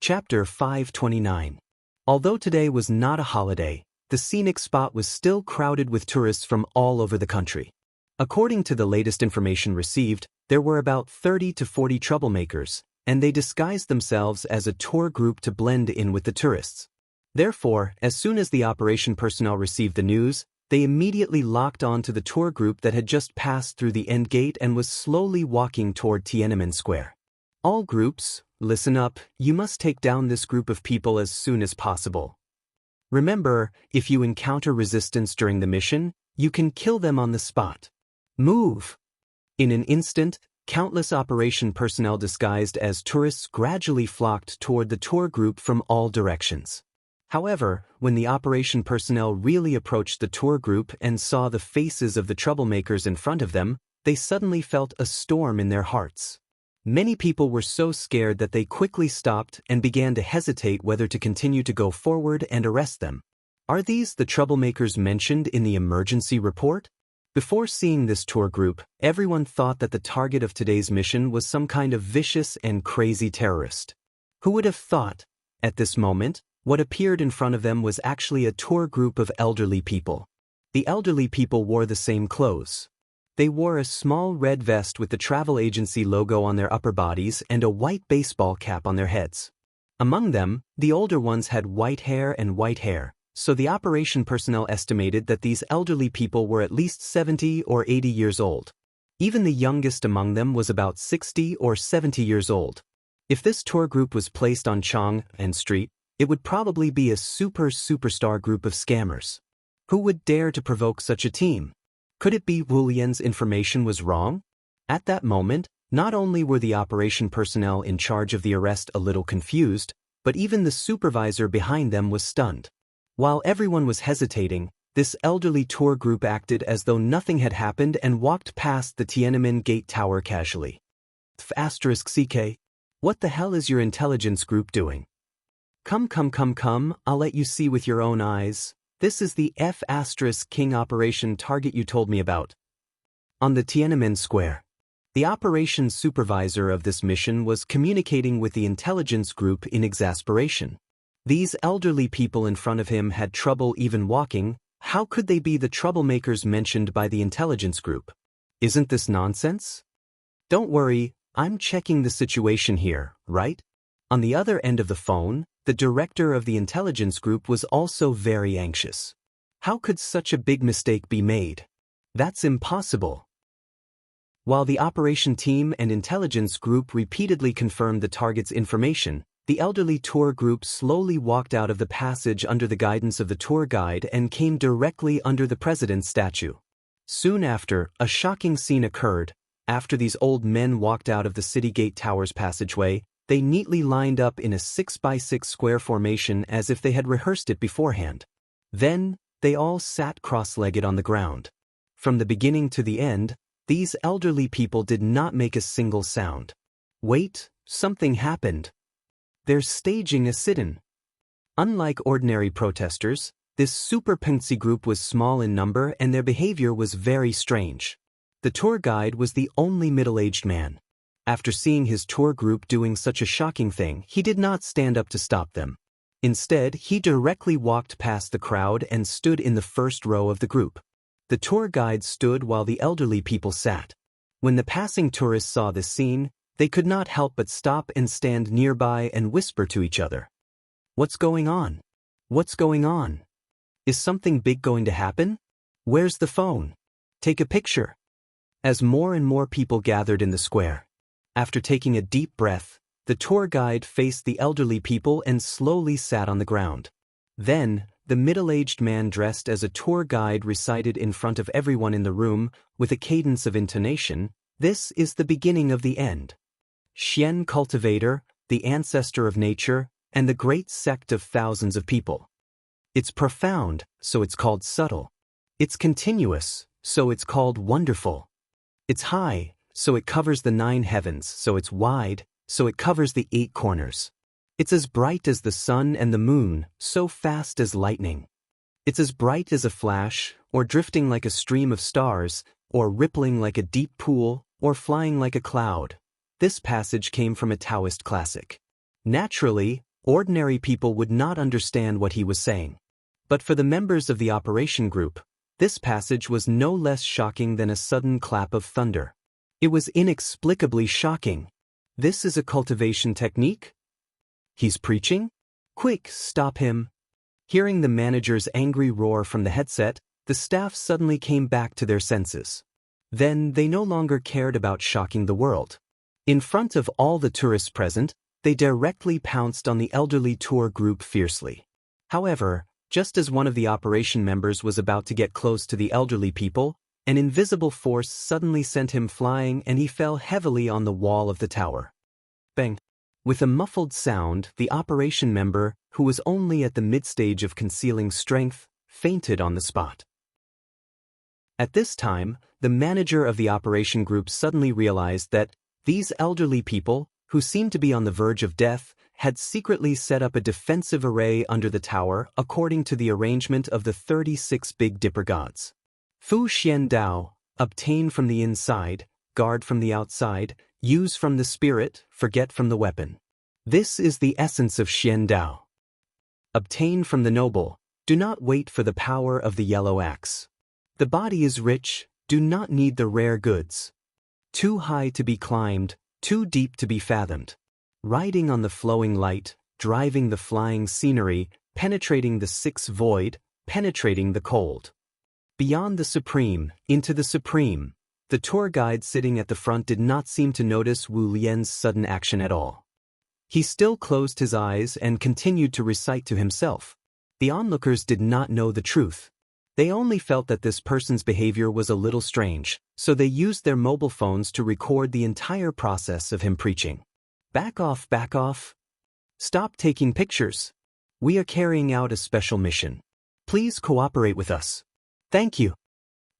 Chapter 529. Although today was not a holiday, the scenic spot was still crowded with tourists from all over the country. According to the latest information received, there were about 30 to 40 troublemakers, and they disguised themselves as a tour group to blend in with the tourists. Therefore, as soon as the operation personnel received the news, they immediately locked on to the tour group that had just passed through the end gate and was slowly walking toward Tiananmen Square. All groups, listen up, you must take down this group of people as soon as possible. Remember, if you encounter resistance during the mission, you can kill them on the spot. Move! In an instant, countless operation personnel disguised as tourists gradually flocked toward the tour group from all directions. However, when the operation personnel really approached the tour group and saw the faces of the troublemakers in front of them, they suddenly felt a storm in their hearts. Many people were so scared that they quickly stopped and began to hesitate whether to continue to go forward and arrest them. Are these the troublemakers mentioned in the emergency report? Before seeing this tour group, everyone thought that the target of today's mission was some kind of vicious and crazy terrorist. Who would have thought, at this moment, what appeared in front of them was actually a tour group of elderly people. The elderly people wore the same clothes. They wore a small red vest with the travel agency logo on their upper bodies and a white baseball cap on their heads. Among them, the older ones had white hair, so the operation personnel estimated that these elderly people were at least 70 or 80 years old. Even the youngest among them was about 60 or 70 years old. If this tour group was placed on Chang'an Street, it would probably be a superstar group of scammers. Who would dare to provoke such a team? Could it be Wu Lian's information was wrong? At that moment, not only were the operation personnel in charge of the arrest a little confused, but even the supervisor behind them was stunned. While everyone was hesitating, this elderly tour group acted as though nothing had happened and walked past the Tiananmen Gate Tower casually. *CK. What the hell is your intelligence group doing? Come, I'll let you see with your own eyes. This is the F*King operation target you told me about. On the Tiananmen Square, the operations supervisor of this mission was communicating with the intelligence group in exasperation. These elderly people in front of him had trouble even walking. How could they be the troublemakers mentioned by the intelligence group? Isn't this nonsense? Don't worry, I'm checking the situation here, right? On the other end of the phone, the director of the intelligence group was also very anxious. How could such a big mistake be made? That's impossible. While the operation team and intelligence group repeatedly confirmed the target's information, the elderly tour group slowly walked out of the passage under the guidance of the tour guide and came directly under the president's statue. Soon after, a shocking scene occurred. After these old men walked out of the City Gate Tower's passageway, they neatly lined up in a 6x6 square formation as if they had rehearsed it beforehand. Then, they all sat cross-legged on the ground. From the beginning to the end, these elderly people did not make a single sound. Wait, something happened. They're staging a sit-in. Unlike ordinary protesters, this Super Pengzi group was small in number and their behavior was very strange. The tour guide was the only middle-aged man. After seeing his tour group doing such a shocking thing, he did not stand up to stop them. Instead, he directly walked past the crowd and stood in the first row of the group. The tour guide stood while the elderly people sat. When the passing tourists saw this scene, they could not help but stop and stand nearby and whisper to each other. What's going on? What's going on? Is something big going to happen? Where's the phone? Take a picture. As more and more people gathered in the square, after taking a deep breath, the tour guide faced the elderly people and slowly sat on the ground. Then, the middle-aged man dressed as a tour guide recited in front of everyone in the room, with a cadence of intonation, "This is the beginning of the end. Xian cultivator, the ancestor of nature, and the great sect of thousands of people. It's profound, so it's called subtle. It's continuous, so it's called wonderful. It's high, so it covers the 9 heavens, so it's wide, so it covers the 8 corners. It's as bright as the sun and the moon, so fast as lightning. It's as bright as a flash, or drifting like a stream of stars, or rippling like a deep pool, or flying like a cloud." This passage came from a Taoist classic. Naturally, Ordinary people would not understand what he was saying. But for the members of the operation group, this passage was no less shocking than a sudden clap of thunder. It was inexplicably shocking. This is a cultivation technique? He's preaching? Quick, stop him. Hearing the manager's angry roar from the headset, the staff suddenly came back to their senses. Then they no longer cared about shocking the world. In front of all the tourists present, they directly pounced on the elderly tour group fiercely. However, just as one of the operation members was about to get close to the elderly people, an invisible force suddenly sent him flying and he fell heavily on the wall of the tower. Bang! With a muffled sound, the operation member, who was only at the mid-stage of concealing strength, fainted on the spot. At this time, the manager of the operation group suddenly realized that these elderly people, who seemed to be on the verge of death, had secretly set up a defensive array under the tower according to the arrangement of the 36 Big Dipper gods. Fu Xian Dao, obtain from the inside, guard from the outside, use from the spirit, forget from the weapon. This is the essence of Xian Dao. Obtain from the noble, do not wait for the power of the yellow axe. The body is rich, do not need the rare goods. Too high to be climbed, too deep to be fathomed. Riding on the flowing light, driving the flying scenery, penetrating the sixth void, penetrating the cold. Beyond the supreme, into the supreme. The tour guide sitting at the front did not seem to notice Wu Lian's sudden action at all. He still closed his eyes and continued to recite to himself. The onlookers did not know the truth. They only felt that this person's behavior was a little strange, so they used their mobile phones to record the entire process of him preaching. Back off, back off. Stop taking pictures. We are carrying out a special mission. Please cooperate with us. Thank you.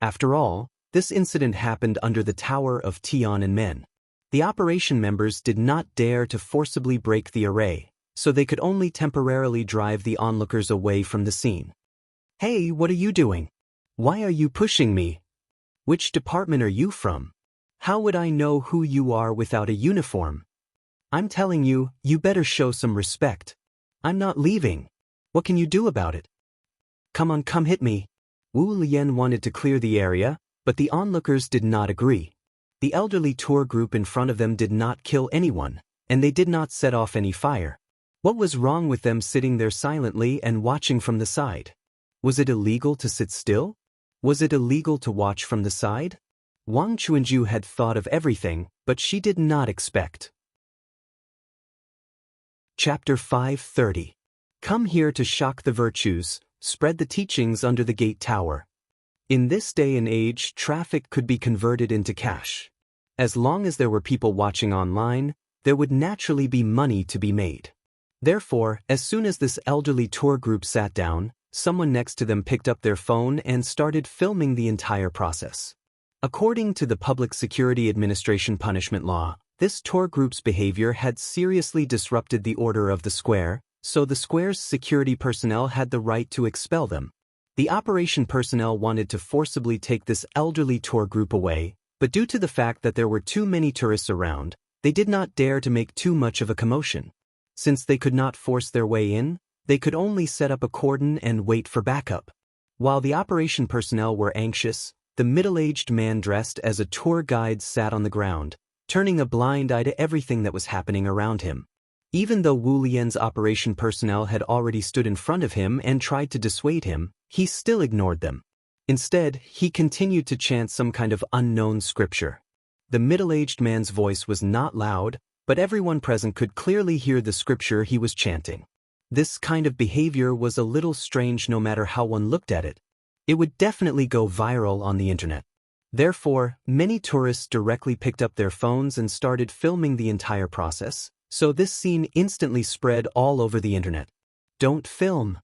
After all, this incident happened under the Tower of Tiananmen. The operation members did not dare to forcibly break the array, so they could only temporarily drive the onlookers away from the scene. Hey, what are you doing? Why are you pushing me? Which department are you from? How would I know who you are without a uniform? I'm telling you, you better show some respect. I'm not leaving. What can you do about it? Come on, come hit me. Wu Lian wanted to clear the area, but the onlookers did not agree. The elderly tour group in front of them did not kill anyone, and they did not set off any fire. What was wrong with them sitting there silently and watching from the side? Was it illegal to sit still? Was it illegal to watch from the side? Wang Chuanju had thought of everything, but she did not expect. Chapter 530. Come here to shock the virtues, spread the teachings under the gate tower. In this day and age, traffic could be converted into cash. As long as there were people watching online, there would naturally be money to be made. Therefore, as soon as this elderly tour group sat down, someone next to them picked up their phone and started filming the entire process. According to the Public Security Administration punishment law, this tour group's behavior had seriously disrupted the order of the square, so the square's security personnel had the right to expel them. The operation personnel wanted to forcibly take this elderly tour group away, but due to the fact that there were too many tourists around, they did not dare to make too much of a commotion. Since they could not force their way in, they could only set up a cordon and wait for backup. While the operation personnel were anxious, the middle-aged man dressed as a tour guide sat on the ground, turning a blind eye to everything that was happening around him. Even though Wu Lian's operation personnel had already stood in front of him and tried to dissuade him, he still ignored them. Instead, he continued to chant some kind of unknown scripture. The middle-aged man's voice was not loud, but everyone present could clearly hear the scripture he was chanting. This kind of behavior was a little strange no matter how one looked at it. It would definitely go viral on the internet. Therefore, many tourists directly picked up their phones and started filming the entire process, so this scene instantly spread all over the internet. Don't film.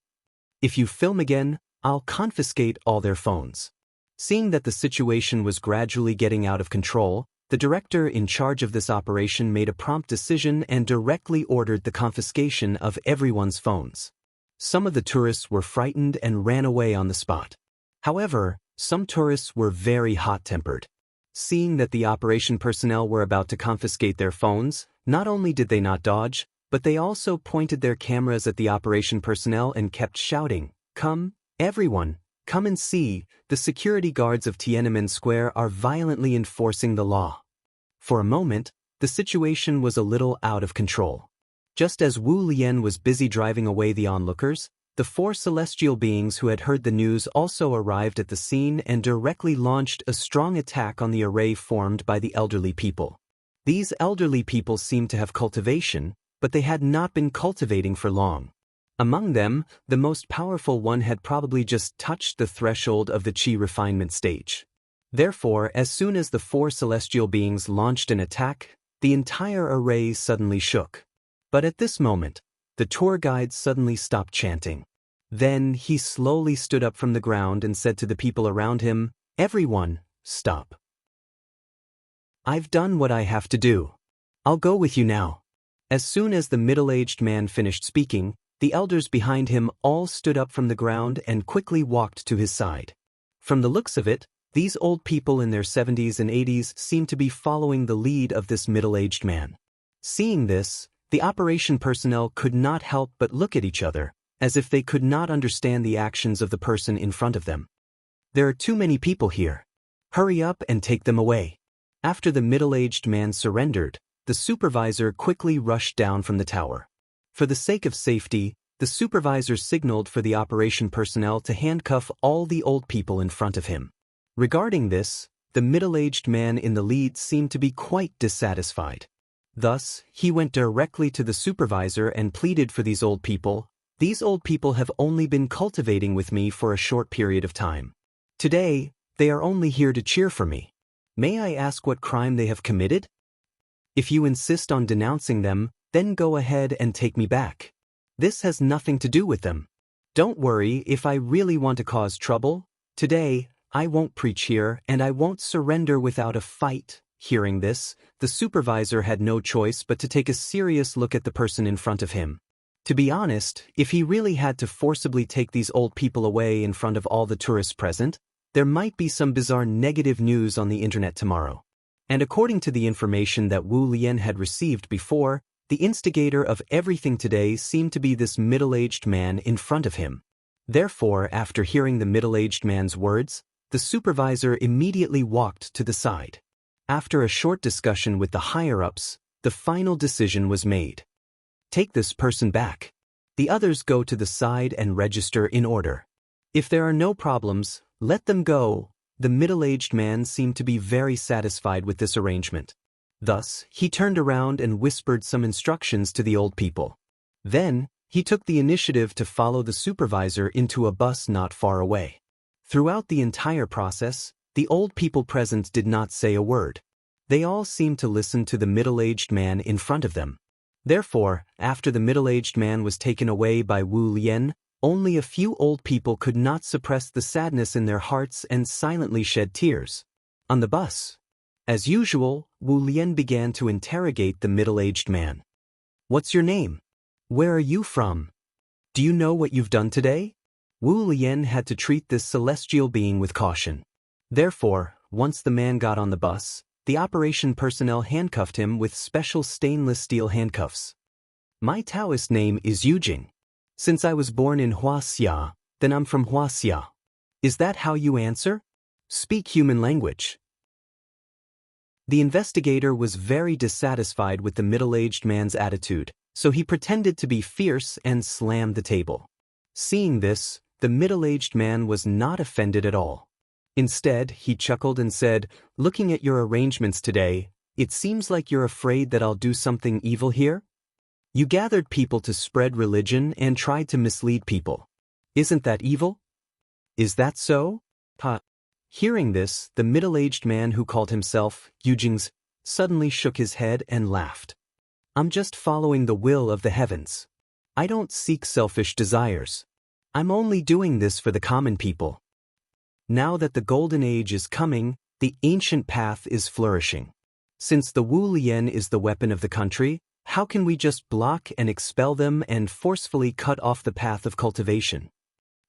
If you film again, I'll confiscate all their phones. Seeing that the situation was gradually getting out of control, the director in charge of this operation made a prompt decision and directly ordered the confiscation of everyone's phones. Some of the tourists were frightened and ran away on the spot. However, some tourists were very hot-tempered. Seeing that the operation personnel were about to confiscate their phones, not only did they not dodge, but they also pointed their cameras at the operation personnel and kept shouting, "Come, everyone, come and see, the security guards of Tiananmen Square are violently enforcing the law." For a moment, the situation was a little out of control. Just as Wu Lian was busy driving away the onlookers, the four celestial beings who had heard the news also arrived at the scene and directly launched a strong attack on the array formed by the elderly people. These elderly people seemed to have cultivation, but they had not been cultivating for long. Among them, the most powerful one had probably just touched the threshold of the Qi refinement stage. Therefore, as soon as the four celestial beings launched an attack, the entire array suddenly shook. But at this moment, the tour guide suddenly stopped chanting. Then he slowly stood up from the ground and said to the people around him, "Everyone, stop. I've done what I have to do. I'll go with you now." As soon as the middle-aged man finished speaking, the elders behind him all stood up from the ground and quickly walked to his side. From the looks of it, these old people in their 70s and 80s seemed to be following the lead of this middle-aged man. Seeing this, the operation personnel could not help but look at each other, as if they could not understand the actions of the person in front of them. "There are too many people here. Hurry up and take them away." After the middle-aged man surrendered, the supervisor quickly rushed down from the tower. For the sake of safety, the supervisor signaled for the operation personnel to handcuff all the old people in front of him. Regarding this, the middle-aged man in the lead seemed to be quite dissatisfied. Thus, he went directly to the supervisor and pleaded for these old people. "These old people have only been cultivating with me for a short period of time. Today, they are only here to cheer for me. May I ask what crime they have committed? If you insist on denouncing them, then go ahead and take me back. This has nothing to do with them. Don't worry if I really want to cause trouble. Today, I won't preach here and I won't surrender without a fight." Hearing this, the supervisor had no choice but to take a serious look at the person in front of him. To be honest, if he really had to forcibly take these old people away in front of all the tourists present, there might be some bizarre negative news on the internet tomorrow. And according to the information that Wu Lian had received before, the instigator of everything today seemed to be this middle-aged man in front of him. Therefore, after hearing the middle-aged man's words, the supervisor immediately walked to the side. After a short discussion with the higher-ups, the final decision was made. Take this person back. The others go to the side and register in order. If there are no problems, let them go. The middle-aged man seemed to be very satisfied with this arrangement. Thus, he turned around and whispered some instructions to the old people. Then, he took the initiative to follow the supervisor into a bus not far away. Throughout the entire process, the old people present did not say a word. They all seemed to listen to the middle-aged man in front of them. Therefore, after the middle-aged man was taken away by Wu Lian, only a few old people could not suppress the sadness in their hearts and silently shed tears. On the bus, as usual, Wu Lian began to interrogate the middle-aged man. "What's your name? Where are you from? Do you know what you've done today?" Wu Lian had to treat this celestial being with caution. Therefore, once the man got on the bus, the operation personnel handcuffed him with special stainless steel handcuffs. "My Taoist name is Yujing. Since I was born in Huaxia, then I'm from Huaxia. Is that how you answer? Speak human language." The investigator was very dissatisfied with the middle-aged man's attitude, so he pretended to be fierce and slammed the table. Seeing this, the middle-aged man was not offended at all. Instead, he chuckled and said, "Looking at your arrangements today, it seems like you're afraid that I'll do something evil here? You gathered people to spread religion and tried to mislead people. Isn't that evil? Is that so?" Hearing this, the middle-aged man who called himself Yujings suddenly shook his head and laughed. "I'm just following the will of the heavens. I don't seek selfish desires. I'm only doing this for the common people. Now that the golden age is coming, the ancient path is flourishing. Since the Wu Lian is the weapon of the country, how can we just block and expel them and forcefully cut off the path of cultivation?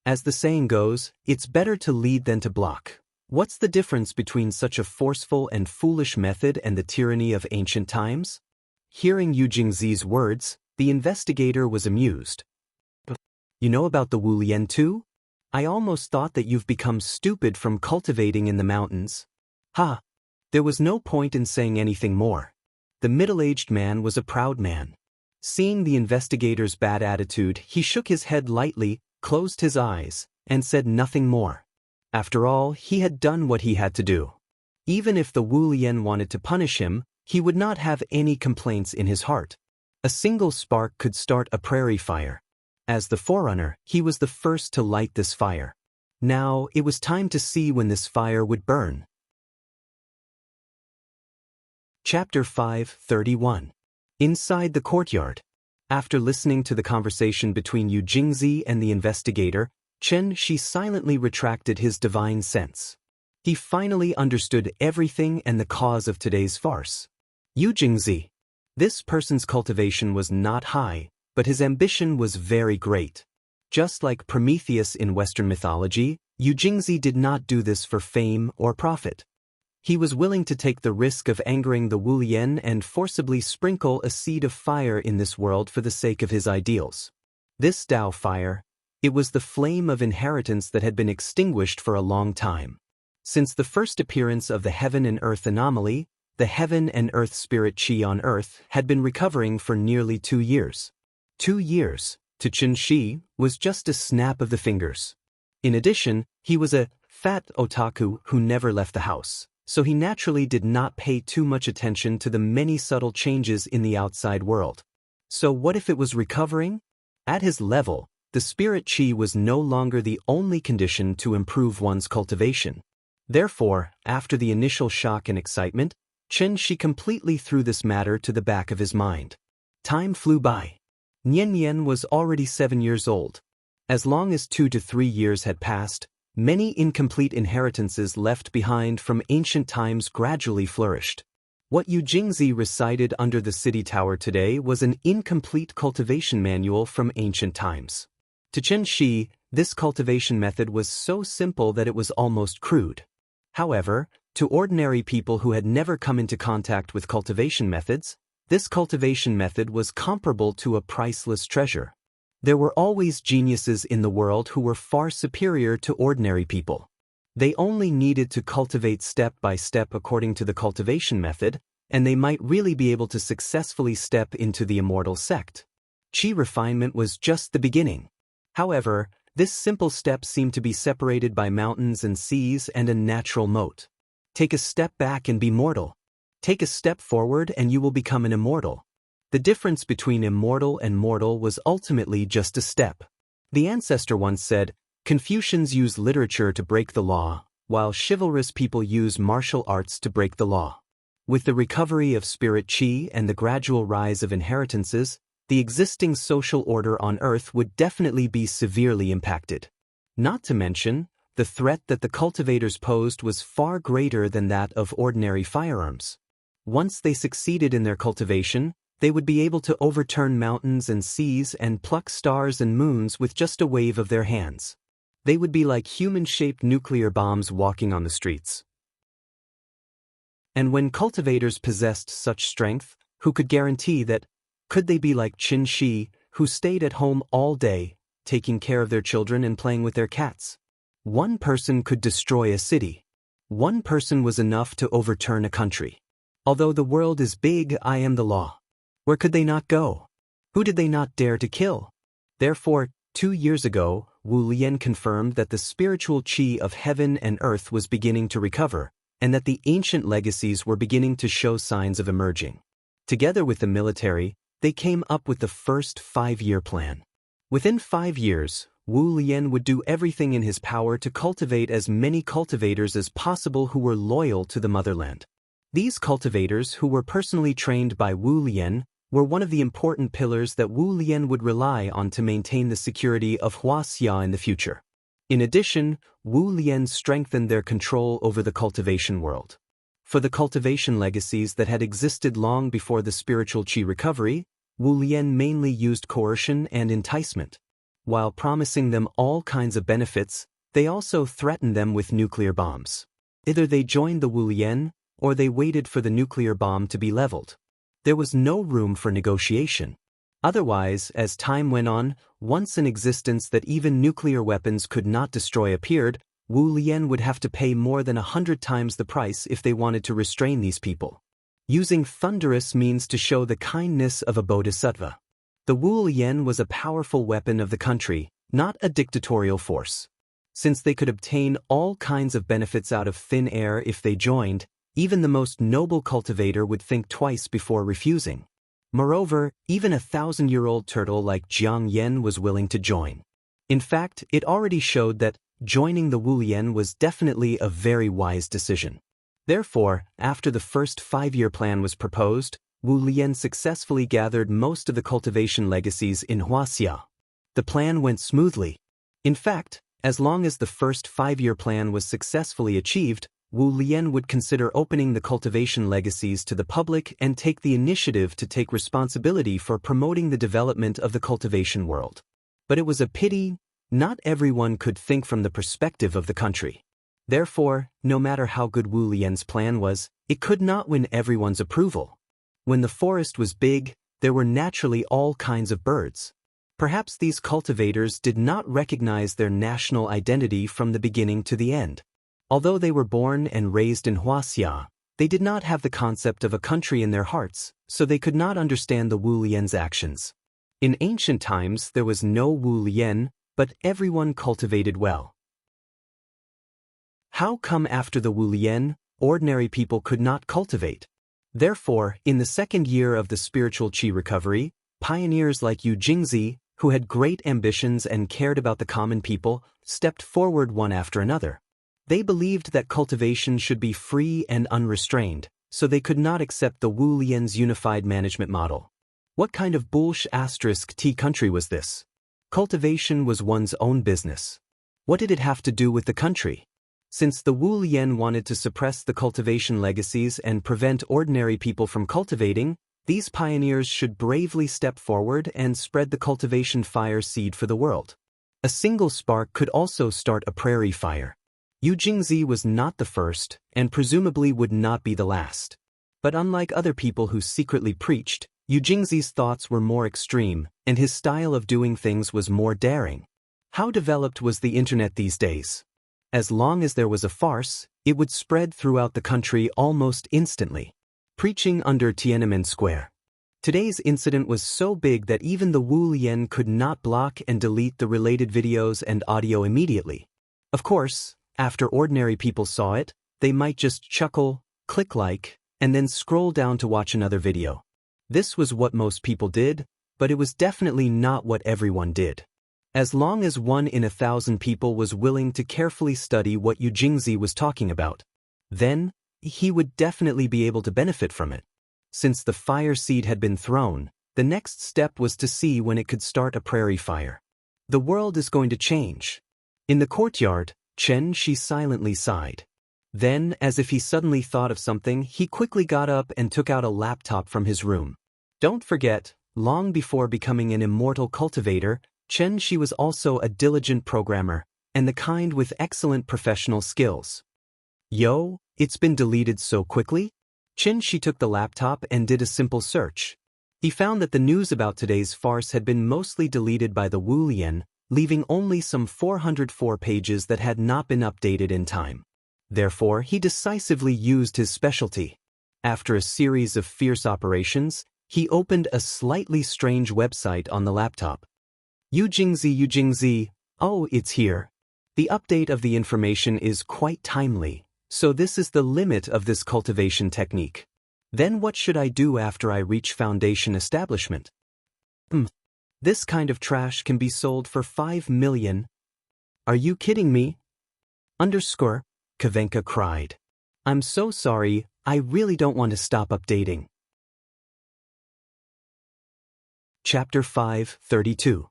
As the saying goes, it's better to lead than to block. What's the difference between such a forceful and foolish method and the tyranny of ancient times?" Hearing Yu Jingzi's words, The investigator was amused. You know about the Wu Lian too? I almost thought that you've become stupid from cultivating in the mountains. Ha! There was no point in saying anything more. The middle-aged man was a proud man. Seeing the investigator's bad attitude, he shook his head lightly, closed his eyes, and said nothing more. After all, he had done what he had to do. Even if the Wu Lian wanted to punish him, he would not have any complaints in his heart. A single spark could start a prairie fire. As the forerunner, he was the first to light this fire. Now, it was time to see when this fire would burn. Chapter 5:31. Inside the courtyard. After listening to the conversation between Yu Jingzi and the investigator, Chen Shi silently retracted his divine sense. He finally understood everything and the cause of today's farce. Yu Jingzi. This person's cultivation was not high, but his ambition was very great. Just like Prometheus in Western mythology, Yu Jingzi did not do this for fame or profit. He was willing to take the risk of angering the Wu Lian and forcibly sprinkle a seed of fire in this world for the sake of his ideals. This Tao fire, it was the flame of inheritance that had been extinguished for a long time. Since the first appearance of the heaven and earth anomaly, the heaven and earth spirit qi on earth had been recovering for nearly 2 years. 2 years, to Chen Shi, was just a snap of the fingers. In addition, he was a fat otaku who never left the house, so he naturally did not pay too much attention to the many subtle changes in the outside world. So what if it was recovering? At his level, the spirit qi was no longer the only condition to improve one's cultivation. Therefore, after the initial shock and excitement, Chen Shi completely threw this matter to the back of his mind. Time flew by. Nian Nian was already 7 years old. As long as 2 to 3 years had passed, many incomplete inheritances left behind from ancient times gradually flourished. What Yu Jingzi recited under the city tower today was an incomplete cultivation manual from ancient times. To Chen Shi, this cultivation method was so simple that it was almost crude. However, to ordinary people who had never come into contact with cultivation methods, this cultivation method was comparable to a priceless treasure. There were always geniuses in the world who were far superior to ordinary people. They only needed to cultivate step by step according to the cultivation method, and they might really be able to successfully step into the Immortal sect. Qi refinement was just the beginning. However, this simple step seemed to be separated by mountains and seas and a natural moat. Take a step back and be mortal. Take a step forward and you will become an immortal. The difference between immortal and mortal was ultimately just a step. The ancestor once said, Confucians use literature to break the law, while chivalrous people use martial arts to break the law. With the recovery of spirit qi and the gradual rise of inheritances, the existing social order on Earth would definitely be severely impacted. Not to mention, the threat that the cultivators posed was far greater than that of ordinary firearms. Once they succeeded in their cultivation, they would be able to overturn mountains and seas and pluck stars and moons with just a wave of their hands. They would be like human-shaped nuclear bombs walking on the streets. And when cultivators possessed such strength, who could guarantee that? Could they be like Chen Shi, who stayed at home all day, taking care of their children and playing with their cats? One person could destroy a city. One person was enough to overturn a country. Although the world is big, I am the law. Where could they not go? Who did they not dare to kill? Therefore, 2 years ago, Wu Lian confirmed that the spiritual qi of heaven and earth was beginning to recover, and that the ancient legacies were beginning to show signs of emerging. Together with the military, they came up with the first 5-year plan. Within 5 years, Wu Lian would do everything in his power to cultivate as many cultivators as possible who were loyal to the motherland. These cultivators, who were personally trained by Wu Lian, were one of the important pillars that Wu Lian would rely on to maintain the security of Huaxia in the future. In addition, Wu Lian strengthened their control over the cultivation world. For the cultivation legacies that had existed long before the spiritual qi recovery, Wu Lian mainly used coercion and enticement. While promising them all kinds of benefits, they also threatened them with nuclear bombs. Either they joined the Wu Lian, or they waited for the nuclear bomb to be leveled. There was no room for negotiation. Otherwise, as time went on, once an existence that even nuclear weapons could not destroy appeared, Wu Lian would have to pay more than 100 times the price if they wanted to restrain these people. Using thunderous means to show the kindness of a bodhisattva. The Wu Lian was a powerful weapon of the country, not a dictatorial force. Since they could obtain all kinds of benefits out of thin air if they joined, even the most noble cultivator would think twice before refusing. Moreover, even a 1,000-year-old turtle like Jiang Yan was willing to join. In fact, it already showed that joining the Wu Lian was definitely a very wise decision. Therefore, after the first 5-year plan was proposed, Wu Lian successfully gathered most of the cultivation legacies in Huaxia. The plan went smoothly. In fact, as long as the first 5-year plan was successfully achieved, Wu Lian would consider opening the cultivation legacies to the public and take the initiative to take responsibility for promoting the development of the cultivation world. But it was a pity, not everyone could think from the perspective of the country. Therefore, no matter how good Wu Lian's plan was, it could not win everyone's approval. When the forest was big, there were naturally all kinds of birds. Perhaps these cultivators did not recognize their national identity from the beginning to the end. Although they were born and raised in Huaxia, they did not have the concept of a country in their hearts, so they could not understand the Wu Lian's actions. In ancient times there was no Wu Lian, but everyone cultivated well. How come after the Wu Lian, ordinary people could not cultivate? Therefore, in the second year of the spiritual qi recovery, pioneers like Yu Jingzi, who had great ambitions and cared about the common people, stepped forward one after another. They believed that cultivation should be free and unrestrained, so they could not accept the Wu Lian's unified management model. What kind of *T country was this? Cultivation was one's own business. What did it have to do with the country? Since the Wu Lian wanted to suppress the cultivation legacies and prevent ordinary people from cultivating, these pioneers should bravely step forward and spread the cultivation fire seed for the world. A single spark could also start a prairie fire. Yu Jingzi was not the first, and presumably would not be the last. But unlike other people who secretly preached, Yu Jingzi's thoughts were more extreme, and his style of doing things was more daring. How developed was the internet these days? As long as there was a farce, it would spread throughout the country almost instantly. Preaching under Tiananmen Square. Today's incident was so big that even the Wu Lian could not block and delete the related videos and audio immediately. Of course, after ordinary people saw it, they might just chuckle, click like, and then scroll down to watch another video. This was what most people did, but it was definitely not what everyone did. As long as 1 in 1,000 people was willing to carefully study what Yu Jingzi was talking about, then he would definitely be able to benefit from it. Since the fire seed had been thrown, the next step was to see when it could start a prairie fire. The world is going to change. In the courtyard, Chen Shi silently sighed. Then, as if he suddenly thought of something, he quickly got up and took out a laptop from his room. Don't forget, long before becoming an immortal cultivator, Chen Shi was also a diligent programmer, and the kind with excellent professional skills. Yo, it's been deleted so quickly? Chen Shi took the laptop and did a simple search. He found that the news about today's farce had been mostly deleted by the Wu Lian, leaving only some 404 pages that had not been updated in time. Therefore, he decisively used his specialty. After a series of fierce operations, he opened a slightly strange website on the laptop. Yu Jingzi, oh, it's here. The update of the information is quite timely, so this is the limit of this cultivation technique. Then what should I do after I reach foundation establishment? This kind of trash can be sold for 5 million. Are you kidding me? Kavenka cried. I'm so sorry, I really don't want to stop updating. Chapter 5:32.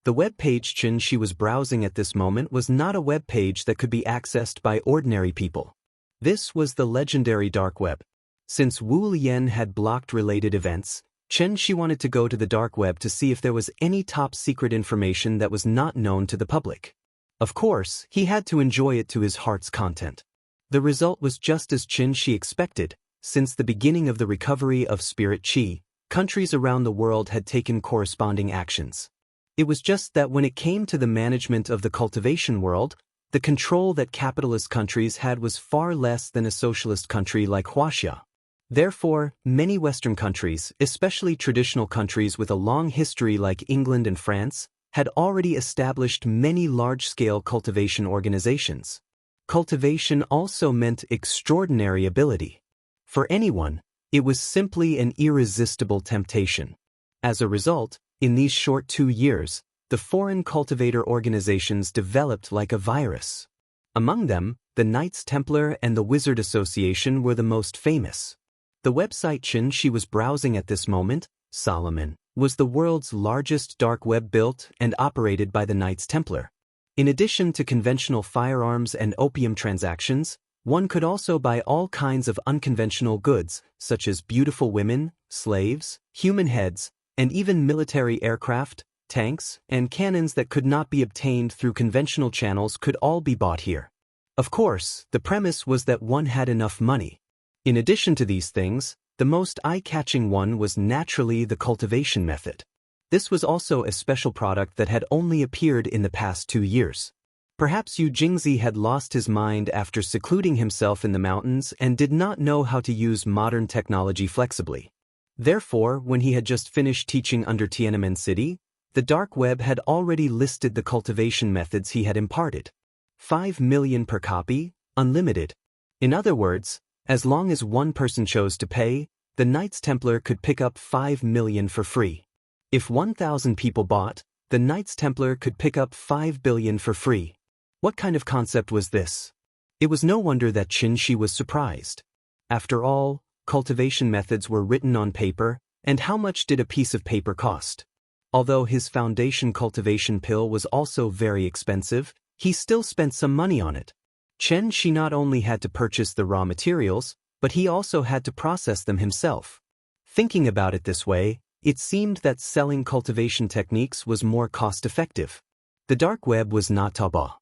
The web page Chen Shi was browsing at this moment was not a web page that could be accessed by ordinary people. This was the legendary dark web. Since Wu Lian had blocked related events, Chen Shi wanted to go to the dark web to see if there was any top-secret information that was not known to the public. Of course, he had to enjoy it to his heart's content. The result was just as Chen Shi expected. Since the beginning of the recovery of spirit qi, countries around the world had taken corresponding actions. It was just that when it came to the management of the cultivation world, the control that capitalist countries had was far less than a socialist country like Huaxia. Therefore, many Western countries, especially traditional countries with a long history like England and France, had already established many large-scale cultivation organizations. Cultivation also meant extraordinary ability. For anyone, it was simply an irresistible temptation. As a result, in these short 2 years, the foreign cultivator organizations developed like a virus. Among them, the Knights Templar and the Wizard Association were the most famous. The website she was browsing at this moment, Solomon, was the world's largest dark web built and operated by the Knights Templar. In addition to conventional firearms and opium transactions, one could also buy all kinds of unconventional goods, such as beautiful women, slaves, human heads, and even military aircraft, tanks, and cannons that could not be obtained through conventional channels could all be bought here. Of course, the premise was that one had enough money. In addition to these things, the most eye-catching one was naturally the cultivation method. This was also a special product that had only appeared in the past 2 years. Perhaps Yu Jingzi had lost his mind after secluding himself in the mountains and did not know how to use modern technology flexibly. Therefore, when he had just finished teaching under Tiananmen City, the dark web had already listed the cultivation methods he had imparted. 5 million per copy, unlimited. In other words, as long as one person chose to pay, the Knights Templar could pick up 5 million for free. If 1,000 people bought, the Knights Templar could pick up 5 billion for free. What kind of concept was this? It was no wonder that Qin Shi was surprised. After all, cultivation methods were written on paper, and how much did a piece of paper cost? Although his foundation cultivation pill was also very expensive, he still spent some money on it. Qin Shi not only had to purchase the raw materials, but he also had to process them himself. Thinking about it this way, it seemed that selling cultivation techniques was more cost-effective. The dark web was not Taobao.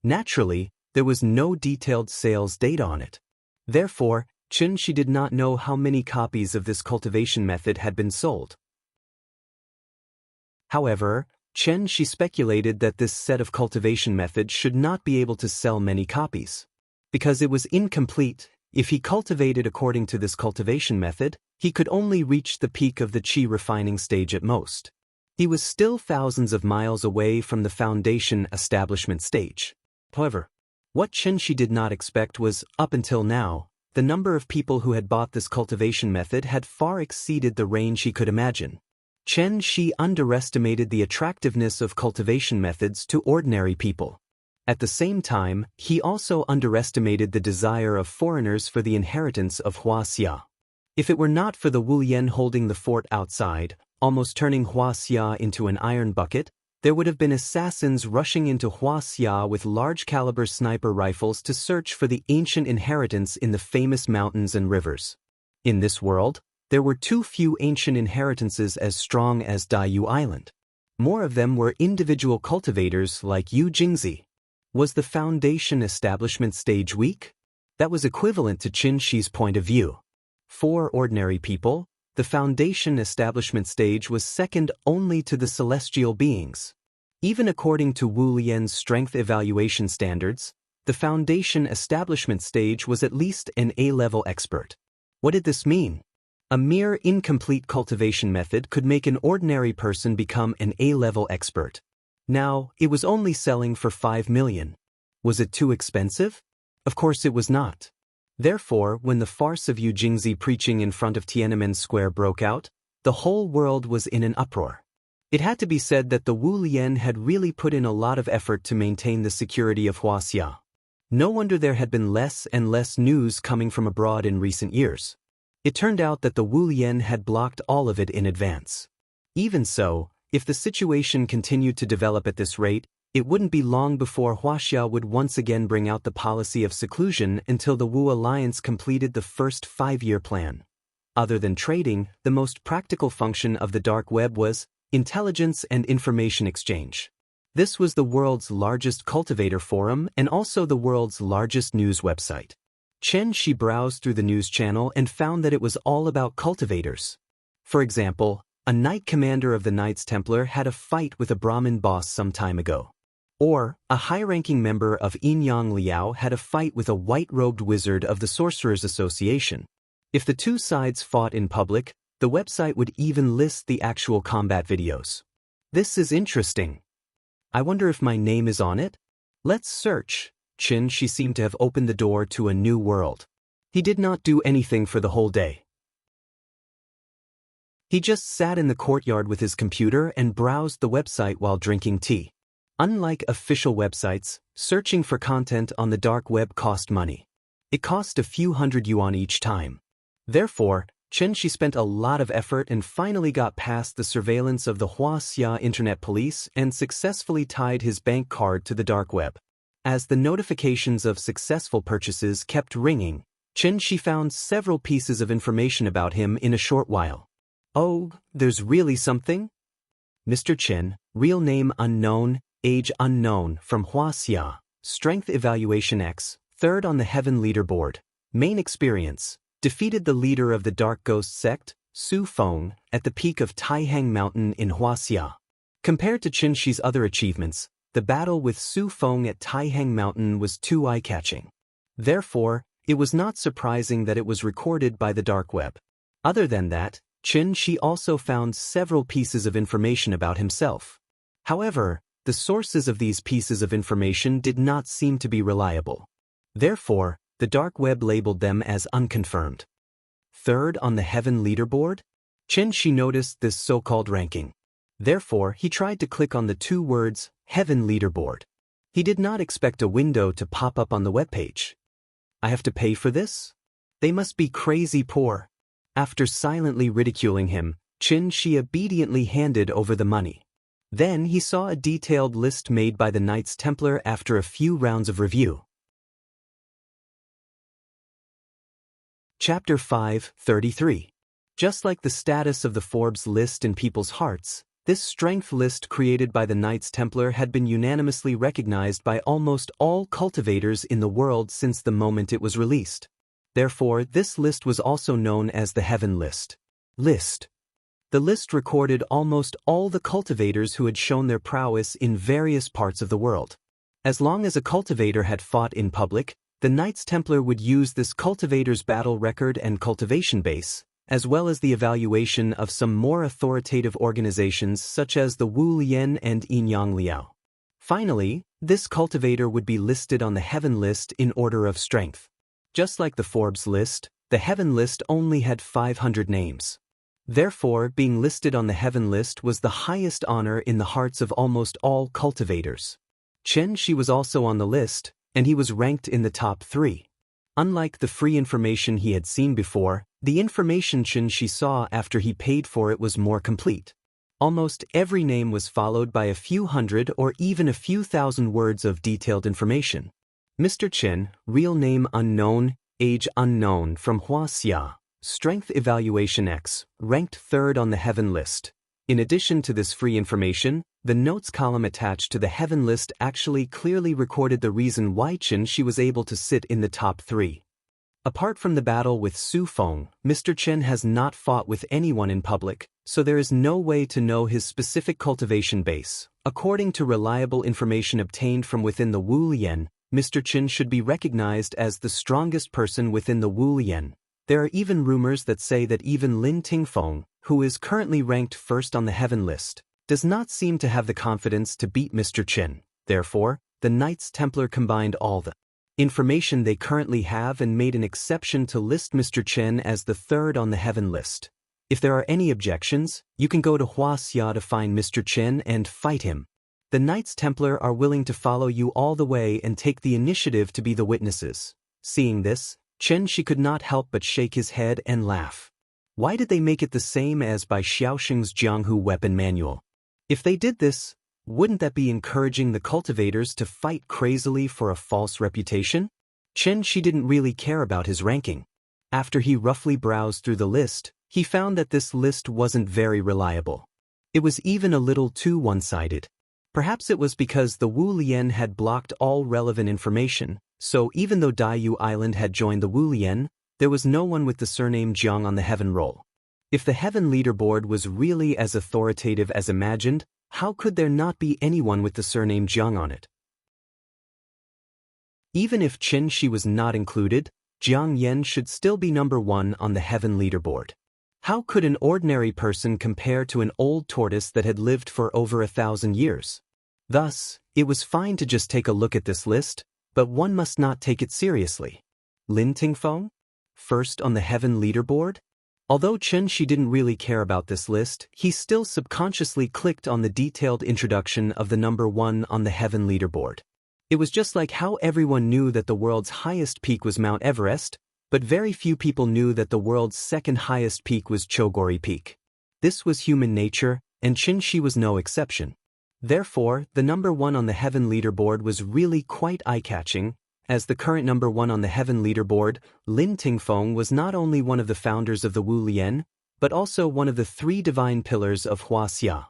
Naturally, there was no detailed sales data on it. Therefore, Qin Shi did not know how many copies of this cultivation method had been sold. However, Qin Shi speculated that this set of cultivation methods should not be able to sell many copies. Because it was incomplete, if he cultivated according to this cultivation method, he could only reach the peak of the qi refining stage at most. He was still thousands of miles away from the foundation establishment stage. However, what Qin Shi did not expect was, up until now, the number of people who had bought this cultivation method had far exceeded the range he could imagine. Qin Shi underestimated the attractiveness of cultivation methods to ordinary people. At the same time, he also underestimated the desire of foreigners for the inheritance of Huaxia. If it were not for the Wu Yan holding the fort outside, almost turning Huaxia into an iron bucket, there would have been assassins rushing into Huaxia with large-caliber sniper rifles to search for the ancient inheritance in the famous mountains and rivers. In this world, there were too few ancient inheritances as strong as Daiyu Island. More of them were individual cultivators like Yu Jingzi. Was the foundation establishment stage weak? That was equivalent to Qin Shi's point of view. For ordinary people, the foundation establishment stage was second only to the celestial beings. Even according to Wu Lian's strength evaluation standards, the foundation establishment stage was at least an A-level expert. What did this mean? A mere incomplete cultivation method could make an ordinary person become an A-level expert. Now, it was only selling for 5 million. Was it too expensive? Of course it was not. Therefore, when the farce of Yu Jingzi preaching in front of Tiananmen Square broke out, the whole world was in an uproar. It had to be said that the Wu Lian had really put in a lot of effort to maintain the security of Huaxia. No wonder there had been less and less news coming from abroad in recent years. It turned out that the Wu Lian had blocked all of it in advance. Even so, if the situation continued to develop at this rate, it wouldn't be long before Huaxia would once again bring out the policy of seclusion until the Wu Alliance completed the first 5-year plan. Other than trading, the most practical function of the dark web was intelligence and information exchange. This was the world's largest cultivator forum and also the world's largest news website. Qin Shi browsed through the news channel and found that it was all about cultivators. For example, a knight commander of the Knights Templar had a fight with a Brahmin boss some time ago. Or, a high-ranking member of Inyang Liao had a fight with a white-robed wizard of the Sorcerers Association. If the two sides fought in public, the website would even list the actual combat videos. This is interesting. I wonder if my name is on it? Let's search. She seemed to have opened the door to a new world. He did not do anything for the whole day. He just sat in the courtyard with his computer and browsed the website while drinking tea. Unlike official websites, searching for content on the dark web cost money. It cost a few hundred yuan each time. Therefore, she spent a lot of effort and finally got past the surveillance of the Huaxia Internet Police and successfully tied his bank card to the dark web. As the notifications of successful purchases kept ringing, she found several pieces of information about him in a short while. Oh, there's really something? Mr. Chen, real name unknown, age unknown, from Huaxia, strength evaluation X, third on the Heaven leaderboard, main experience, defeated the leader of the Dark Ghost sect, Su Feng, at the peak of Taihang Mountain in Huaxia. Compared to Qi's other achievements, the battle with Su Feng at Taihang Mountain was too eye-catching. Therefore, it was not surprising that it was recorded by the dark web. Other than that, Qi also found several pieces of information about himself. However, the sources of these pieces of information did not seem to be reliable. Therefore, the dark web labeled them as unconfirmed. Third on the Heaven leaderboard? Qi noticed this so-called ranking. Therefore, he tried to click on the two words, Heaven leaderboard. He did not expect a window to pop up on the webpage. I have to pay for this? They must be crazy poor. After silently ridiculing him, Qi obediently handed over the money. Then he saw a detailed list made by the Knights Templar after a few rounds of review. Chapter 5:33. Just like the status of the Forbes list in people's hearts, this strength list created by the Knights Templar had been unanimously recognized by almost all cultivators in the world since the moment it was released. Therefore, this list was also known as the Heaven List. The list recorded almost all the cultivators who had shown their prowess in various parts of the world. As long as a cultivator had fought in public, the Knights Templar would use this cultivator's battle record and cultivation base, as well as the evaluation of some more authoritative organizations such as the Wu Lian and Inyang Liao. Finally, this cultivator would be listed on the Heaven List in order of strength. Just like the Forbes list, the Heaven List only had 500 names. Therefore, being listed on the Heaven List was the highest honor in the hearts of almost all cultivators. Qi was also on the list, and he was ranked in the top 3. Unlike the free information he had seen before, the information Qi saw after he paid for it was more complete. Almost every name was followed by a few hundred or even a few thousand words of detailed information. Mr. Chen, real name unknown, age unknown, from Huaxia, strength evaluation X, ranked 3rd on the Heaven List. In addition to this free information, the notes column attached to the Heaven List actually clearly recorded the reason why Qi was able to sit in the top 3. Apart from the battle with Su Feng, Mr. Chen has not fought with anyone in public, so there is no way to know his specific cultivation base. According to reliable information obtained from within the Wu Lian, Mr. Chen should be recognized as the strongest person within the Wu Lian. There are even rumors that say that even Lin Tingfeng, who is currently ranked 1st on the Heaven List, does not seem to have the confidence to beat Mr. Chen. Therefore, the Knights Templar combined all the information they currently have and made an exception to list Mr. Chen as the 3rd on the Heaven List. If there are any objections, you can go to Huaxia to find Mr. Chen and fight him. The Knights Templar are willing to follow you all the way and take the initiative to be the witnesses. Seeing this, Qi could not help but shake his head and laugh. Why did they make it the same as by Xiaoxing's Jianghu weapon manual? If they did this, wouldn't that be encouraging the cultivators to fight crazily for a false reputation? Qi didn't really care about his ranking. After he roughly browsed through the list, he found that this list wasn't very reliable. It was even a little too one-sided. Perhaps it was because the Wu Lian had blocked all relevant information, so even though Daiyu Island had joined the Wu Lian, there was no one with the surname Jiang on the Heaven roll. If the heaven leaderboard was really as authoritative as imagined, how could there not be anyone with the surname Jiang on it? Even if Chen Shi was not included, Jiang Yan should still be number 1 on the heaven leaderboard. How could an ordinary person compare to an old tortoise that had lived for over 1,000 years? Thus, it was fine to just take a look at this list, but one must not take it seriously. Lin Tingfeng? First on the heaven leaderboard? Although Chen Shi didn't really care about this list, he still subconsciously clicked on the detailed introduction of the number 1 on the heaven leaderboard. It was just like how everyone knew that the world's highest peak was Mount Everest, but very few people knew that the world's second highest peak was Chogori Peak. This was human nature, and Chen Shi was no exception. Therefore, the number 1 on the heaven leaderboard was really quite eye-catching. As the current number 1 on the heaven leaderboard, Lin Tingfeng was not only one of the founders of the Wu Lian, but also one of the 3 divine pillars of Hua Xia.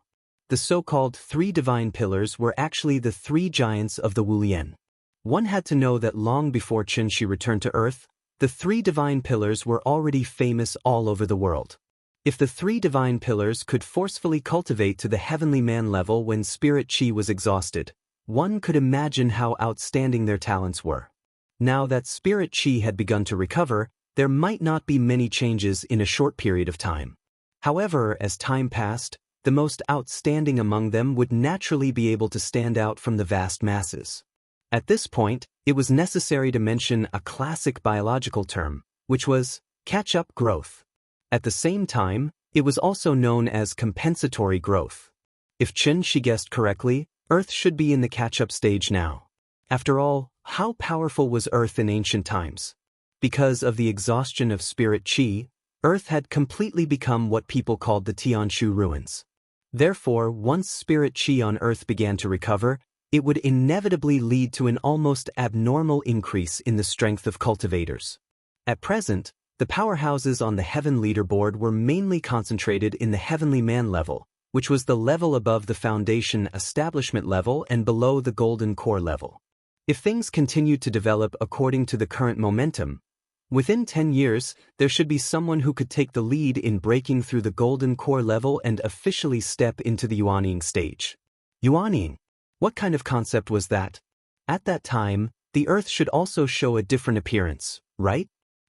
The so-called 3 divine pillars were actually the 3 giants of the Wu Lian. One had to know that long before Chen Shi returned to Earth, the 3 divine pillars were already famous all over the world. If the 3 divine pillars could forcefully cultivate to the heavenly man level when spirit chi was exhausted, one could imagine how outstanding their talents were. Now that spirit chi had begun to recover, there might not be many changes in a short period of time. However, as time passed, the most outstanding among them would naturally be able to stand out from the vast masses. At this point, it was necessary to mention a classic biological term, which was catch-up growth. At the same time, it was also known as compensatory growth. If Chen Shi guessed correctly, Earth should be in the catch-up stage now. After all, how powerful was Earth in ancient times? Because of the exhaustion of spirit chi, Earth had completely become what people called the Tianshu ruins. Therefore, once spirit chi on Earth began to recover, it would inevitably lead to an almost abnormal increase in the strength of cultivators. At present, the powerhouses on the heaven leaderboard were mainly concentrated in the heavenly man level, which was the level above the foundation establishment level and below the golden core level. If things continued to develop according to the current momentum, within 10 years, there should be someone who could take the lead in breaking through the golden core level and officially step into the Yuanning stage. Yuanning? What kind of concept was that? At that time, the Earth should also show a different appearance, right?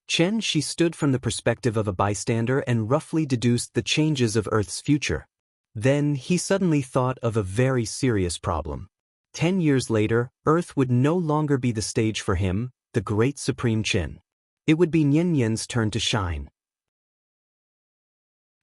Chen Shi stood from the perspective of a bystander and roughly deduced the changes of Earth's future. Then he suddenly thought of a very serious problem. 10 years later, Earth would no longer be the stage for him, the great Supreme Qin. It would be Nianyan's turn to shine.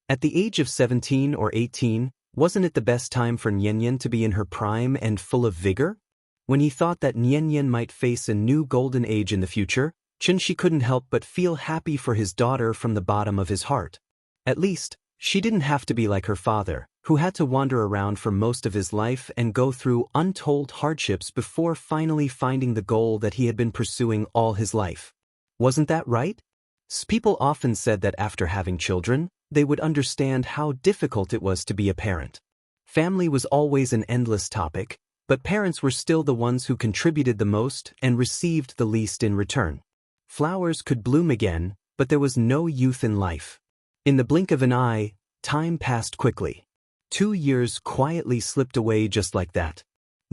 At the age of 17 or 18, wasn't it the best time for Nianyan to be in her prime and full of vigor? When he thought that Nianyan might face a new golden age in the future, Chen Shi couldn't help but feel happy for his daughter from the bottom of his heart. At least, she didn't have to be like her father, who had to wander around for most of his life and go through untold hardships before finally finding the goal that he had been pursuing all his life. Wasn't that right? People often said that after having children, they would understand how difficult it was to be a parent. Family was always an endless topic, but parents were still the ones who contributed the most and received the least in return. Flowers could bloom again, but there was no youth in life. In the blink of an eye, time passed quickly. 2 years quietly slipped away just like that.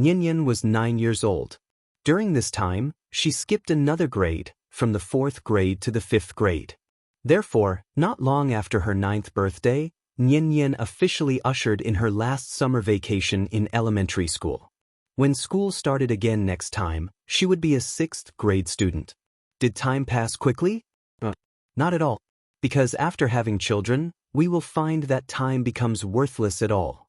Nianyan was 9 years old. During this time, she skipped another grade, from the 4th grade to the 5th grade. Therefore, not long after her 9th birthday, Nianyan officially ushered in her last summer vacation in elementary school. When school started again next time, she would be a 6th grade student. Did time pass quickly? Not at all. Because after having children, we will find that time becomes worthless at all.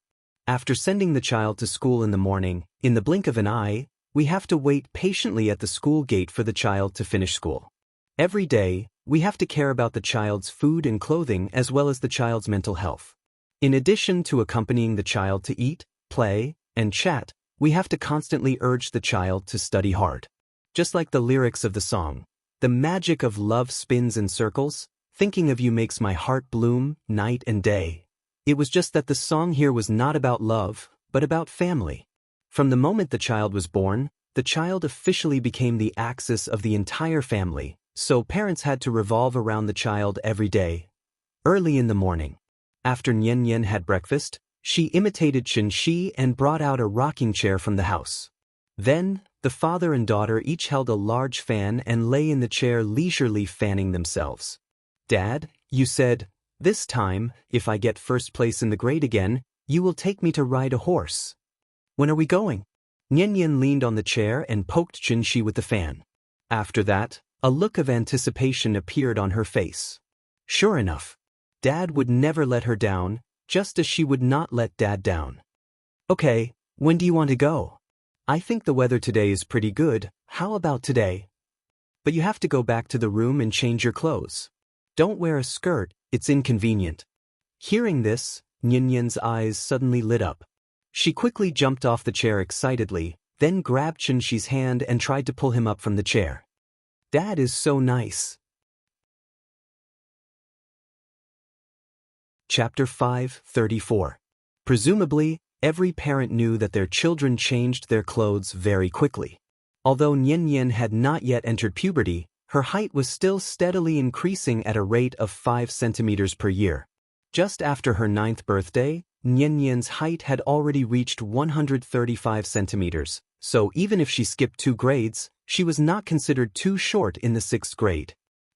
After sending the child to school in the morning, in the blink of an eye, we have to wait patiently at the school gate for the child to finish school. Every day, we have to care about the child's food and clothing as well as the child's mental health. In addition to accompanying the child to eat, play, and chat, we have to constantly urge the child to study hard. Just like the lyrics of the song, "The magic of love spins in circles, thinking of you makes my heart bloom, night and day." It was just that the song here was not about love, but about family. From the moment the child was born, the child officially became the axis of the entire family, so parents had to revolve around the child every day. Early in the morning, after Nian Nian had breakfast, she imitated Chen Shi and brought out a rocking chair from the house. Then, the father and daughter each held a large fan and lay in the chair leisurely fanning themselves. "Dad, you said, this time, if I get first place in the grade again, you will take me to ride a horse. When are we going?" Nian Nian leaned on the chair and poked Chen Shi with the fan. After that, a look of anticipation appeared on her face. Sure enough, Dad would never let her down, just as she would not let Dad down. "Okay, when do you want to go? I think the weather today is pretty good, how about today? But you have to go back to the room and change your clothes. Don't wear a skirt, it's inconvenient." Hearing this, Nian Nian's eyes suddenly lit up. She quickly jumped off the chair excitedly, then grabbed Chen Shi's hand and tried to pull him up from the chair. "Dad is so nice." Chapter 5:34. Presumably, every parent knew that their children changed their clothes very quickly. Although Nian Nian had not yet entered puberty, her height was still steadily increasing at a rate of 5 centimeters per year. Just after her 9th birthday, Nian Nian's height had already reached 135 centimeters, so even if she skipped 2 grades, she was not considered too short in the 6th grade.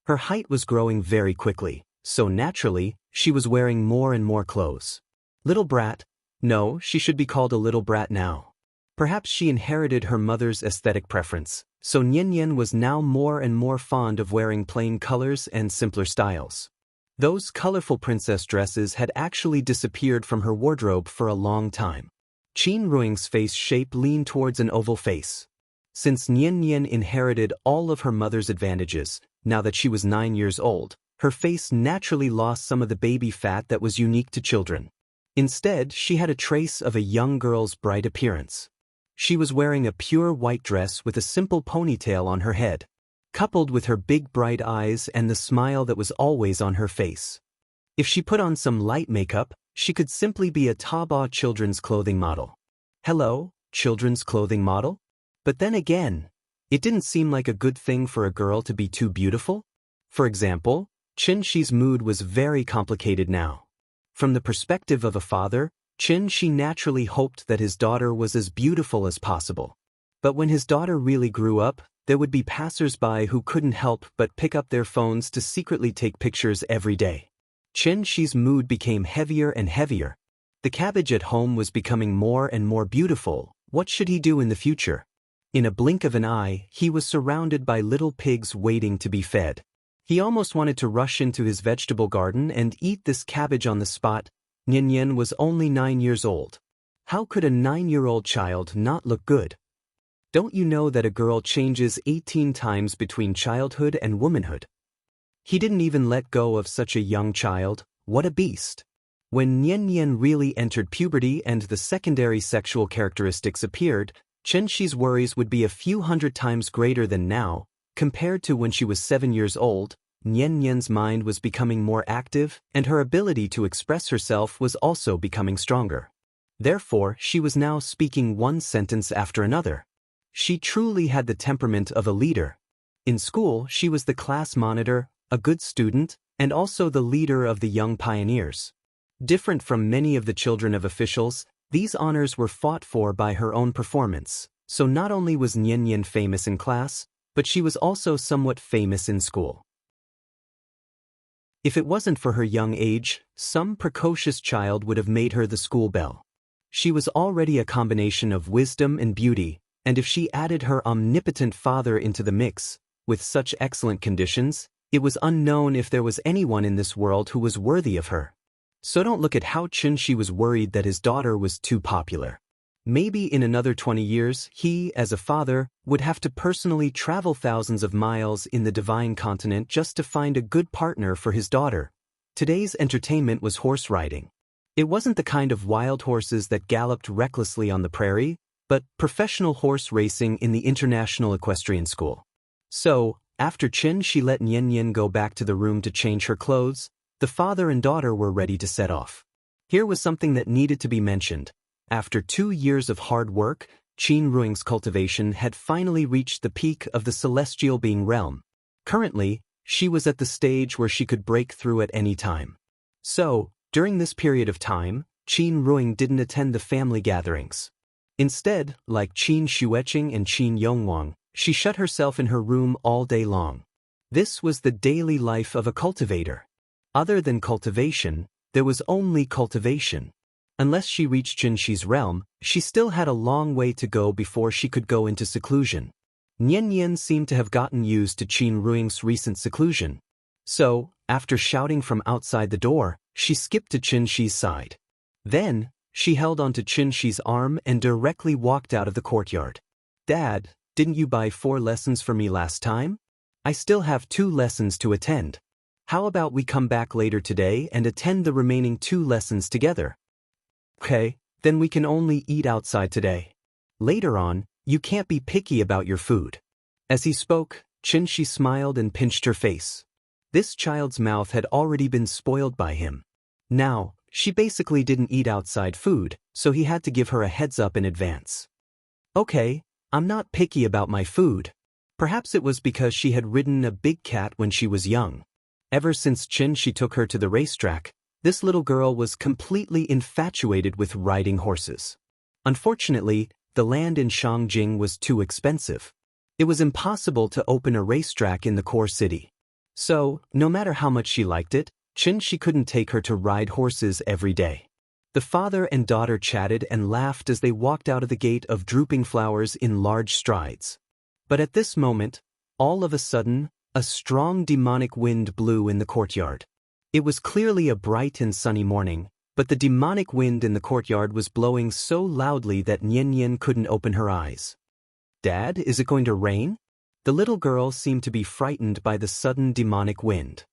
Her height was growing very quickly, so naturally, she was wearing more and more clothes. Little brat? No, she should be called a little brat now. Perhaps she inherited her mother's aesthetic preference, so Nian Nian was now more and more fond of wearing plain colors and simpler styles. Those colorful princess dresses had actually disappeared from her wardrobe for a long time. Qin Ruing's face shape leaned towards an oval face. Since Nian Nian inherited all of her mother's advantages, now that she was 9 years old, her face naturally lost some of the baby fat that was unique to children. Instead, she had a trace of a young girl's bright appearance. She was wearing a pure white dress with a simple ponytail on her head, coupled with her big bright eyes and the smile that was always on her face. If she put on some light makeup, she could simply be a Taobao children's clothing model. Hello, children's clothing model? But then again, it didn't seem like a good thing for a girl to be too beautiful. For example, Chen Shi's mood was very complicated now. From the perspective of a father, Chen Shi naturally hoped that his daughter was as beautiful as possible. But when his daughter really grew up, there would be passers-by who couldn't help but pick up their phones to secretly take pictures every day. Chen Shi's mood became heavier and heavier. The cabbage at home was becoming more and more beautiful. What should he do in the future? In a blink of an eye, he was surrounded by little pigs waiting to be fed. He almost wanted to rush into his vegetable garden and eat this cabbage on the spot. Nian Nian was only 9 years old. How could a 9-year-old child not look good? Don't you know that a girl changes 18 times between childhood and womanhood? He didn't even let go of such a young child. What a beast! When Nian Nian really entered puberty and the secondary sexual characteristics appeared, Chen Shi's worries would be a few hundred times greater than now. Compared to when she was 7 years old, Nian Nian's mind was becoming more active, and her ability to express herself was also becoming stronger. Therefore, she was now speaking one sentence after another. She truly had the temperament of a leader. In school, she was the class monitor, a good student, and also the leader of the young pioneers. Different from many of the children of officials, these honors were fought for by her own performance. So not only was Nian Nian famous in class, but she was also somewhat famous in school. If it wasn't for her young age, some precocious child would have made her the school belle. She was already a combination of wisdom and beauty, and if she added her omnipotent father into the mix, with such excellent conditions, it was unknown if there was anyone in this world who was worthy of her. So don't look at how Chen Shi was worried that his daughter was too popular. Maybe in another 20 years, he, as a father, would have to personally travel thousands of miles in the divine continent just to find a good partner for his daughter. Today's entertainment was horse riding. It wasn't the kind of wild horses that galloped recklessly on the prairie, but professional horse racing in the International Equestrian School. So, after Chen Shi let Nian Nian go back to the room to change her clothes, the father and daughter were ready to set off. Here was something that needed to be mentioned. After 2 years of hard work, Qin Ruing's cultivation had finally reached the peak of the celestial being realm. Currently, she was at the stage where she could break through at any time. So, during this period of time, Qin Ruing didn't attend the family gatherings. Instead, like Qin Xueqing and Qin Yongwang, she shut herself in her room all day long. This was the daily life of a cultivator. Other than cultivation, there was only cultivation. Unless she reached Qinxi's realm, she still had a long way to go before she could go into seclusion. Nian Yan seemed to have gotten used to Qin Ruing's recent seclusion. So, after shouting from outside the door, she skipped to Qinxi's side. Then, she held onto Qinxi's arm and directly walked out of the courtyard. "Dad, didn't you buy 4 lessons for me last time? I still have 2 lessons to attend. How about we come back later today and attend the remaining 2 lessons together?" "Okay, then we can only eat outside today. Later on, you can't be picky about your food." As he spoke, Qinxi smiled and pinched her face. This child's mouth had already been spoiled by him. Now, she basically didn't eat outside food, so he had to give her a heads up in advance. "Okay, I'm not picky about my food." Perhaps it was because she had ridden a big cat when she was young. Ever since Qinxi took her to the racetrack, this little girl was completely infatuated with riding horses. Unfortunately, the land in Shangjing was too expensive. It was impossible to open a racetrack in the core city. So, no matter how much she liked it, Qinxi couldn't take her to ride horses every day. The father and daughter chatted and laughed as they walked out of the gate of drooping flowers in large strides. But at this moment, all of a sudden, a strong demonic wind blew in the courtyard. It was clearly a bright and sunny morning, but the demonic wind in the courtyard was blowing so loudly that Nian Yan couldn't open her eyes. "Dad, is it going to rain?" The little girl seemed to be frightened by the sudden demonic wind.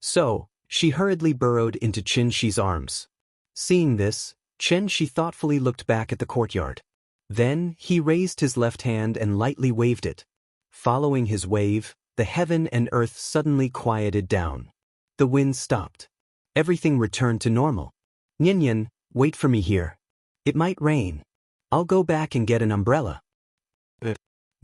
So, she hurriedly burrowed into Qinxi's arms. Seeing this, Qinxi thoughtfully looked back at the courtyard. Then, he raised his left hand and lightly waved it. Following his wave, the heaven and earth suddenly quieted down. The wind stopped. Everything returned to normal. "Nian Yan, wait for me here. It might rain. I'll go back and get an umbrella."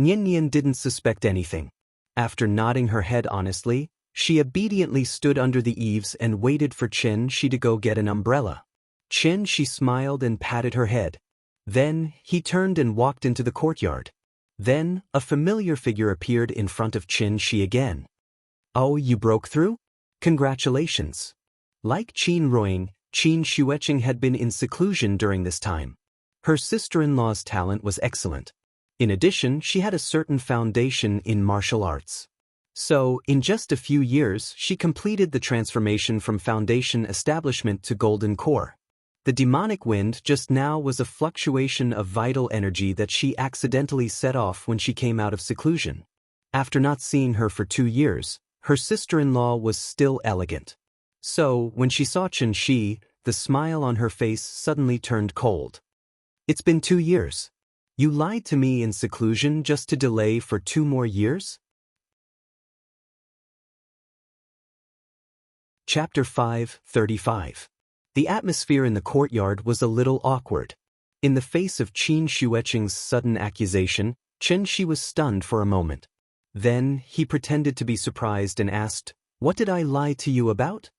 Nian Yan didn't suspect anything. After nodding her head honestly, she obediently stood under the eaves and waited for Qinxi to go get an umbrella. Qinxi smiled and patted her head. Then, he turned and walked into the courtyard. Then, a familiar figure appeared in front of Qinxi again. "Oh, you broke through? Congratulations." Like Qin Ruing, Qin Xueqing had been in seclusion during this time. Her sister-in-law's talent was excellent. In addition, she had a certain foundation in martial arts. So, in just a few years, she completed the transformation from foundation establishment to golden core. The demonic wind just now was a fluctuation of vital energy that she accidentally set off when she came out of seclusion. After not seeing her for 2 years, her sister-in-law was still elegant. So, when she saw Qinxi, the smile on her face suddenly turned cold. "It's been 2 years. You lied to me in seclusion just to delay for 2 more years?" Chapter 5:35. The atmosphere in the courtyard was a little awkward. In the face of Qin Xueqing's sudden accusation, Qinxi was stunned for a moment. Then, he pretended to be surprised and asked, "What did I lie to you about?"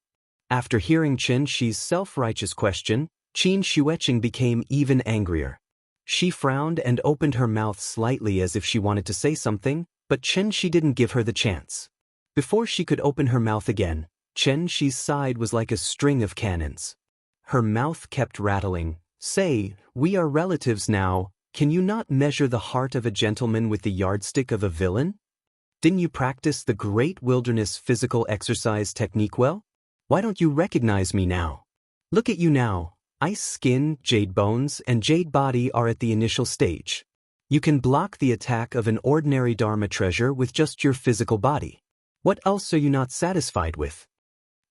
After hearing Qinxi's self-righteous question, Qin Xueqing became even angrier. She frowned and opened her mouth slightly as if she wanted to say something, but Qinxi didn't give her the chance. Before she could open her mouth again, Qinxi's side was like a string of cannons. Her mouth kept rattling. "Say, we are relatives now. Can you not measure the heart of a gentleman with the yardstick of a villain? Didn't you practice the great wilderness physical exercise technique well? Why don't you recognize me now? Look at you now. Ice skin, jade bones, and jade body are at the initial stage. You can block the attack of an ordinary Dharma treasure with just your physical body. What else are you not satisfied with?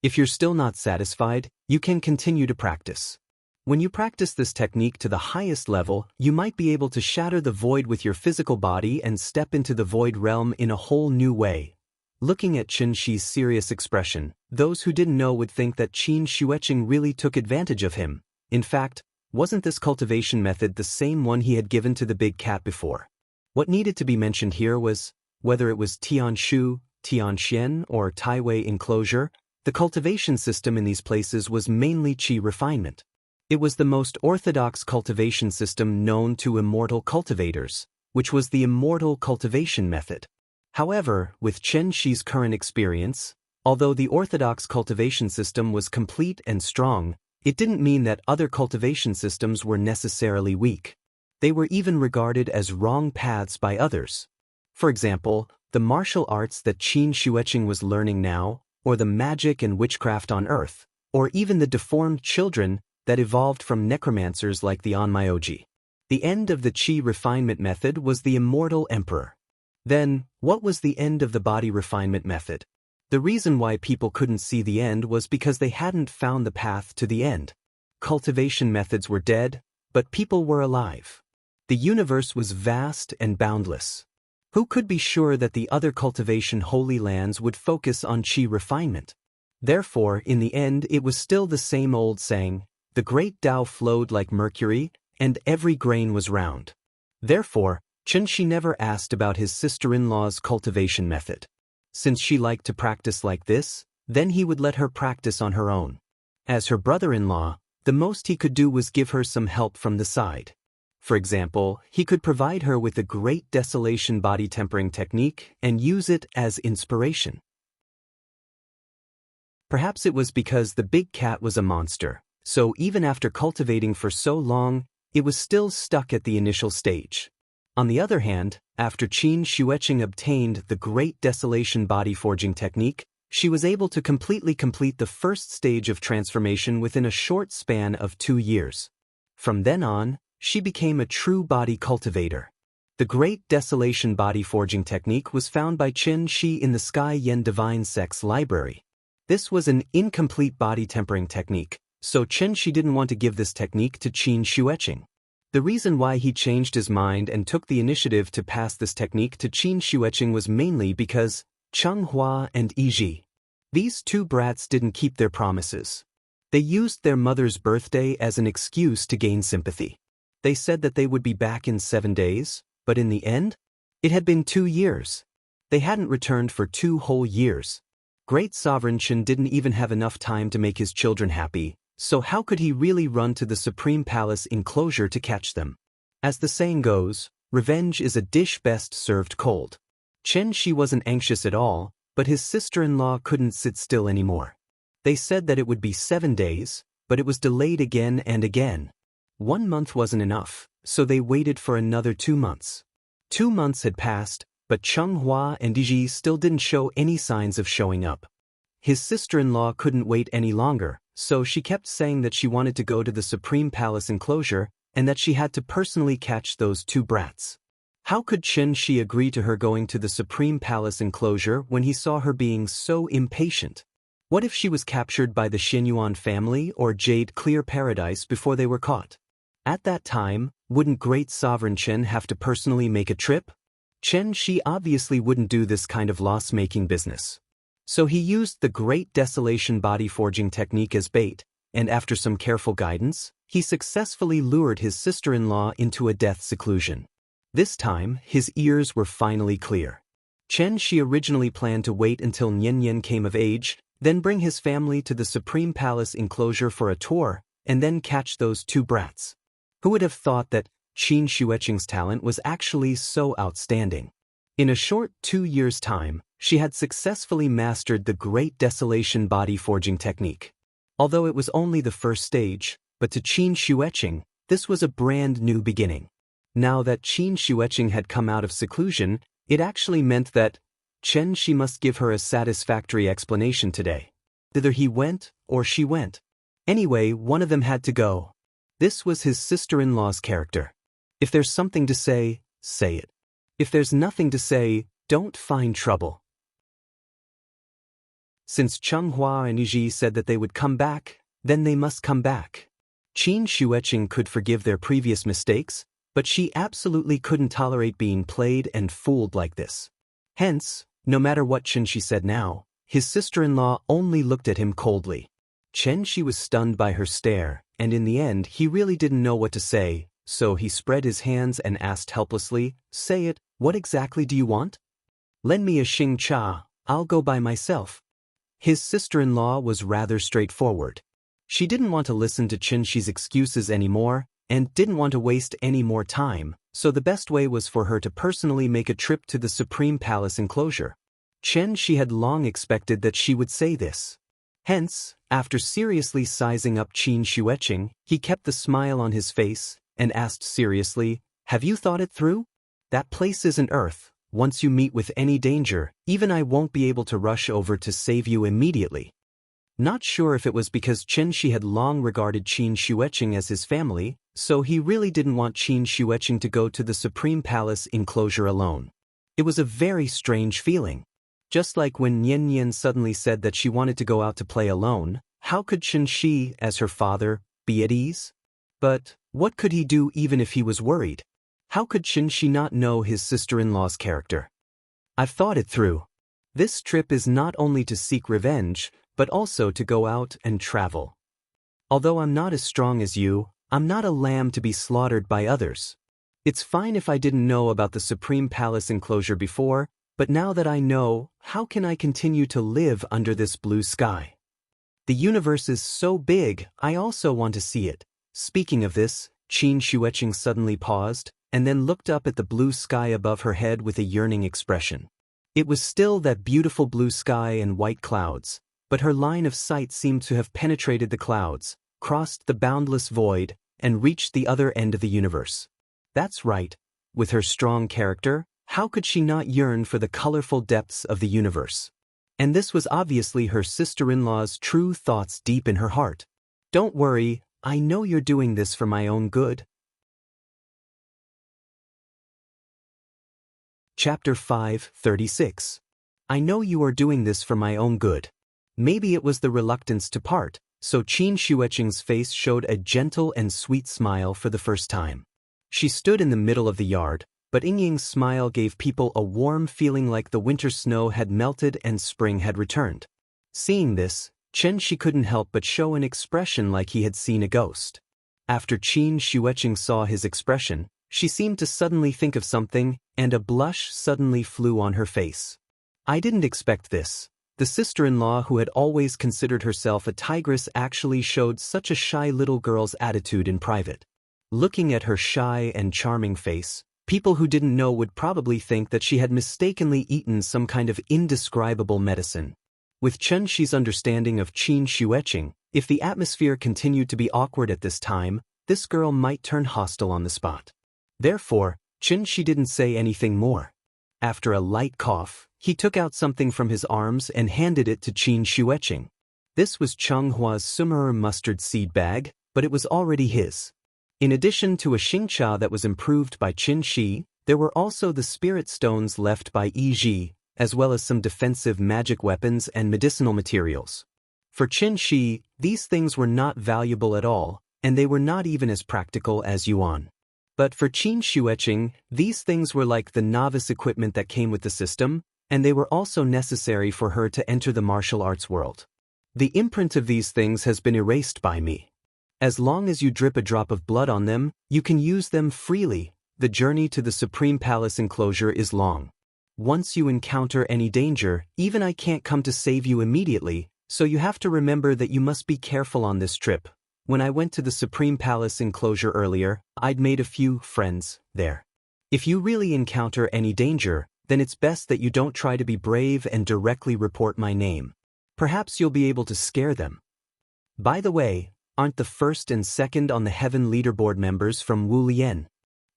If you're still not satisfied, you can continue to practice. When you practice this technique to the highest level, you might be able to shatter the void with your physical body and step into the void realm in a whole new way." Looking at Qinxi's serious expression, those who didn't know would think that Qin Xueqing really took advantage of him. In fact, wasn't this cultivation method the same one he had given to the big cat before? What needed to be mentioned here was, whether it was Tianshu, Tianxian, or Taiwei enclosure, The cultivation system in these places was mainly qi refinement. It was the most orthodox cultivation system known to immortal cultivators, which was the immortal cultivation method. However, with Chen Shi's current experience, although the orthodox cultivation system was complete and strong, it didn't mean that other cultivation systems were necessarily weak. They were even regarded as wrong paths by others. For example, the martial arts that Qin Shueqing was learning now, or the magic and witchcraft on Earth, or even the deformed children that evolved from necromancers like the Onmyoji. The end of the Qi refinement method was the immortal emperor. Then, what was the end of the body refinement method? The reason why people couldn't see the end was because they hadn't found the path to the end. Cultivation methods were dead, but people were alive. The universe was vast and boundless. Who could be sure that the other cultivation holy lands would focus on qi refinement? Therefore, in the end, it was still the same old saying, the great Tao flowed like mercury, and every grain was round. Therefore, Chen Shi never asked about his sister-in-law's cultivation method. Since she liked to practice like this, then he would let her practice on her own. As her brother-in-law, the most he could do was give her some help from the side. For example, he could provide her with the Great Desolation body tempering technique and use it as inspiration. Perhaps it was because the big cat was a monster, so even after cultivating for so long, it was still stuck at the initial stage. On the other hand, after Qin Shueqing obtained the Great Desolation body forging technique, she was able to completely complete the first stage of transformation within a short span of 2 years. From then on, she became a true body cultivator. The Great Desolation body forging technique was found by Chen Shi in the Sky Yen Divine Sex Library. This was an incomplete body tempering technique, so Chen Shi didn't want to give this technique to Qin Shueqing. The reason why he changed his mind and took the initiative to pass this technique to Qin Shueqing was mainly because Cheng Hua and Yi. These two brats didn't keep their promises. They used their mother's birthday as an excuse to gain sympathy. They said that they would be back in 7 days, but in the end, it had been 2 years. They hadn't returned for 2 whole years. Great Sovereign Chen didn't even have enough time to make his children happy, so how could he really run to the Supreme Palace enclosure to catch them? As the saying goes, revenge is a dish best served cold. Chen Shi wasn't anxious at all, but his sister-in-law couldn't sit still anymore. They said that it would be 7 days, but it was delayed again and again. 1 month wasn't enough, so they waited for another 2 months. 2 months had passed, but Cheng Hua and Yi still didn't show any signs of showing up. His sister-in-law couldn't wait any longer, so she kept saying that she wanted to go to the Supreme Palace enclosure and that she had to personally catch those 2 brats. How could Chen Shi agree to her going to the Supreme Palace enclosure when he saw her being so impatient? What if she was captured by the Xinyuan family or Jade Clear Paradise before they were caught? At that time, wouldn't Great Sovereign Chen have to personally make a trip? Chen Shi obviously wouldn't do this kind of loss-making business. So he used the Great Desolation body forging technique as bait, and after some careful guidance, he successfully lured his sister-in-law into a death seclusion. This time, his ears were finally clear. Chen Shi originally planned to wait until Nian Nian came of age, then bring his family to the Supreme Palace enclosure for a tour, and then catch those 2 brats. Who would have thought that Qin Shueqing's talent was actually so outstanding? In a short 2 years' time, she had successfully mastered the Great Desolation body forging technique. Although it was only the first stage, but to Qin Shueqing, this was a brand new beginning. Now that Qin Shueqing had come out of seclusion, it actually meant that Chen Shi must give her a satisfactory explanation today. Either he went or she went. Anyway, one of them had to go. This was his sister-in-law's character. If there's something to say, say it. If there's nothing to say, don't find trouble. Since Cheng Hua and Yi said that they would come back, then they must come back. Qin Shueqing could forgive their previous mistakes, but she absolutely couldn't tolerate being played and fooled like this. Hence, no matter what Chen Shi said now, his sister-in-law only looked at him coldly. Chen Shi was stunned by her stare, and in the end he really didn't know what to say, so he spread his hands and asked helplessly, "Say it, what exactly do you want?" "Lend me a Xing Cha, I'll go by myself." His sister-in-law was rather straightforward. She didn't want to listen to Qinshi's excuses anymore, and didn't want to waste any more time, so the best way was for her to personally make a trip to the Supreme Palace enclosure. Qinshi had long expected that she would say this. Hence, after seriously sizing up Qin Xueqing, he kept the smile on his face, and asked seriously, "Have you thought it through? That place isn't Earth. Once you meet with any danger, even I won't be able to rush over to save you immediately." Not sure if it was because Qinshi had long regarded Qin Xueqing as his family, so he really didn't want Qin Xueqing to go to the Supreme Palace enclosure alone. It was a very strange feeling. Just like when Nian Nian suddenly said that she wanted to go out to play alone, how could Qinshi, as her father, be at ease? But what could he do even if he was worried? How could Qinshi not know his sister-in-law's character? I've thought it through. This trip is not only to seek revenge, but also to go out and travel. Although I'm not as strong as you, I'm not a lamb to be slaughtered by others. It's fine if I didn't know about the Supreme Palace enclosure before, but now that I know, how can I continue to live under this blue sky? The universe is so big, I also want to see it. Speaking of this, Qin Xueqing suddenly paused, and then looked up at the blue sky above her head with a yearning expression. It was still that beautiful blue sky and white clouds, but her line of sight seemed to have penetrated the clouds, crossed the boundless void, and reached the other end of the universe. That's right. With her strong character, how could she not yearn for the colorful depths of the universe? And this was obviously her sister-in-law's true thoughts deep in her heart. Don't worry, I know you're doing this for my own good. Chapter 5:36. I know you are doing this for my own good. Maybe it was the reluctance to part, so Qin Xueqing's face showed a gentle and sweet smile for the first time. She stood in the middle of the yard, but Yingying's smile gave people a warm feeling like the winter snow had melted and spring had returned. Seeing this, Qinshi couldn't help but show an expression like he had seen a ghost. After Qin Xueqing saw his expression, she seemed to suddenly think of something, and a blush suddenly flew on her face. I didn't expect this. The sister-in-law who had always considered herself a tigress actually showed such a shy little girl's attitude in private. Looking at her shy and charming face, people who didn't know would probably think that she had mistakenly eaten some kind of indescribable medicine. With Qinshi's understanding of Qin Xueqing, if the atmosphere continued to be awkward at this time, this girl might turn hostile on the spot. Therefore, Qinshi didn't say anything more. After a light cough, he took out something from his arms and handed it to Qin Xueqing. This was Chenghua's Sumer mustard seed bag, but it was already his. In addition to a xingcha that was improved by Qinshi, there were also the spirit stones left by Yizhi, as well as some defensive magic weapons and medicinal materials. For Qinshi, these things were not valuable at all, and they were not even as practical as yuan. But for Qin Xueqing, these things were like the novice equipment that came with the system, and they were also necessary for her to enter the martial arts world. The imprint of these things has been erased by me. As long as you drip a drop of blood on them, you can use them freely. The journey to the Supreme Palace enclosure is long. Once you encounter any danger, even I can't come to save you immediately, so you have to remember that you must be careful on this trip. When I went to the Supreme Palace enclosure earlier, I'd made a few friends there. If you really encounter any danger, then it's best that you don't try to be brave and directly report my name. Perhaps you'll be able to scare them. By the way, aren't the first and second on the Heaven Leaderboard members from Wu Lian?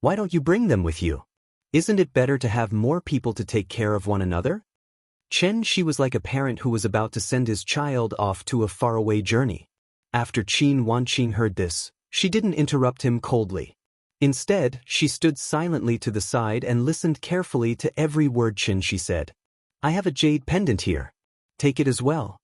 Why don't you bring them with you? Isn't it better to have more people to take care of one another? Qinshi was like a parent who was about to send his child off to a faraway journey. After Qin Wanqing heard this, she didn't interrupt him coldly. Instead, she stood silently to the side and listened carefully to every word Qinshi said. I have a jade pendant here. Take it as well.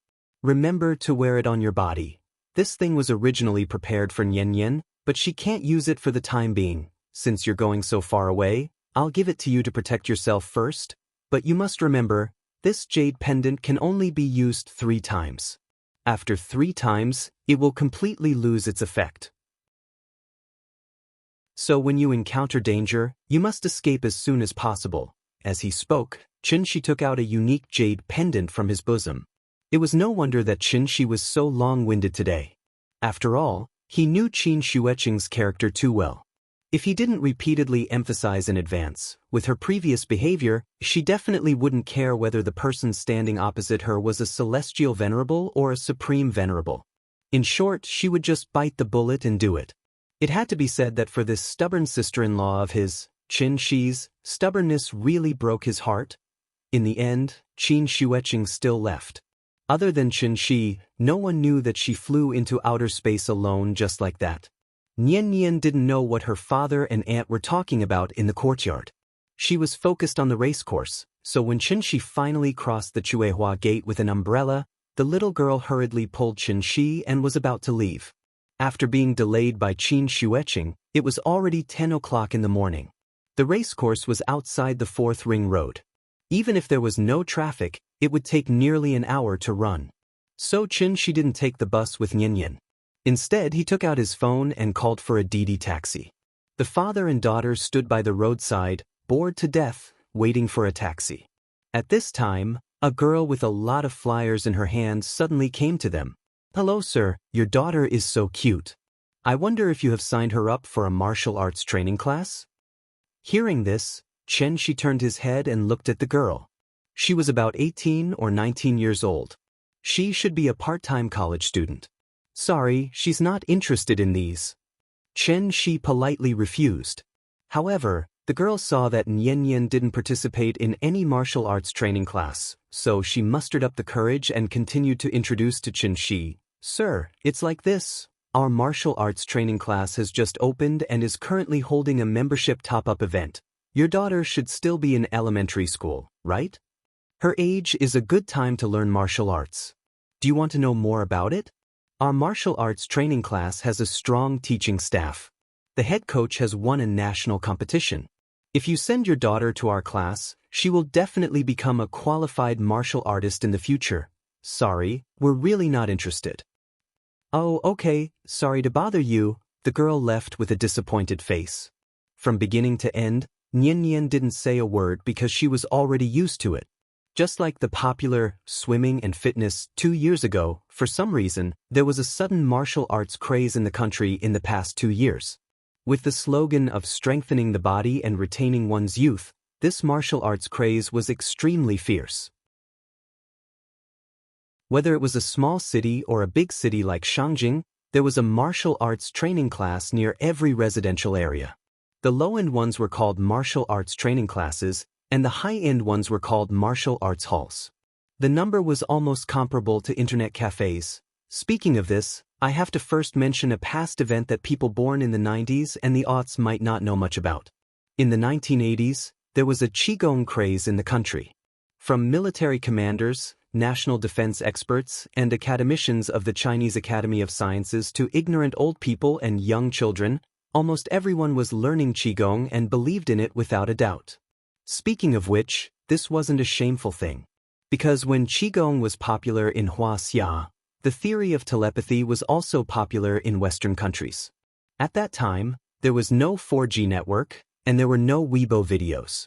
Remember to wear it on your body. This thing was originally prepared for Nian Nian, but she can't use it for the time being. Since you're going so far away, I'll give it to you to protect yourself first, but you must remember, this jade pendant can only be used 3 times. After 3 times, it will completely lose its effect. So when you encounter danger, you must escape as soon as possible. As he spoke, Qinshi took out a unique jade pendant from his bosom. It was no wonder that Qin Shi was so long-winded today. After all, he knew Qin Xueqing's character too well. If he didn't repeatedly emphasize in advance, with her previous behavior, she definitely wouldn't care whether the person standing opposite her was a celestial venerable or a supreme venerable. In short, she would just bite the bullet and do it. It had to be said that for this stubborn sister-in-law of his, Qin Shi's, stubbornness really broke his heart. In the end, Qin Xueqing still left. Other than Qin Shi, no one knew that she flew into outer space alone just like that. Nian Nian didn't know what her father and aunt were talking about in the courtyard. She was focused on the racecourse, so when Qin Shi finally crossed the Chuehua gate with an umbrella, the little girl hurriedly pulled Qin Shi and was about to leave. After being delayed by Qin Xueqing, it was already 10 o'clock in the morning. The racecourse was outside the 4th Ring Road. Even if there was no traffic, it would take nearly an hour to run. So Qin Shi didn't take the bus with Nian Nian. Instead, he took out his phone and called for a Didi taxi. The father and daughter stood by the roadside, bored to death, waiting for a taxi. At this time, a girl with a lot of flyers in her hand suddenly came to them. "Hello sir, your daughter is so cute. I wonder if you have signed her up for a martial arts training class?" Hearing this, Qin Shi turned his head and looked at the girl. She was about 18 or 19 years old. She should be a part-time college student. "Sorry, she's not interested in these." Qin Shi politely refused. However, the girl saw that Nian Nian didn't participate in any martial arts training class, so she mustered up the courage and continued to introduce to Qin Shi, "Sir, it's like this. Our martial arts training class has just opened and is currently holding a membership top-up event. Your daughter should still be in elementary school, right? Her age is a good time to learn martial arts. Do you want to know more about it? Our martial arts training class has a strong teaching staff. The head coach has won a national competition. If you send your daughter to our class, she will definitely become a qualified martial artist in the future. Sorry, we're really not interested." "Oh, okay, sorry to bother you," the girl left with a disappointed face. From beginning to end, Nian Nian didn't say a word because she was already used to it. Just like the popular swimming and fitness 2 years ago, for some reason, there was a sudden martial arts craze in the country in the past 2 years. With the slogan of strengthening the body and retaining one's youth, this martial arts craze was extremely fierce. Whether it was a small city or a big city like Shangjing, there was a martial arts training class near every residential area. The low-end ones were called martial arts training classes, and the high-end ones were called martial arts halls. The number was almost comparable to internet cafes. Speaking of this, I have to first mention a past event that people born in the 90s and the aughts might not know much about. In the 1980s, there was a Qigong craze in the country. From military commanders, national defense experts, and academicians of the Chinese Academy of Sciences to ignorant old people and young children, almost everyone was learning Qigong and believed in it without a doubt. Speaking of which, this wasn't a shameful thing. Because when Qigong was popular in Huaxia, the theory of telepathy was also popular in Western countries. At that time, there was no 4G network, and there were no Weibo videos.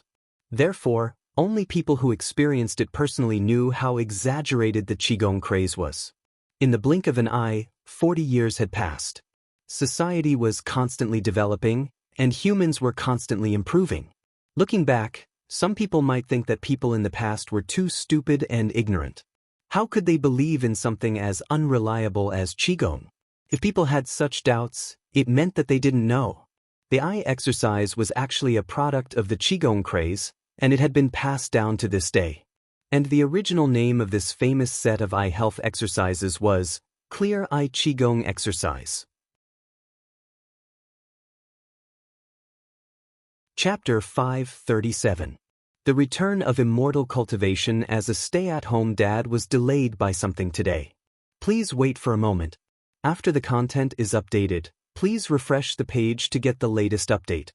Therefore, only people who experienced it personally knew how exaggerated the Qigong craze was. In the blink of an eye, 40 years had passed. Society was constantly developing, and humans were constantly improving. Looking back, some people might think that people in the past were too stupid and ignorant. How could they believe in something as unreliable as Qigong? If people had such doubts, it meant that they didn't know. The eye exercise was actually a product of the Qigong craze, and it had been passed down to this day. And the original name of this famous set of eye health exercises was Clear Eye Qigong Exercise. Chapter 537. The return of immortal cultivation as a stay-at-home dad was delayed by something today. Please wait for a moment. After the content is updated, please refresh the page to get the latest update.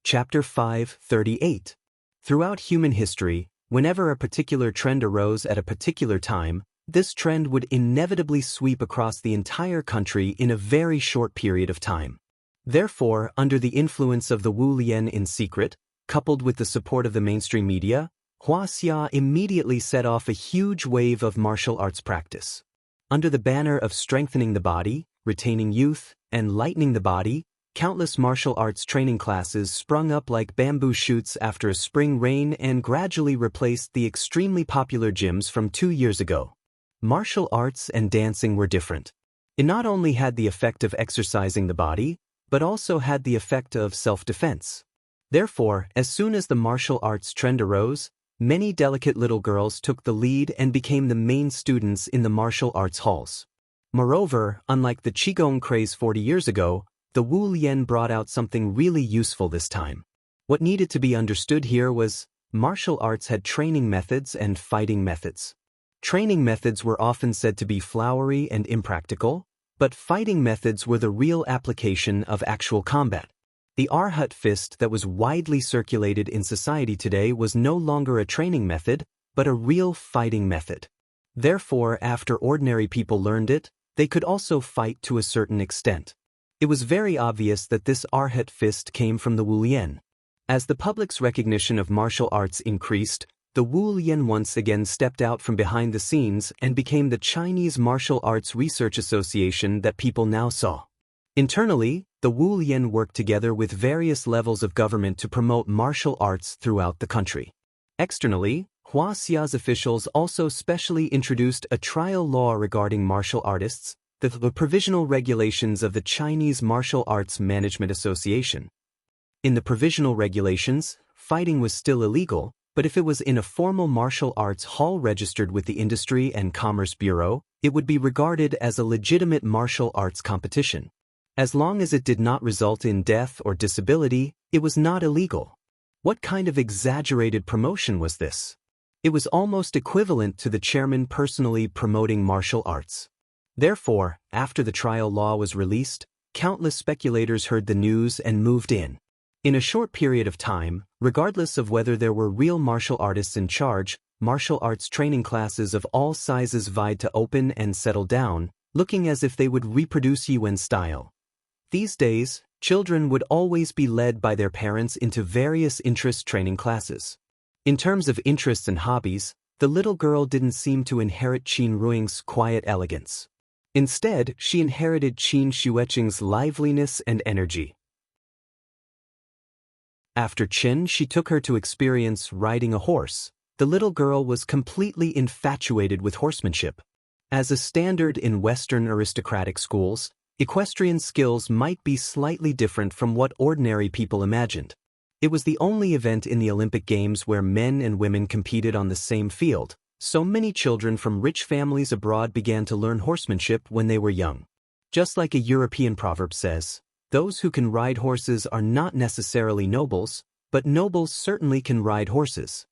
Chapter 538. Throughout human history, whenever a particular trend arose at a particular time, this trend would inevitably sweep across the entire country in a very short period of time. Therefore, under the influence of the Wu Lian in secret, coupled with the support of the mainstream media, Huaxia immediately set off a huge wave of martial arts practice. Under the banner of strengthening the body, retaining youth, and lightening the body, countless martial arts training classes sprung up like bamboo shoots after a spring rain and gradually replaced the extremely popular gyms from 2 years ago. Martial arts and dancing were different. It not only had the effect of exercising the body, but also had the effect of self-defense. Therefore, as soon as the martial arts trend arose, many delicate little girls took the lead and became the main students in the martial arts halls. Moreover, unlike the Qigong craze 40 years ago, the Wu Lian brought out something really useful this time. What needed to be understood here was, martial arts had training methods and fighting methods. Training methods were often said to be flowery and impractical, but fighting methods were the real application of actual combat. The Arhat fist that was widely circulated in society today was no longer a training method, but a real fighting method. Therefore, after ordinary people learned it, they could also fight to a certain extent. It was very obvious that this Arhat fist came from the Wu Lian. As the public's recognition of martial arts increased, the Wu Lian once again stepped out from behind the scenes and became the Chinese Martial Arts Research Association that people now saw. Internally, the Wu Lian worked together with various levels of government to promote martial arts throughout the country. Externally, Huaxia's officials also specially introduced a trial law regarding martial artists, the Provisional Regulations of the Chinese Martial Arts Management Association. In the provisional regulations, fighting was still illegal, but if it was in a formal martial arts hall registered with the Industry and Commerce Bureau, it would be regarded as a legitimate martial arts competition. As long as it did not result in death or disability, it was not illegal. What kind of exaggerated promotion was this? It was almost equivalent to the chairman personally promoting martial arts. Therefore, after the trial law was released, countless speculators heard the news and moved in. In a short period of time, regardless of whether there were real martial artists in charge, martial arts training classes of all sizes vied to open and settle down, looking as if they would reproduce Yuan style. These days, children would always be led by their parents into various interest training classes. In terms of interests and hobbies, the little girl didn't seem to inherit Qin Ruing's quiet elegance. Instead, she inherited Qin Xueqing's liveliness and energy. After Qin, she took her to experience riding a horse. The little girl was completely infatuated with horsemanship. As a standard in Western aristocratic schools, equestrian skills might be slightly different from what ordinary people imagined. It was the only event in the Olympic Games where men and women competed on the same field, so many children from rich families abroad began to learn horsemanship when they were young. Just like a European proverb says, those who can ride horses are not necessarily nobles, but nobles certainly can ride horses.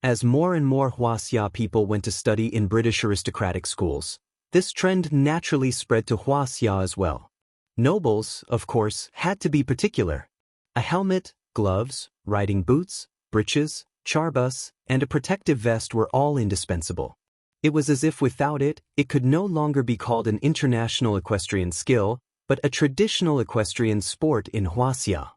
As more and more Huaxia people went to study in British aristocratic schools, this trend naturally spread to Huaxia as well. Nobles, of course, had to be particular. A helmet, gloves, riding boots, breeches, charbus, and a protective vest were all indispensable. It was as if without it, it could no longer be called an international equestrian skill, but a traditional equestrian sport in Huaxia.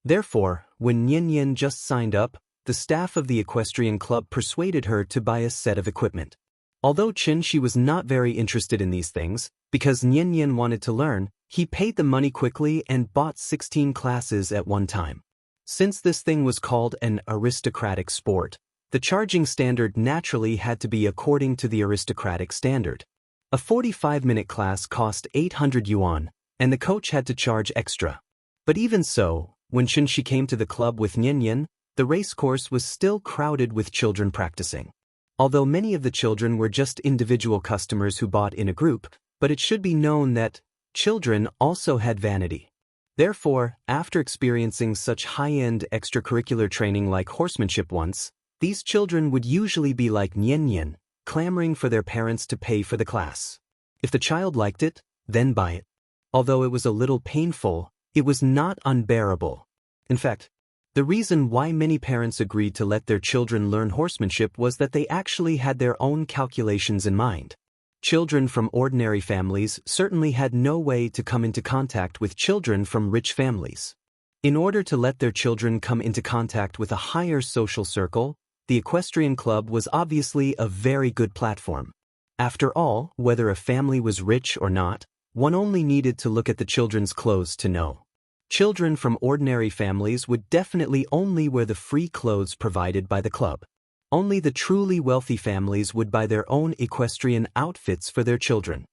Therefore, when Nian just signed up, the staff of the equestrian club persuaded her to buy a set of equipment. Although Qin was not very interested in these things, because Nian wanted to learn, he paid the money quickly and bought 16 classes at one time. Since this thing was called an aristocratic sport, the charging standard naturally had to be according to the aristocratic standard. A 45-minute class cost 800 yuan, and the coach had to charge extra. But even so, when Qin came to the club with Nian, the racecourse was still crowded with children practicing. Although many of the children were just individual customers who bought in a group, but it should be known that children also had vanity. Therefore, after experiencing such high-end extracurricular training like horsemanship once, these children would usually be like Nian, clamoring for their parents to pay for the class. If the child liked it, then buy it. Although it was a little painful, it was not unbearable. In fact, the reason why many parents agreed to let their children learn horsemanship was that they actually had their own calculations in mind. Children from ordinary families certainly had no way to come into contact with children from rich families. In order to let their children come into contact with a higher social circle, the equestrian club was obviously a very good platform. After all, whether a family was rich or not, one only needed to look at the children's clothes to know. Children from ordinary families would definitely only wear the free clothes provided by the club. Only the truly wealthy families would buy their own equestrian outfits for their children.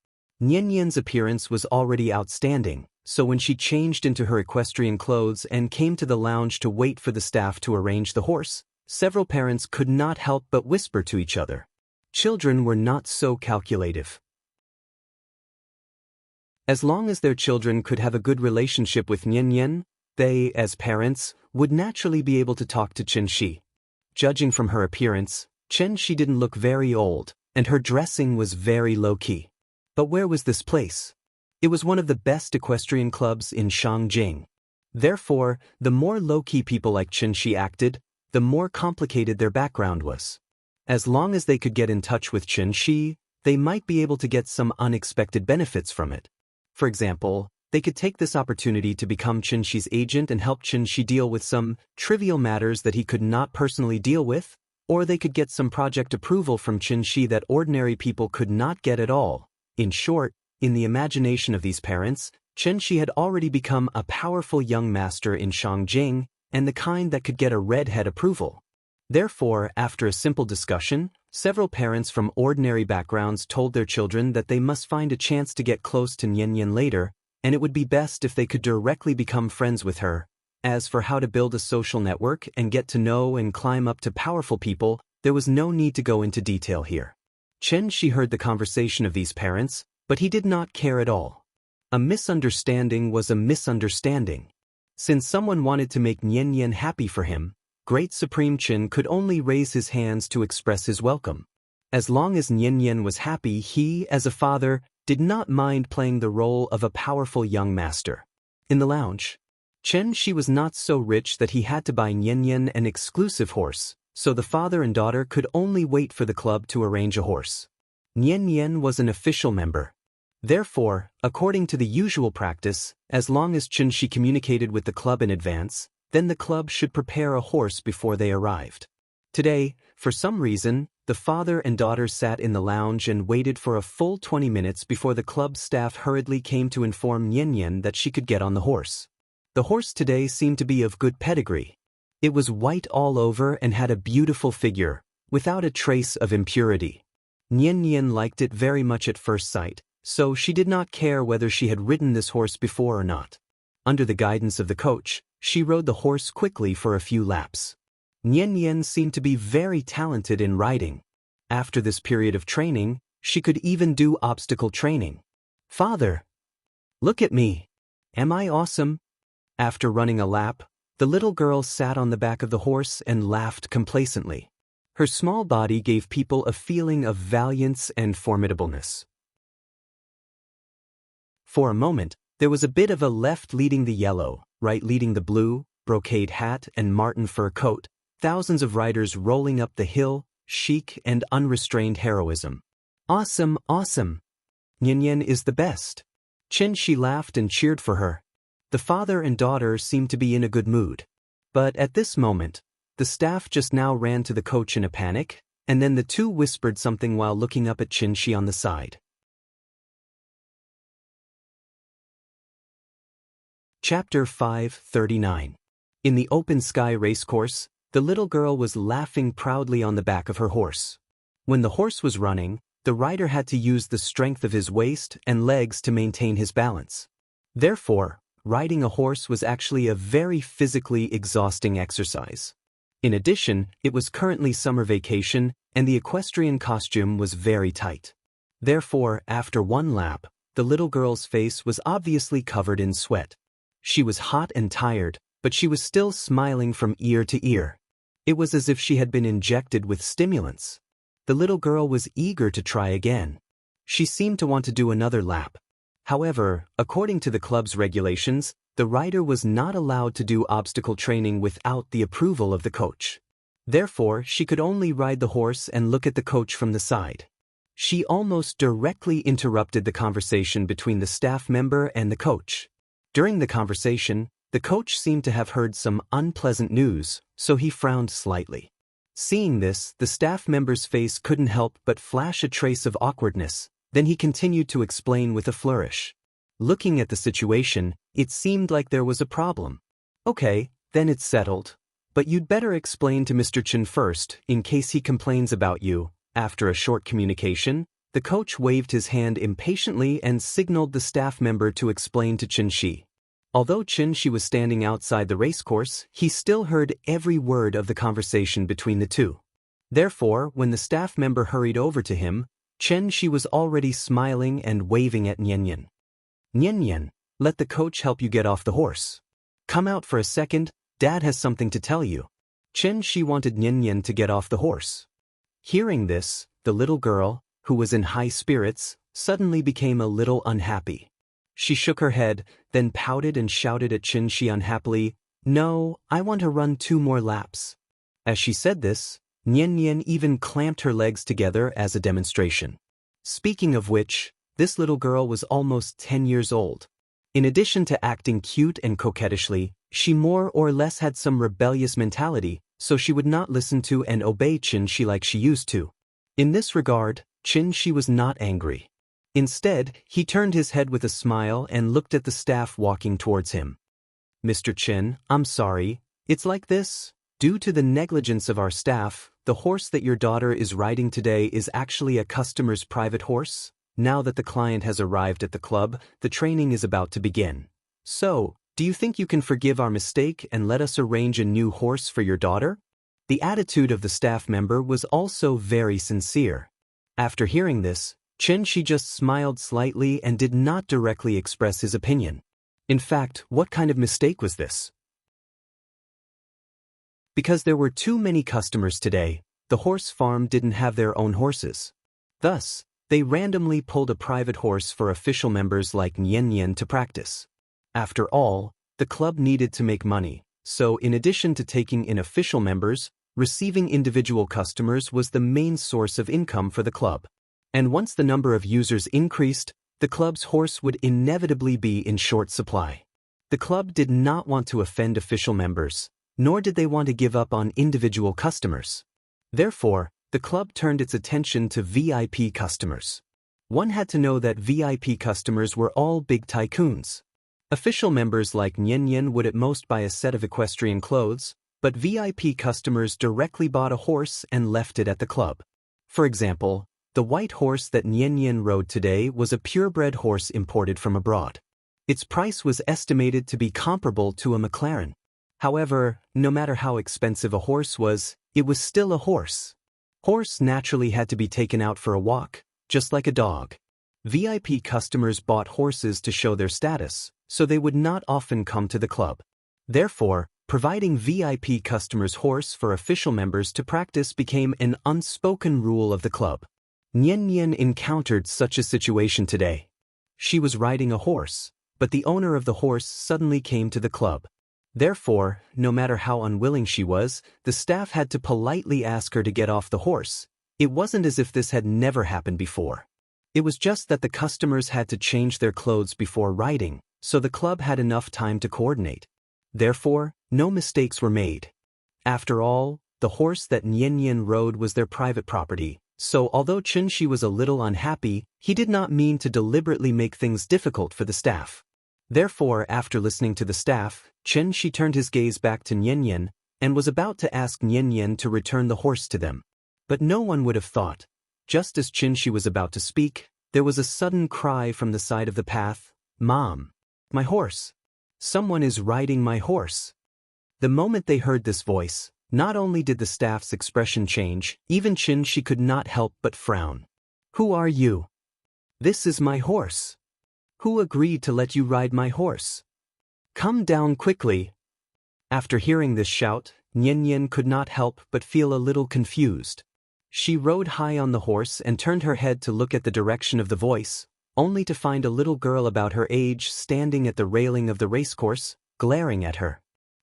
Nian Yan's appearance was already outstanding, so when she changed into her equestrian clothes and came to the lounge to wait for the staff to arrange the horse, several parents could not help but whisper to each other. Children were not so calculative. As long as their children could have a good relationship with Nian Yan, they, as parents, would naturally be able to talk to Chen Shi. Judging from her appearance, Chen Shi didn't look very old, and her dressing was very low-key. But where was this place? It was one of the best equestrian clubs in Shangjing. Therefore, the more low-key people like Chen Shi acted, the more complicated their background was. As long as they could get in touch with Chen Shi, they might be able to get some unexpected benefits from it. For example, they could take this opportunity to become Chen Shi's agent and help Chen Shi deal with some trivial matters that he could not personally deal with, or they could get some project approval from Chen Shi that ordinary people could not get at all. In short, in the imagination of these parents, Chen Shi had already become a powerful young master in Shangjing, and the kind that could get a redhead approval. Therefore, after a simple discussion, several parents from ordinary backgrounds told their children that they must find a chance to get close to Nian Yan later, and it would be best if they could directly become friends with her. As for how to build a social network and get to know and climb up to powerful people, there was no need to go into detail here. Chen Shi heard the conversation of these parents, but he did not care at all. A misunderstanding was a misunderstanding. Since someone wanted to make Nian Yan happy for him, Great Supreme Qin could only raise his hands to express his welcome. As long as Nian Yan was happy, he, as a father, did not mind playing the role of a powerful young master. In the lounge, Chen Shi was not so rich that he had to buy Nian Yan an exclusive horse, so the father and daughter could only wait for the club to arrange a horse. Nian Yan was an official member. Therefore, according to the usual practice, as long as Chen Shi communicated with the club in advance, then the club should prepare a horse before they arrived. Today, for some reason, the father and daughter sat in the lounge and waited for a full 20 minutes before the club staff hurriedly came to inform Nian Yan that she could get on the horse. The horse today seemed to be of good pedigree. It was white all over and had a beautiful figure, without a trace of impurity. Nian Yan liked it very much at first sight, so she did not care whether she had ridden this horse before or not. Under the guidance of the coach, she rode the horse quickly for a few laps. Nian Yan seemed to be very talented in riding. After this period of training, she could even do obstacle training. "Father, look at me. Am I awesome?" After running a lap, the little girl sat on the back of the horse and laughed complacently. Her small body gave people a feeling of valiance and formidableness. For a moment, there was a bit of a left leading the yellow, right leading the blue, brocade hat and marten fur coat, thousands of riders rolling up the hill, chic and unrestrained heroism. "Awesome, awesome. Nian Yan is the best." Chen Shi laughed and cheered for her. The father and daughter seemed to be in a good mood. But at this moment, the staff just now ran to the coach in a panic, and then the two whispered something while looking up at Chen Shi on the side. Chapter 539. In the open sky racecourse, the little girl was laughing proudly on the back of her horse. When the horse was running, the rider had to use the strength of his waist and legs to maintain his balance. Therefore, riding a horse was actually a very physically exhausting exercise. In addition, it was currently summer vacation, and the equestrian costume was very tight. Therefore, after one lap, the little girl's face was obviously covered in sweat. She was hot and tired, but she was still smiling from ear to ear. It was as if she had been injected with stimulants. The little girl was eager to try again. She seemed to want to do another lap. However, according to the club's regulations, the rider was not allowed to do obstacle training without the approval of the coach. Therefore, she could only ride the horse and look at the coach from the side. She almost directly interrupted the conversation between the staff member and the coach. During the conversation, The coach seemed to have heard some unpleasant news, so he frowned slightly. Seeing this, the staff member's face couldn't help but flash a trace of awkwardness, then he continued to explain with a flourish. Looking at the situation, it seemed like there was a problem. Okay, then it's settled. But you'd better explain to Mr. Chen first, in case he complains about you. After a short communication, the coach waved his hand impatiently and signaled the staff member to explain to Chen Shi. Although Chen Shi was standing outside the racecourse, he still heard every word of the conversation between the two. Therefore, when the staff member hurried over to him, Chen Shi was already smiling and waving at Nian. Nian, let the coach help you get off the horse. Come out for a second, Dad has something to tell you. Chen Shi wanted Nian to get off the horse. Hearing this, the little girl, who was in high spirits, suddenly became a little unhappy. She shook her head, then pouted and shouted at Chen Shi unhappily, "No, I want to run 2 more laps." As she said this, Nian even clamped her legs together as a demonstration. Speaking of which, this little girl was almost 10 years old. In addition to acting cute and coquettishly, she more or less had some rebellious mentality, so she would not listen to and obey Chen Shi like she used to. In this regard, Chen Shi was not angry. Instead, he turned his head with a smile and looked at the staff walking towards him. "Mr. Chen, I'm sorry. It's like this. Due to the negligence of our staff, the horse that your daughter is riding today is actually a customer's private horse. Now that the client has arrived at the club, the training is about to begin. So, do you think you can forgive our mistake and let us arrange a new horse for your daughter?" The attitude of the staff member was also very sincere. After hearing this, Chen Shi just smiled slightly and did not directly express his opinion. In fact, what kind of mistake was this? Because there were too many customers today, the horse farm didn't have their own horses. Thus, they randomly pulled a private horse for official members like Nian to practice. After all, the club needed to make money, so in addition to taking in official members, receiving individual customers was the main source of income for the club. And once the number of users increased, the club's horse would inevitably be in short supply. The club did not want to offend official members, nor did they want to give up on individual customers. Therefore, the club turned its attention to VIP customers. One had to know that VIP customers were all big tycoons. Official members like Nian would at most buy a set of equestrian clothes, but VIP customers directly bought a horse and left it at the club. For example, the white horse that Nian rode today was a purebred horse imported from abroad. Its price was estimated to be comparable to a McLaren. However, no matter how expensive a horse was, it was still a horse. Horse naturally had to be taken out for a walk, just like a dog. VIP customers bought horses to show their status, so they would not often come to the club. Therefore, providing VIP customers' horse for official members to practice became an unspoken rule of the club. Nian encountered such a situation today. She was riding a horse, but the owner of the horse suddenly came to the club. Therefore, no matter how unwilling she was, the staff had to politely ask her to get off the horse. It wasn't as if this had never happened before. It was just that the customers had to change their clothes before riding, so the club had enough time to coordinate. Therefore, no mistakes were made. After all, the horse that Nian rode was their private property, so although Chen Shi was a little unhappy, he did not mean to deliberately make things difficult for the staff. Therefore, after listening to the staff, Chen Shi turned his gaze back to Nian and was about to ask Nian to return the horse to them. But no one would have thought. Just as Chen Shi was about to speak, there was a sudden cry from the side of the path, "Mom! My horse! Someone is riding my horse!" The moment they heard this voice, not only did the staff's expression change, even Chen Shi could not help but frown. "Who are you? This is my horse. Who agreed to let you ride my horse? Come down quickly." After hearing this shout, Nian could not help but feel a little confused. She rode high on the horse and turned her head to look at the direction of the voice, only to find a little girl about her age standing at the railing of the racecourse, glaring at her.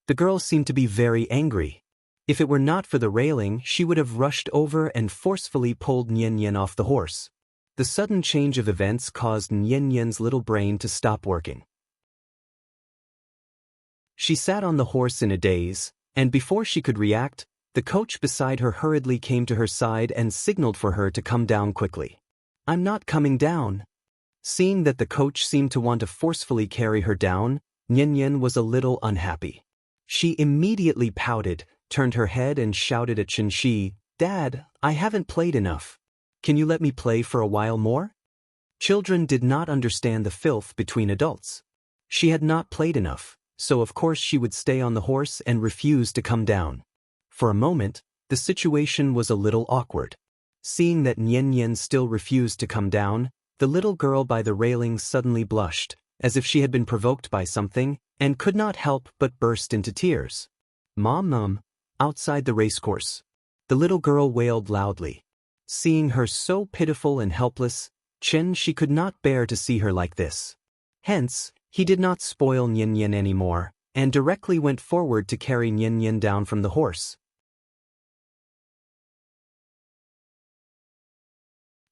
The girl seemed to be very angry. If it were not for the railing, she would have rushed over and forcefully pulled Nian off the horse. The sudden change of events caused Nian's little brain to stop working. She sat on the horse in a daze, and before she could react, the coach beside her hurriedly came to her side and signaled for her to come down quickly. "I'm not coming down." Seeing that the coach seemed to want to forcefully carry her down, Nian was a little unhappy. She immediately pouted, turned her head and shouted at Qinshi, "Dad, I haven't played enough. Can you let me play for a while more?" Children did not understand the filth between adults. She had not played enough, so of course she would stay on the horse and refuse to come down. For a moment, the situation was a little awkward. Seeing that Nian still refused to come down, the little girl by the railing suddenly blushed, as if she had been provoked by something, and could not help but burst into tears. "Mom," outside the racecourse. The little girl wailed loudly. Seeing her so pitiful and helpless, she could not bear to see her like this. Hence, he did not spoil Nian anymore, and directly went forward to carry Nian down from the horse.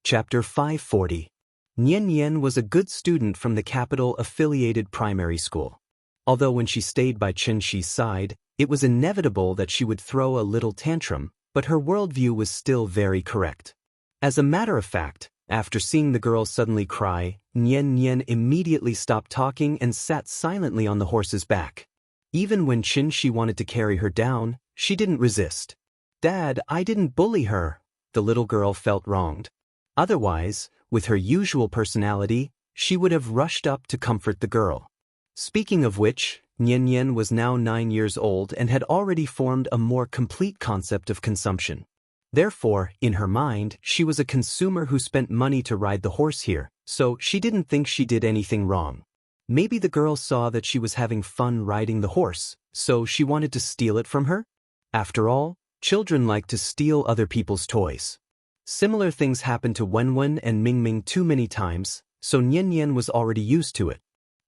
Chapter 540. Nian was a good student from the capital-affiliated primary school. Although when she stayed by Qinshi's side, it was inevitable that she would throw a little tantrum, but her worldview was still very correct. As a matter of fact, after seeing the girl suddenly cry, Nian immediately stopped talking and sat silently on the horse's back. Even when Qinshi wanted to carry her down, she didn't resist. "Dad, I didn't bully her." The little girl felt wronged. Otherwise, with her usual personality, she would have rushed up to comfort the girl. Speaking of which, Nian was now 9 years old and had already formed a more complete concept of consumption. Therefore, in her mind, she was a consumer who spent money to ride the horse here, so she didn't think she did anything wrong. Maybe the girl saw that she was having fun riding the horse, so she wanted to steal it from her? After all, children like to steal other people's toys. Similar things happened to Wenwen and Mingming too many times, so Nian was already used to it.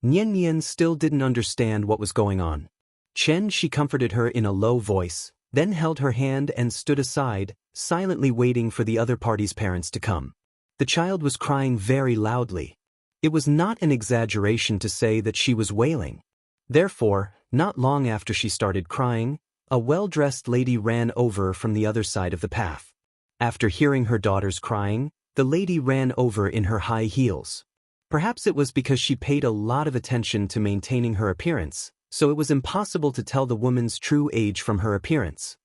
Nian still didn't understand what was going on. She comforted her in a low voice, then held her hand and stood aside, silently waiting for the other party's parents to come. The child was crying very loudly. It was not an exaggeration to say that she was wailing. Therefore, not long after she started crying, a well-dressed lady ran over from the other side of the path. After hearing her daughter's crying, the lady ran over in her high heels. Perhaps it was because she paid a lot of attention to maintaining her appearance, so it was impossible to tell the woman's true age from her appearance.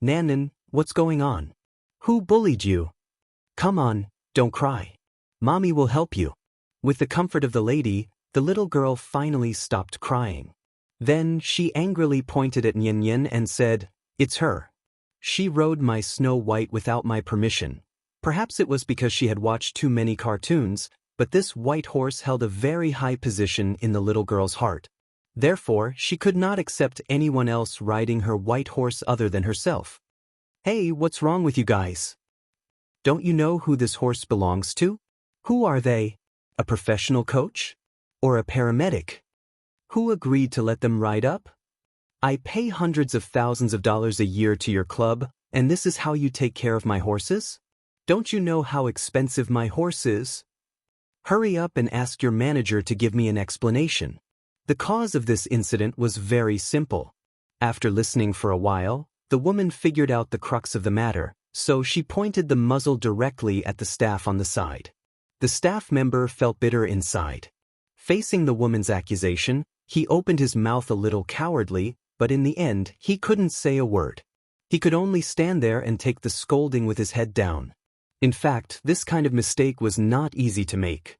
"Nanan, what's going on? Who bullied you? Come on, don't cry. Mommy will help you." With the comfort of the lady, the little girl finally stopped crying. Then she angrily pointed at Nian and said, "It's her. She rode my Snow White without my permission." Perhaps it was because she had watched too many cartoons, but this white horse held a very high position in the little girl's heart. Therefore, she could not accept anyone else riding her white horse other than herself. "Hey, what's wrong with you guys? Don't you know who this horse belongs to? Who are they? A professional coach? Or a paramedic? Who agreed to let them ride up? I pay hundreds of thousands of dollars a year to your club, and this is how you take care of my horses? Don't you know how expensive my horse is? Hurry up and ask your manager to give me an explanation." The cause of this incident was very simple. After listening for a while, the woman figured out the crux of the matter, so she pointed the muzzle directly at the staff on the side. The staff member felt bitter inside. Facing the woman's accusation, he opened his mouth a little cowardly, but in the end, he couldn't say a word. He could only stand there and take the scolding with his head down. In fact, this kind of mistake was not easy to make.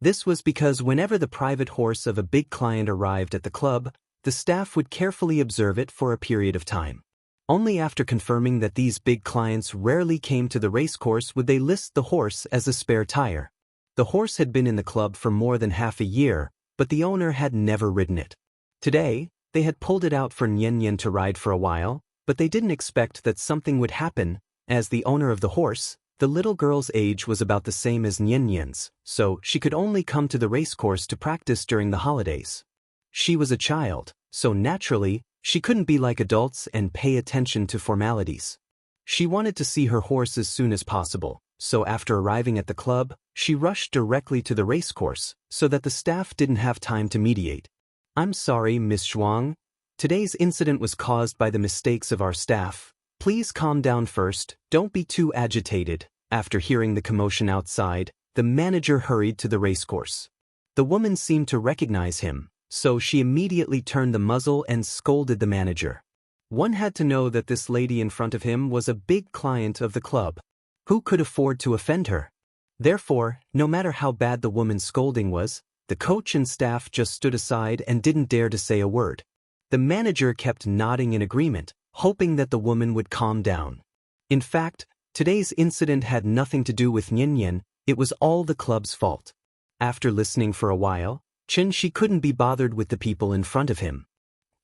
This was because whenever the private horse of a big client arrived at the club, the staff would carefully observe it for a period of time. Only after confirming that these big clients rarely came to the racecourse would they list the horse as a spare tire. The horse had been in the club for more than half a year, but the owner had never ridden it. Today, they had pulled it out for Nian to ride for a while, but they didn't expect that something would happen. As the owner of the horse, the little girl's age was about the same as Nian's, so she could only come to the racecourse to practice during the holidays. She was a child, so naturally, she couldn't be like adults and pay attention to formalities. She wanted to see her horse as soon as possible, so after arriving at the club, she rushed directly to the racecourse so that the staff didn't have time to mediate. "I'm sorry, Miss Zhuang. Today's incident was caused by the mistakes of our staff. Please calm down first, don't be too agitated." After hearing the commotion outside, the manager hurried to the racecourse. The woman seemed to recognize him, so she immediately turned the muzzle and scolded the manager. One had to know that this lady in front of him was a big client of the club. Who could afford to offend her? Therefore, no matter how bad the woman's scolding was, the coach and staff just stood aside and didn't dare to say a word. The manager kept nodding in agreement, hoping that the woman would calm down. In fact, today's incident had nothing to do with Nian, it was all the club's fault. After listening for a while, Chen Shi couldn't be bothered with the people in front of him.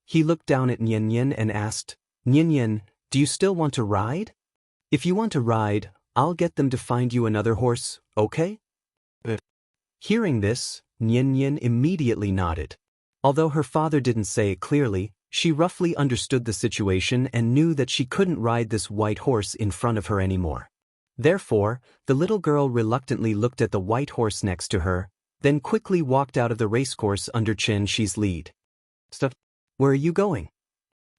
He looked down at Nian and asked, "Nian, do you still want to ride? If you want to ride, I'll get them to find you another horse, okay?" Hearing this, Nian immediately nodded. Although her father didn't say it clearly, she roughly understood the situation and knew that she couldn't ride this white horse in front of her anymore. Therefore, the little girl reluctantly looked at the white horse next to her, then quickly walked out of the racecourse under Chen Shi's lead. "Where are you going?"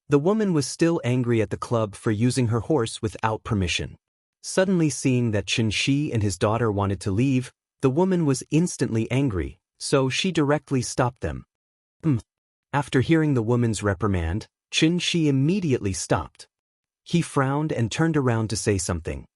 The woman was still angry at the club for using her horse without permission. Suddenly seeing that Chen Shi and his daughter wanted to leave, the woman was instantly angry, so she directly stopped them. After hearing the woman's reprimand, Chen Shi immediately stopped. He frowned and turned around to say something.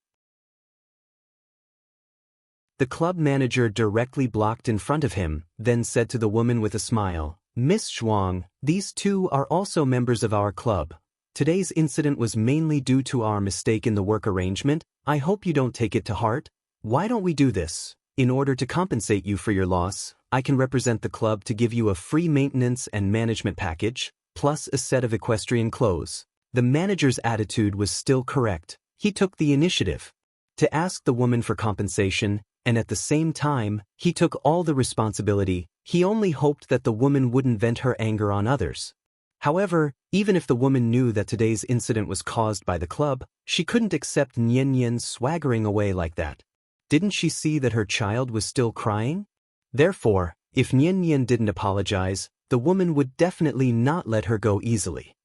The club manager directly blocked in front of him, then said to the woman with a smile, "Miss Zhuang, these two are also members of our club. Today's incident was mainly due to our mistake in the work arrangement. I hope you don't take it to heart. Why don't we do this? In order to compensate you for your loss, I can represent the club to give you a free maintenance and management package, plus a set of equestrian clothes." The manager's attitude was still correct. He took the initiative to ask the woman for compensation, and at the same time, he took all the responsibility. He only hoped that the woman wouldn't vent her anger on others. However, even if the woman knew that today's incident was caused by the club, she couldn't accept Nian swaggering away like that. Didn't she see that her child was still crying? Therefore, if Nian didn't apologize, the woman would definitely not let her go easily.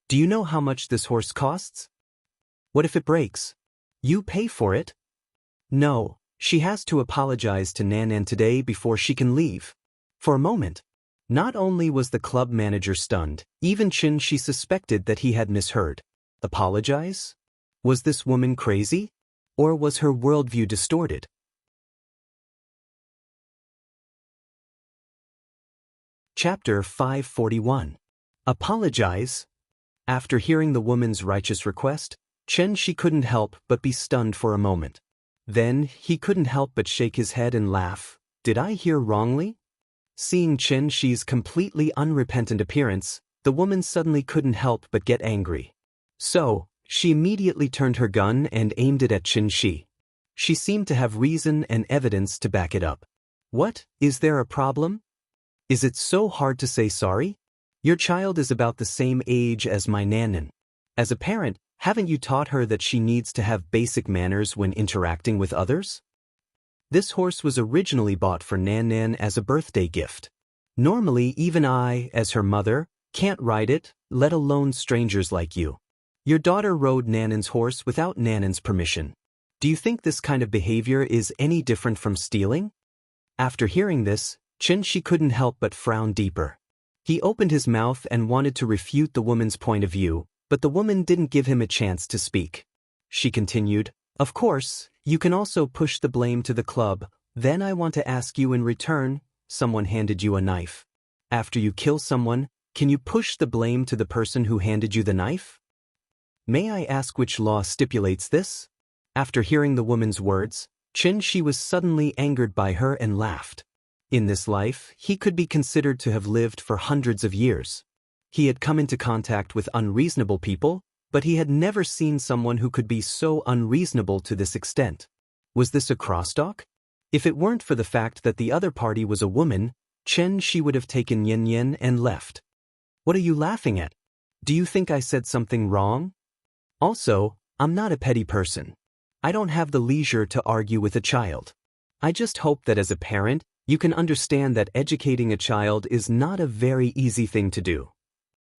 "Do you know how much this horse costs? What if it breaks? You pay for it?" No, she has to apologize to Nanan today before she can leave. For a moment, not only was the club manager stunned, even Chen Shi suspected that he had misheard. Apologize? Was this woman crazy? Or was her worldview distorted? Chapter 541. Apologize? After hearing the woman's righteous request, Chen Shi couldn't help but be stunned for a moment. Then, he couldn't help but shake his head and laugh. Did I hear wrongly? Seeing Chen Shi's completely unrepentant appearance, the woman suddenly couldn't help but get angry. So, she immediately turned her gun and aimed it at Chen Shi. She seemed to have reason and evidence to back it up. "What, is there a problem? Is it so hard to say sorry? Your child is about the same age as my Nanan. As a parent, haven't you taught her that she needs to have basic manners when interacting with others? This horse was originally bought for Nanan as a birthday gift. Normally, even I, as her mother, can't ride it, let alone strangers like you. Your daughter rode Nanan's horse without Nanan's permission. Do you think this kind of behavior is any different from stealing?" After hearing this, Chen Shi couldn't help but frown deeper. He opened his mouth and wanted to refute the woman's point of view, but the woman didn't give him a chance to speak. She continued, "Of course, you can also push the blame to the club. Then I want to ask you in return, someone handed you a knife. After you kill someone, can you push the blame to the person who handed you the knife? May I ask which law stipulates this?" After hearing the woman's words, Chen Shi was suddenly angered by her and laughed. In this life, he could be considered to have lived for hundreds of years. He had come into contact with unreasonable people, but he had never seen someone who could be so unreasonable to this extent. Was this a crosstalk? If it weren't for the fact that the other party was a woman, Chen Shi would have taken Yen and left. "What are you laughing at? Do you think I said something wrong? Also, I'm not a petty person. I don't have the leisure to argue with a child. I just hope that as a parent, you can understand that educating a child is not a very easy thing to do.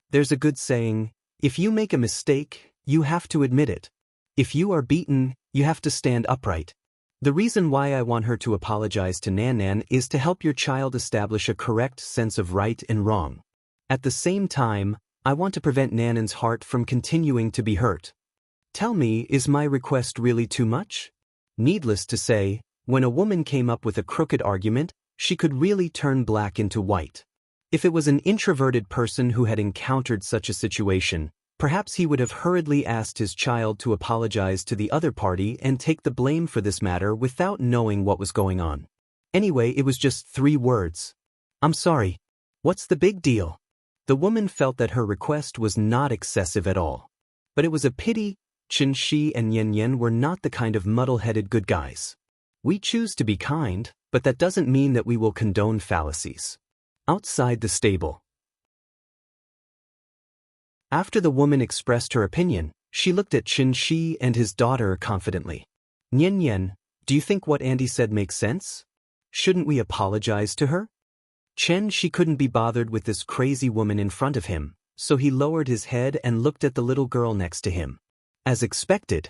There's a good saying, if you make a mistake, you have to admit it. If you are beaten, you have to stand upright. The reason why I want her to apologize to Nan is to help your child establish a correct sense of right and wrong. At the same time, I want to prevent Nan's heart from continuing to be hurt. Tell me, is my request really too much? Needless to say, when a woman came up with a crooked argument, she could really turn black into white. If it was an introverted person who had encountered such a situation, perhaps he would have hurriedly asked his child to apologize to the other party and take the blame for this matter without knowing what was going on. Anyway, it was just 3 words. I'm sorry. What's the big deal? The woman felt that her request was not excessive at all. But it was a pity. Chen Shi and Yen were not the kind of muddle-headed good guys. We choose to be kind, but that doesn't mean that we will condone fallacies. Outside the stable. After the woman expressed her opinion, she looked at Chen Shi and his daughter confidently. Yen, do you think what Andy said makes sense? Shouldn't we apologize to her? Chen Shi couldn't be bothered with this crazy woman in front of him, so he lowered his head and looked at the little girl next to him. As expected.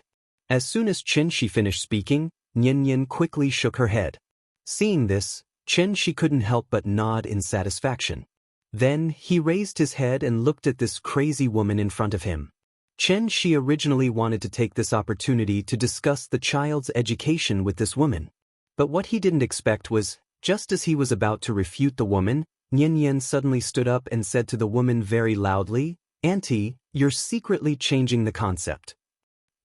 As soon as Chen Shi finished speaking, Yen quickly shook her head. Seeing this, Chen Shi couldn't help but nod in satisfaction. Then, he raised his head and looked at this crazy woman in front of him. Chen Shi originally wanted to take this opportunity to discuss the child's education with this woman. But what he didn't expect was, just as he was about to refute the woman, Yen suddenly stood up and said to the woman very loudly, Auntie, you're secretly changing the concept.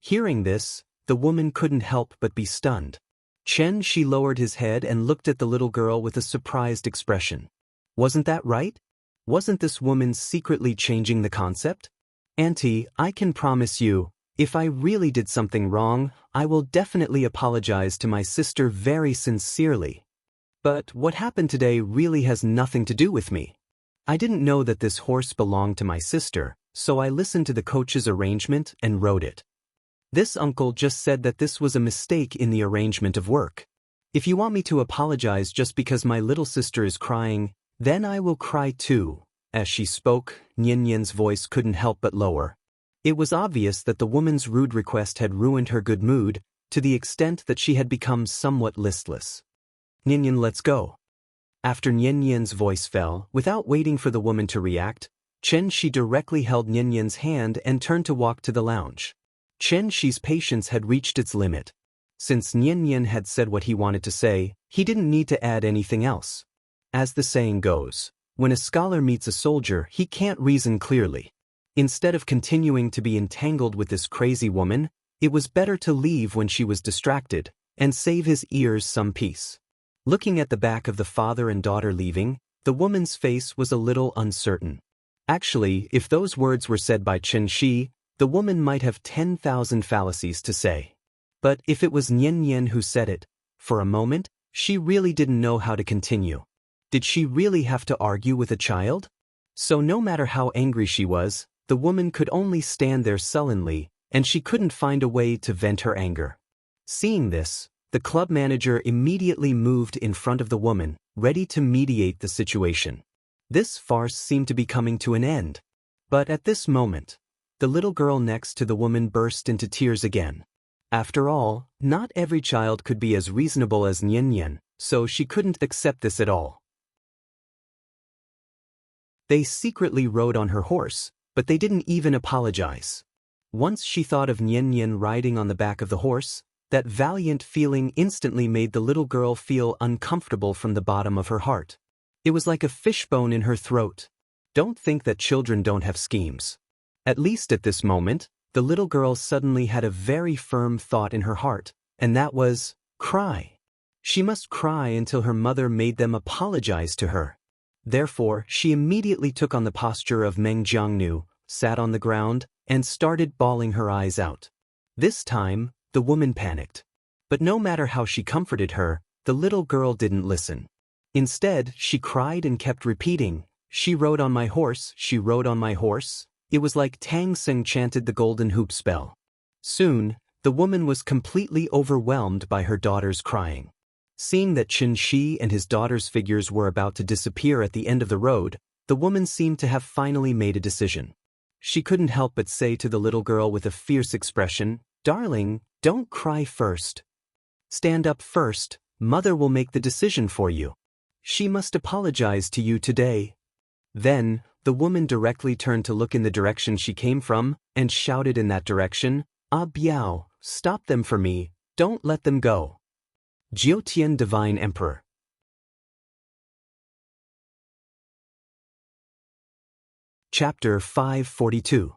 Hearing this, the woman couldn't help but be stunned. Chen Shi lowered his head and looked at the little girl with a surprised expression. Wasn't that right? Wasn't this woman secretly changing the concept? Auntie, I can promise you, if I really did something wrong, I will definitely apologize to my sister very sincerely. But what happened today really has nothing to do with me. I didn't know that this horse belonged to my sister, so I listened to the coach's arrangement and rode it. This uncle just said that this was a mistake in the arrangement of work. If you want me to apologize just because my little sister is crying, then I will cry too. As she spoke, Yen's voice couldn't help but lower. It was obvious that the woman's rude request had ruined her good mood, to the extent that she had become somewhat listless. Yen, let's go. After Yen's voice fell, without waiting for the woman to react, Chen Shi directly held Yen's hand and turned to walk to the lounge. Chen Shi's patience had reached its limit. Since Yen had said what he wanted to say, he didn't need to add anything else. As the saying goes, when a scholar meets a soldier, he can't reason clearly. Instead of continuing to be entangled with this crazy woman, it was better to leave when she was distracted, and save his ears some peace. Looking at the back of the father and daughter leaving, the woman's face was a little uncertain. Actually, if those words were said by Chen Shi, the woman might have 10,000 fallacies to say. But if it was Yen who said it, for a moment, she really didn't know how to continue. Did she really have to argue with a child? So no matter how angry she was, the woman could only stand there sullenly, and she couldn't find a way to vent her anger. Seeing this, the club manager immediately moved in front of the woman, ready to mediate the situation. This farce seemed to be coming to an end. But at this moment, the little girl next to the woman burst into tears again. After all, not every child could be as reasonable as Yen, so she couldn't accept this at all. They secretly rode on her horse, but they didn't even apologize. Once she thought of Yen riding on the back of the horse, that valiant feeling instantly made the little girl feel uncomfortable from the bottom of her heart. It was like a fishbone in her throat. Don't think that children don't have schemes. At least at this moment, the little girl suddenly had a very firm thought in her heart, and that was, cry. She must cry until her mother made them apologize to her. Therefore, she immediately took on the posture of Meng Jiangnu, sat on the ground, and started bawling her eyes out. This time, the woman panicked. But no matter how she comforted her, the little girl didn't listen. Instead, she cried and kept repeating, "She rode on my horse, she rode on my horse." It was like Tang Seng chanted the golden hoop spell. Soon, The woman was completely overwhelmed by her daughter's crying. Seeing that Qin Shi and his daughter's figures were about to disappear at the end of the road, the woman seemed to have finally made a decision. She couldn't help but say to the little girl with a fierce expression, "Darling, don't cry first. Stand up first, mother will make the decision for you. She must apologize to you today." Then, the woman directly turned to look in the direction she came from, and shouted in that direction, "Ah Biao, stop them for me, don't let them go." Jiutian Divine Emperor. Chapter 542.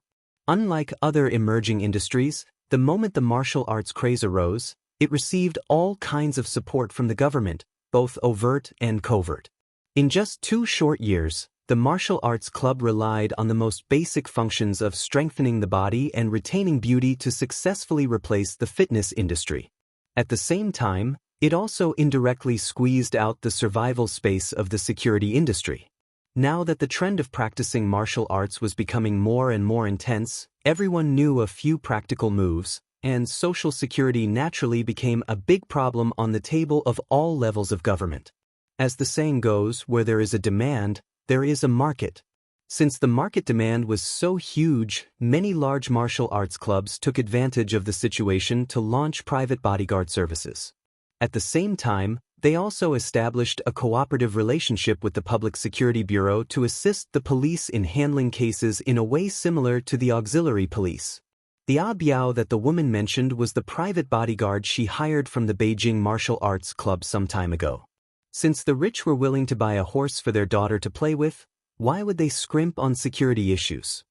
Unlike other emerging industries, the moment the martial arts craze arose, it received all kinds of support from the government, both overt and covert. In just 2 short years, the martial arts club relied on the most basic functions of strengthening the body and retaining beauty to successfully replace the fitness industry. At the same time, it also indirectly squeezed out the survival space of the security industry. Now that the trend of practicing martial arts was becoming more and more intense, everyone knew a few practical moves, and social security naturally became a big problem on the table of all levels of government. As the saying goes, where there is a demand, there is a market. Since the market demand was so huge, many large martial arts clubs took advantage of the situation to launch private bodyguard services. At the same time, they also established a cooperative relationship with the Public Security Bureau to assist the police in handling cases in a way similar to the auxiliary police. The Ah Biao that the woman mentioned was the private bodyguard she hired from the Beijing Martial Arts Club some time ago. Since the rich were willing to buy a horse for their daughter to play with, why would they scrimp on security issues?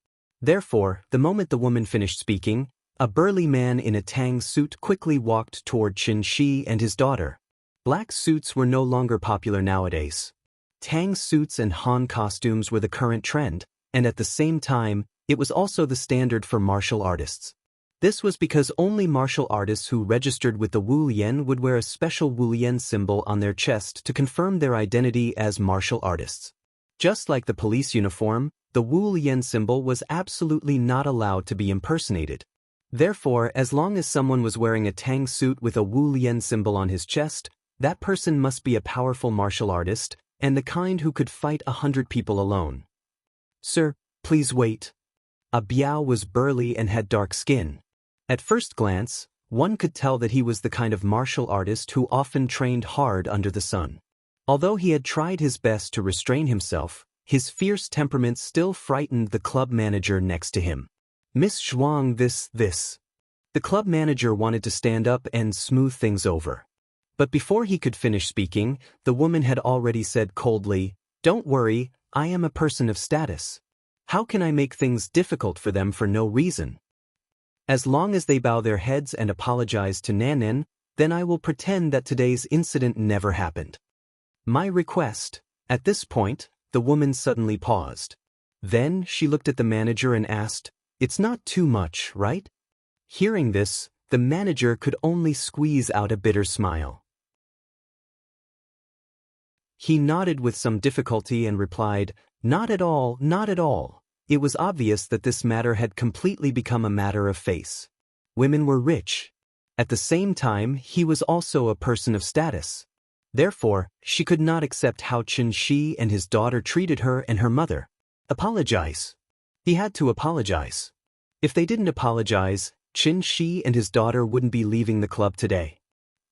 Therefore, the moment the woman finished speaking, a burly man in a tang suit quickly walked toward Qin Shi and his daughter. Black suits were no longer popular nowadays. Tang suits and Han costumes were the current trend, and at the same time, it was also the standard for martial artists. This was because only martial artists who registered with the Wu Lian would wear a special Wu Lian symbol on their chest to confirm their identity as martial artists. Just like the police uniform, the Wu Lian symbol was absolutely not allowed to be impersonated. Therefore, as long as someone was wearing a tang suit with a Wu Lian symbol on his chest, that person must be a powerful martial artist, and the kind who could fight 100 people alone. "Sir, please wait." Ah Biao was burly and had dark skin. At first glance, one could tell that he was the kind of martial artist who often trained hard under the sun. Although he had tried his best to restrain himself, his fierce temperament still frightened the club manager next to him. "Miss Zhuang, this. The club manager wanted to stand up and smooth things over. But before he could finish speaking, the woman had already said coldly, "Don't worry, I am a person of status. How can I make things difficult for them for no reason? As long as they bow their heads and apologize to Nanan, then I will pretend that today's incident never happened. My request." At this point, the woman suddenly paused. Then she looked at the manager and asked, "It's not too much, right?" Hearing this, the manager could only squeeze out a bitter smile. He nodded with some difficulty and replied, "Not at all, not at all." It was obvious that this matter had completely become a matter of face. Women were rich. At the same time, he was also a person of status. Therefore, she could not accept how Qin Shi and his daughter treated her and her mother. Apologize. He had to apologize. If they didn't apologize, Qin Shi and his daughter wouldn't be leaving the club today.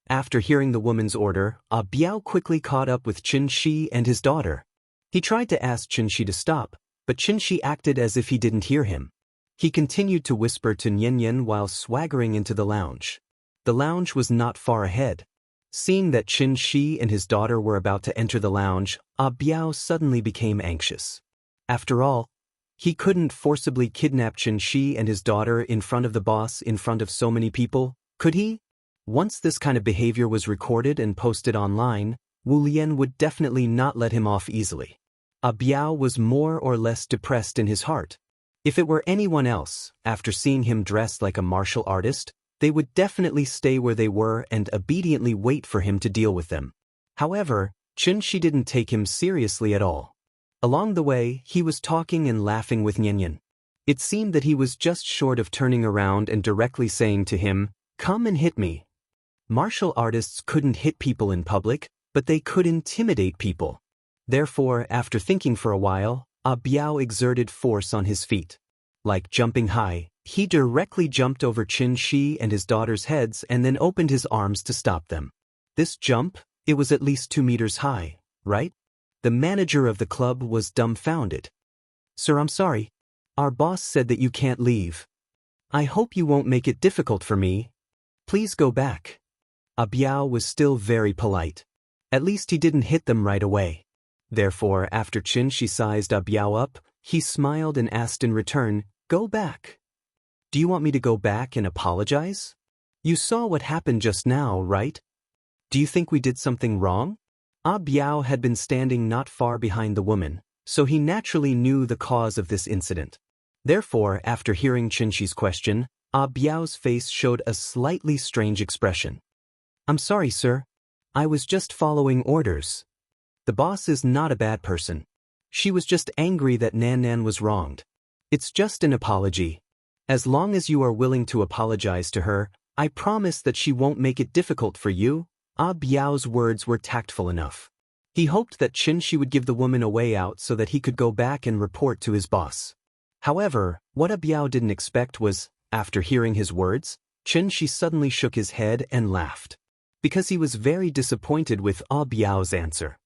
After hearing the woman's order, Ah Biao quickly caught up with Qin Shi and his daughter. He tried to ask Qin Shi to stop, but Qin Shi acted as if he didn't hear him. He continued to whisper to Nian while swaggering into the lounge. The lounge was not far ahead. Seeing that Qin Shi and his daughter were about to enter the lounge, Ah Biao suddenly became anxious. After all, he couldn't forcibly kidnap Qin Shi and his daughter in front of the boss in front of so many people, could he? Once this kind of behavior was recorded and posted online, Wu Lian would definitely not let him off easily. Ah Biao was more or less depressed in his heart. If it were anyone else, after seeing him dressed like a martial artist, they would definitely stay where they were and obediently wait for him to deal with them. However, Qin Shi didn't take him seriously at all. Along the way, he was talking and laughing with Nian. It seemed that he was just short of turning around and directly saying to him, Come and hit me. Martial artists couldn't hit people in public, but they could intimidate people. Therefore, after thinking for a while, Biao exerted force on his feet. Like jumping high, he directly jumped over Qin Shi and his daughter's heads and then opened his arms to stop them. This jump, it was at least 2 meters high, right? The manager of the club was dumbfounded. Sir, I'm sorry. Our boss said that you can't leave. I hope you won't make it difficult for me. Please go back. Biao was still very polite. At least he didn't hit them right away. Therefore, after Qin Shi sized Biao up, he smiled and asked in return, "Go back. Do you want me to go back and apologize? You saw what happened just now, right? Do you think we did something wrong?" Biao had been standing not far behind the woman, so he naturally knew the cause of this incident. Therefore, after hearing Qin Shi's question, Biao's face showed a slightly strange expression. "I'm sorry, sir. I was just following orders. The boss is not a bad person. She was just angry that Nan Nan was wronged. It's just an apology. As long as you are willing to apologize to her, I promise that she won't make it difficult for you." Biao's words were tactful enough. He hoped that Qin Shi would give the woman a way out so that he could go back and report to his boss. However, what Biao didn't expect was, after hearing his words, Qin Shi suddenly shook his head and laughed. Because he was very disappointed with Biao's answer.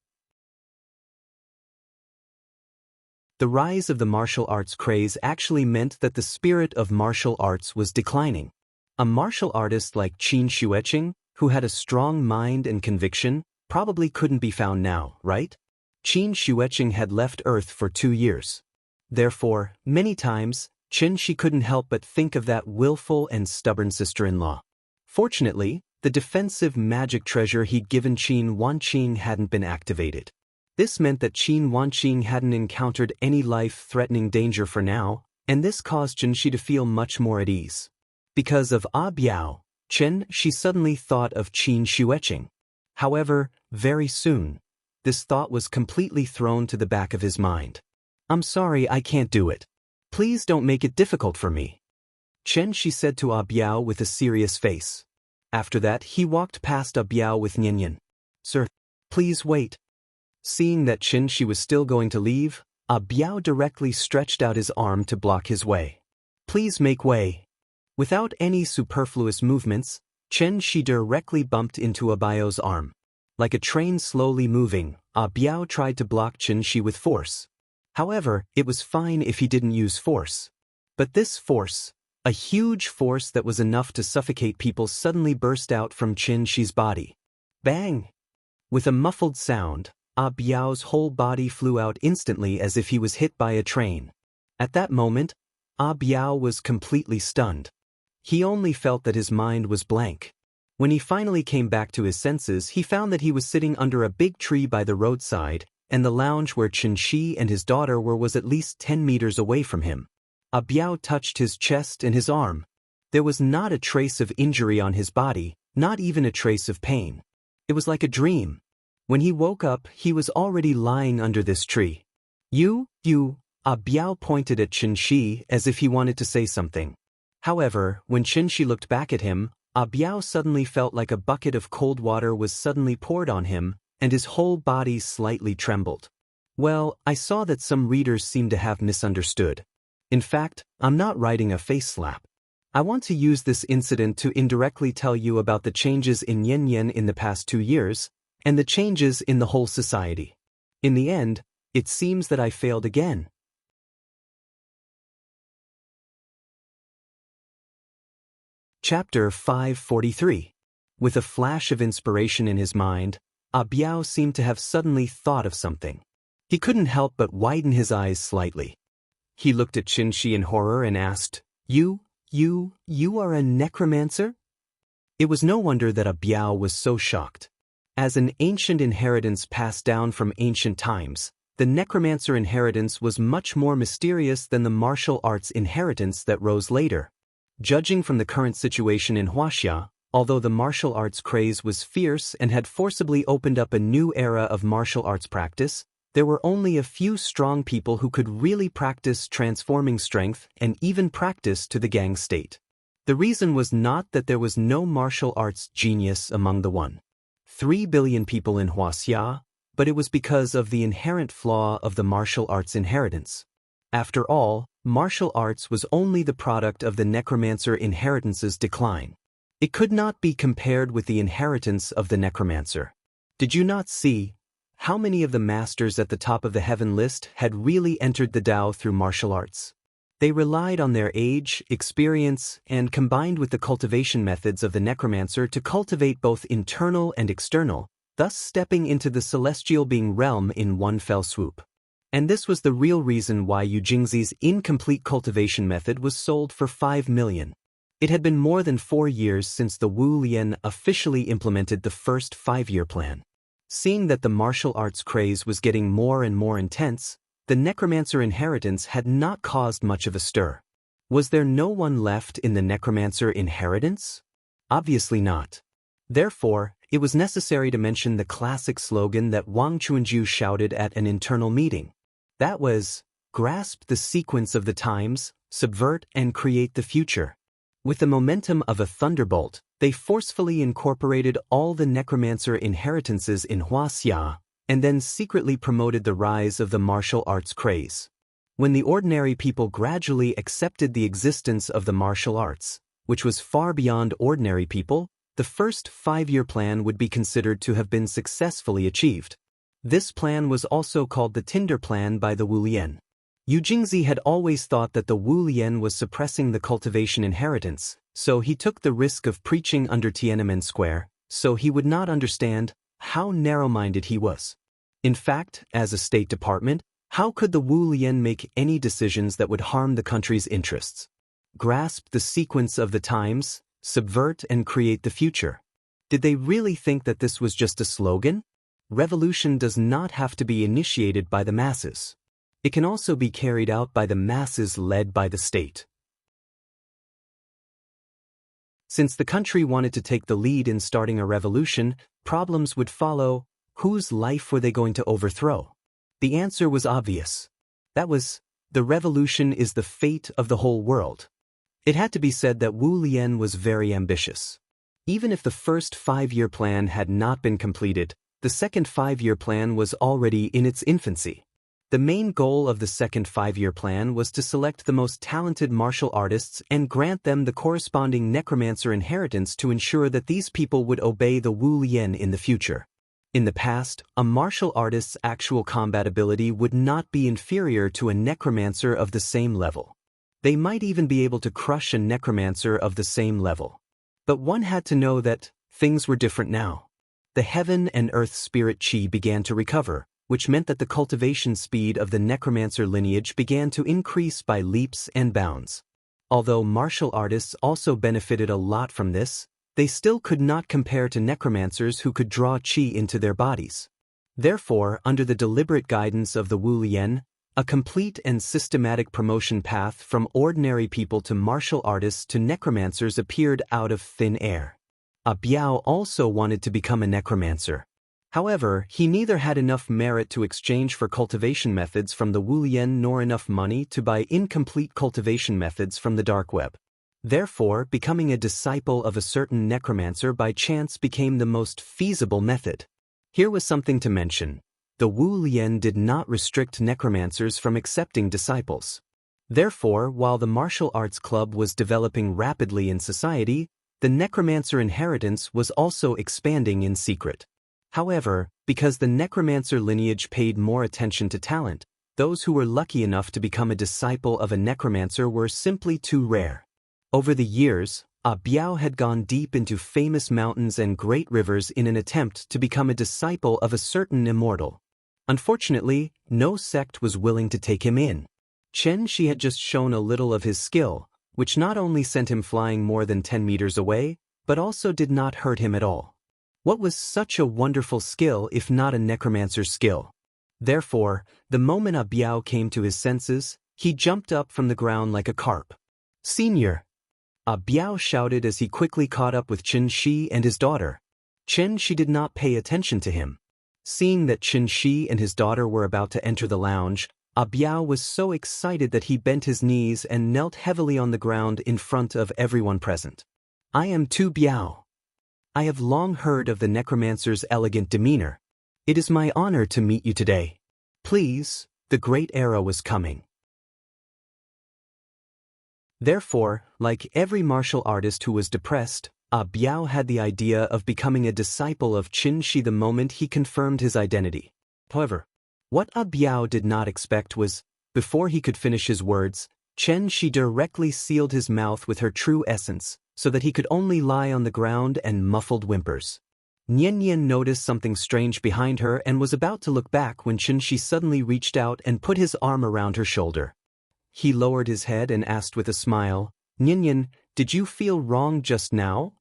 The rise of the martial arts craze actually meant that the spirit of martial arts was declining. A martial artist like Qin Xueqing, who had a strong mind and conviction, probably couldn't be found now, right? Qin Xueqing had left Earth for 2 years. Therefore, many times, Qin Shi couldn't help but think of that willful and stubborn sister-in-law. Fortunately, the defensive magic treasure he'd given Qin Wanqing hadn't been activated. This meant that Qin Wanqing hadn't encountered any life-threatening danger for now, and this caused Qin Shi to feel much more at ease. Because of Biao, Qin Shi suddenly thought of Qin Xueqing. However, very soon, this thought was completely thrown to the back of his mind. "I'm sorry, I can't do it. Please don't make it difficult for me," Qin Shi said to Biao with a serious face. After that, he walked past Biao with Nianyan. "Sir, please wait." Seeing that Qin Shi was still going to leave, Biao directly stretched out his arm to block his way. "Please make way." Without any superfluous movements, Qin Shi directly bumped into Biao's arm. Like a train slowly moving, Biao tried to block Qin Shi with force. However, it was fine if he didn't use force. But this force, a huge force that was enough to suffocate people, suddenly burst out from Qin Shi's body. Bang! With a muffled sound, Biao's whole body flew out instantly as if he was hit by a train. At that moment, Biao was completely stunned. He only felt that his mind was blank. When he finally came back to his senses, he found that he was sitting under a big tree by the roadside, and the lounge where Qin Shi and his daughter were was at least 10 meters away from him. Biao touched his chest and his arm. There was not a trace of injury on his body, not even a trace of pain. It was like a dream. When he woke up, he was already lying under this tree. You, Biao pointed at Qin Shi as if he wanted to say something. However, when Qin Shi looked back at him, Biao suddenly felt like a bucket of cold water was suddenly poured on him, and his whole body slightly trembled. Well, I saw that some readers seem to have misunderstood. In fact, I'm not writing a face slap. I want to use this incident to indirectly tell you about the changes in Yan in the past 2 years, and the changes in the whole society. In the end, it seems that I failed again. Chapter 543. With a flash of inspiration in his mind, Biao seemed to have suddenly thought of something. He couldn't help but widen his eyes slightly. He looked at Qin Shi in horror and asked, You are a necromancer?" It was no wonder that Biao was so shocked. As an ancient inheritance passed down from ancient times, the necromancer inheritance was much more mysterious than the martial arts inheritance that rose later. Judging from the current situation in Huaxia, although the martial arts craze was fierce and had forcibly opened up a new era of martial arts practice, there were only a few strong people who could really practice transforming strength and even practice to the gang state. The reason was not that there was no martial arts genius among the 1.3 billion people in Huaxia, but it was because of the inherent flaw of the martial arts inheritance. After all, martial arts was only the product of the necromancer inheritance's decline. It could not be compared with the inheritance of the necromancer. Did you not see how many of the masters at the top of the heaven list had really entered the Tao through martial arts? They relied on their age, experience, and combined with the cultivation methods of the necromancer to cultivate both internal and external, thus stepping into the celestial being realm in one fell swoop. And this was the real reason why Yu Jingzi's incomplete cultivation method was sold for 5 million. It had been more than 4 years since the Wu Lian officially implemented the first 5-year plan. Seeing that the martial arts craze was getting more and more intense, the necromancer inheritance had not caused much of a stir. Was there no one left in the necromancer inheritance? Obviously not. Therefore, it was necessary to mention the classic slogan that Wang Chuanju shouted at an internal meeting. That was, grasp the sequence of the times, subvert and create the future. With the momentum of a thunderbolt, they forcefully incorporated all the necromancer inheritances in Huaxia, and then secretly promoted the rise of the martial arts craze. When the ordinary people gradually accepted the existence of the martial arts, which was far beyond ordinary people, the first 5-year plan would be considered to have been successfully achieved. This plan was also called the Tinder Plan by the Wu Lian. Yu Jingzi had always thought that the Wu Lian was suppressing the cultivation inheritance, so he took the risk of preaching under Tiananmen Square, so he would not understand how narrow-minded he was. In fact, as a State Department, how could the Wu Lian make any decisions that would harm the country's interests? Grasp the sequence of the times, subvert and create the future. Did they really think that this was just a slogan? Revolution does not have to be initiated by the masses. It can also be carried out by the masses led by the state. Since the country wanted to take the lead in starting a revolution, problems would follow. Whose life were they going to overthrow? The answer was obvious. That was, the revolution is the fate of the whole world. It had to be said that Wu Lian was very ambitious. Even if the first 5-year plan had not been completed, the second 5-year plan was already in its infancy. The main goal of the second 5-year plan was to select the most talented martial artists and grant them the corresponding necromancer inheritance to ensure that these people would obey the Wu Lian in the future. In the past, a martial artist's actual combat ability would not be inferior to a necromancer of the same level. They might even be able to crush a necromancer of the same level. But one had to know that things were different now. The heaven and earth spirit qi began to recover, which meant that the cultivation speed of the necromancer lineage began to increase by leaps and bounds. Although martial artists also benefited a lot from this, they still could not compare to necromancers who could draw qi into their bodies. Therefore, under the deliberate guidance of the Wu Lian, a complete and systematic promotion path from ordinary people to martial artists to necromancers appeared out of thin air. Biao also wanted to become a necromancer. However, he neither had enough merit to exchange for cultivation methods from the Wu Lian nor enough money to buy incomplete cultivation methods from the dark web. Therefore, becoming a disciple of a certain necromancer by chance became the most feasible method. Here was something to mention. The Wu Lian did not restrict necromancers from accepting disciples. Therefore, while the martial arts club was developing rapidly in society, the necromancer inheritance was also expanding in secret. However, because the necromancer lineage paid more attention to talent, those who were lucky enough to become a disciple of a necromancer were simply too rare. Over the years, Biao had gone deep into famous mountains and great rivers in an attempt to become a disciple of a certain immortal. Unfortunately, no sect was willing to take him in. Chen Shi had just shown a little of his skill, which not only sent him flying more than 10 meters away, but also did not hurt him at all. What was such a wonderful skill if not a necromancer's skill? Therefore, the moment Biao came to his senses, he jumped up from the ground like a carp. "Senior!" Biao shouted as he quickly caught up with Chen Shi and his daughter. Chen Shi did not pay attention to him. Seeing that Chen Shi and his daughter were about to enter the lounge, Biao was so excited that he bent his knees and knelt heavily on the ground in front of everyone present. I am Tu Biao. I have long heard of the necromancer's elegant demeanor. It is my honor to meet you today. Please, the great era was coming. Therefore, like every martial artist who was depressed, Biao had the idea of becoming a disciple of Qin Shi the moment he confirmed his identity. However, what Biao did not expect was, before he could finish his words, Chen Shi directly sealed his mouth with her true essence, so that he could only lie on the ground and muffled whimpers. Nian Nian noticed something strange behind her and was about to look back when Chen Shi suddenly reached out and put his arm around her shoulder. He lowered his head and asked with a smile, Nian Nian, did you feel wrong just now?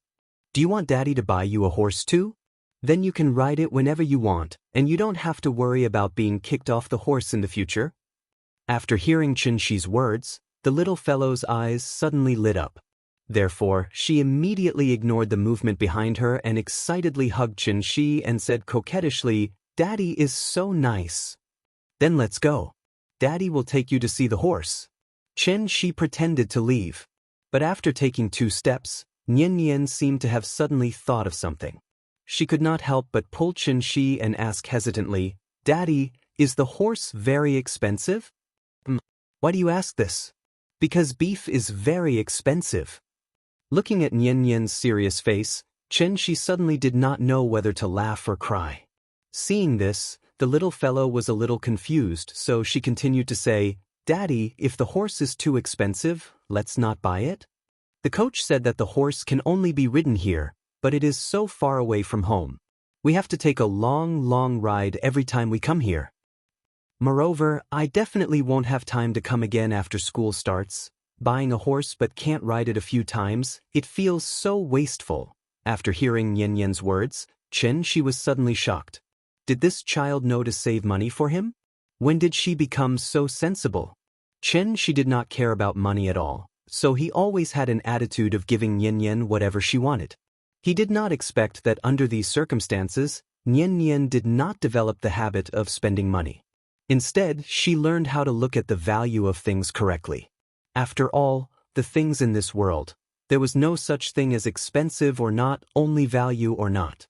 Do you want Daddy to buy you a horse too? Then you can ride it whenever you want, and you don't have to worry about being kicked off the horse in the future. After hearing Chen Shi's words, the little fellow's eyes suddenly lit up. Therefore, she immediately ignored the movement behind her and excitedly hugged Chen Shi and said coquettishly, Daddy is so nice. Then let's go. Daddy will take you to see the horse. Chen Shi pretended to leave. But after taking 2 steps, Nian Nian seemed to have suddenly thought of something. She could not help but pull Chen Shi and ask hesitantly, Daddy, is the horse very expensive? Why do you ask this? Because beef is very expensive. Looking at Nian Nian's serious face, Chen Shi suddenly did not know whether to laugh or cry. Seeing this, the little fellow was a little confused, so she continued to say, Daddy, if the horse is too expensive, let's not buy it. The coach said that the horse can only be ridden here, but it is so far away from home. We have to take a long ride every time we come here. Moreover, I definitely won't have time to come again after school starts. Buying a horse but can't ride it a few times, it feels so wasteful. After hearing Nian Nian's words, Chen Shi was suddenly shocked. Did this child know to save money for him? When did she become so sensible? Chen Shi did not care about money at all, so he always had an attitude of giving Nian Nian whatever she wanted. He did not expect that under these circumstances, Nian Nian did not develop the habit of spending money. Instead, she learned how to look at the value of things correctly. After all, the things in this world, there was no such thing as expensive or not, only value or not.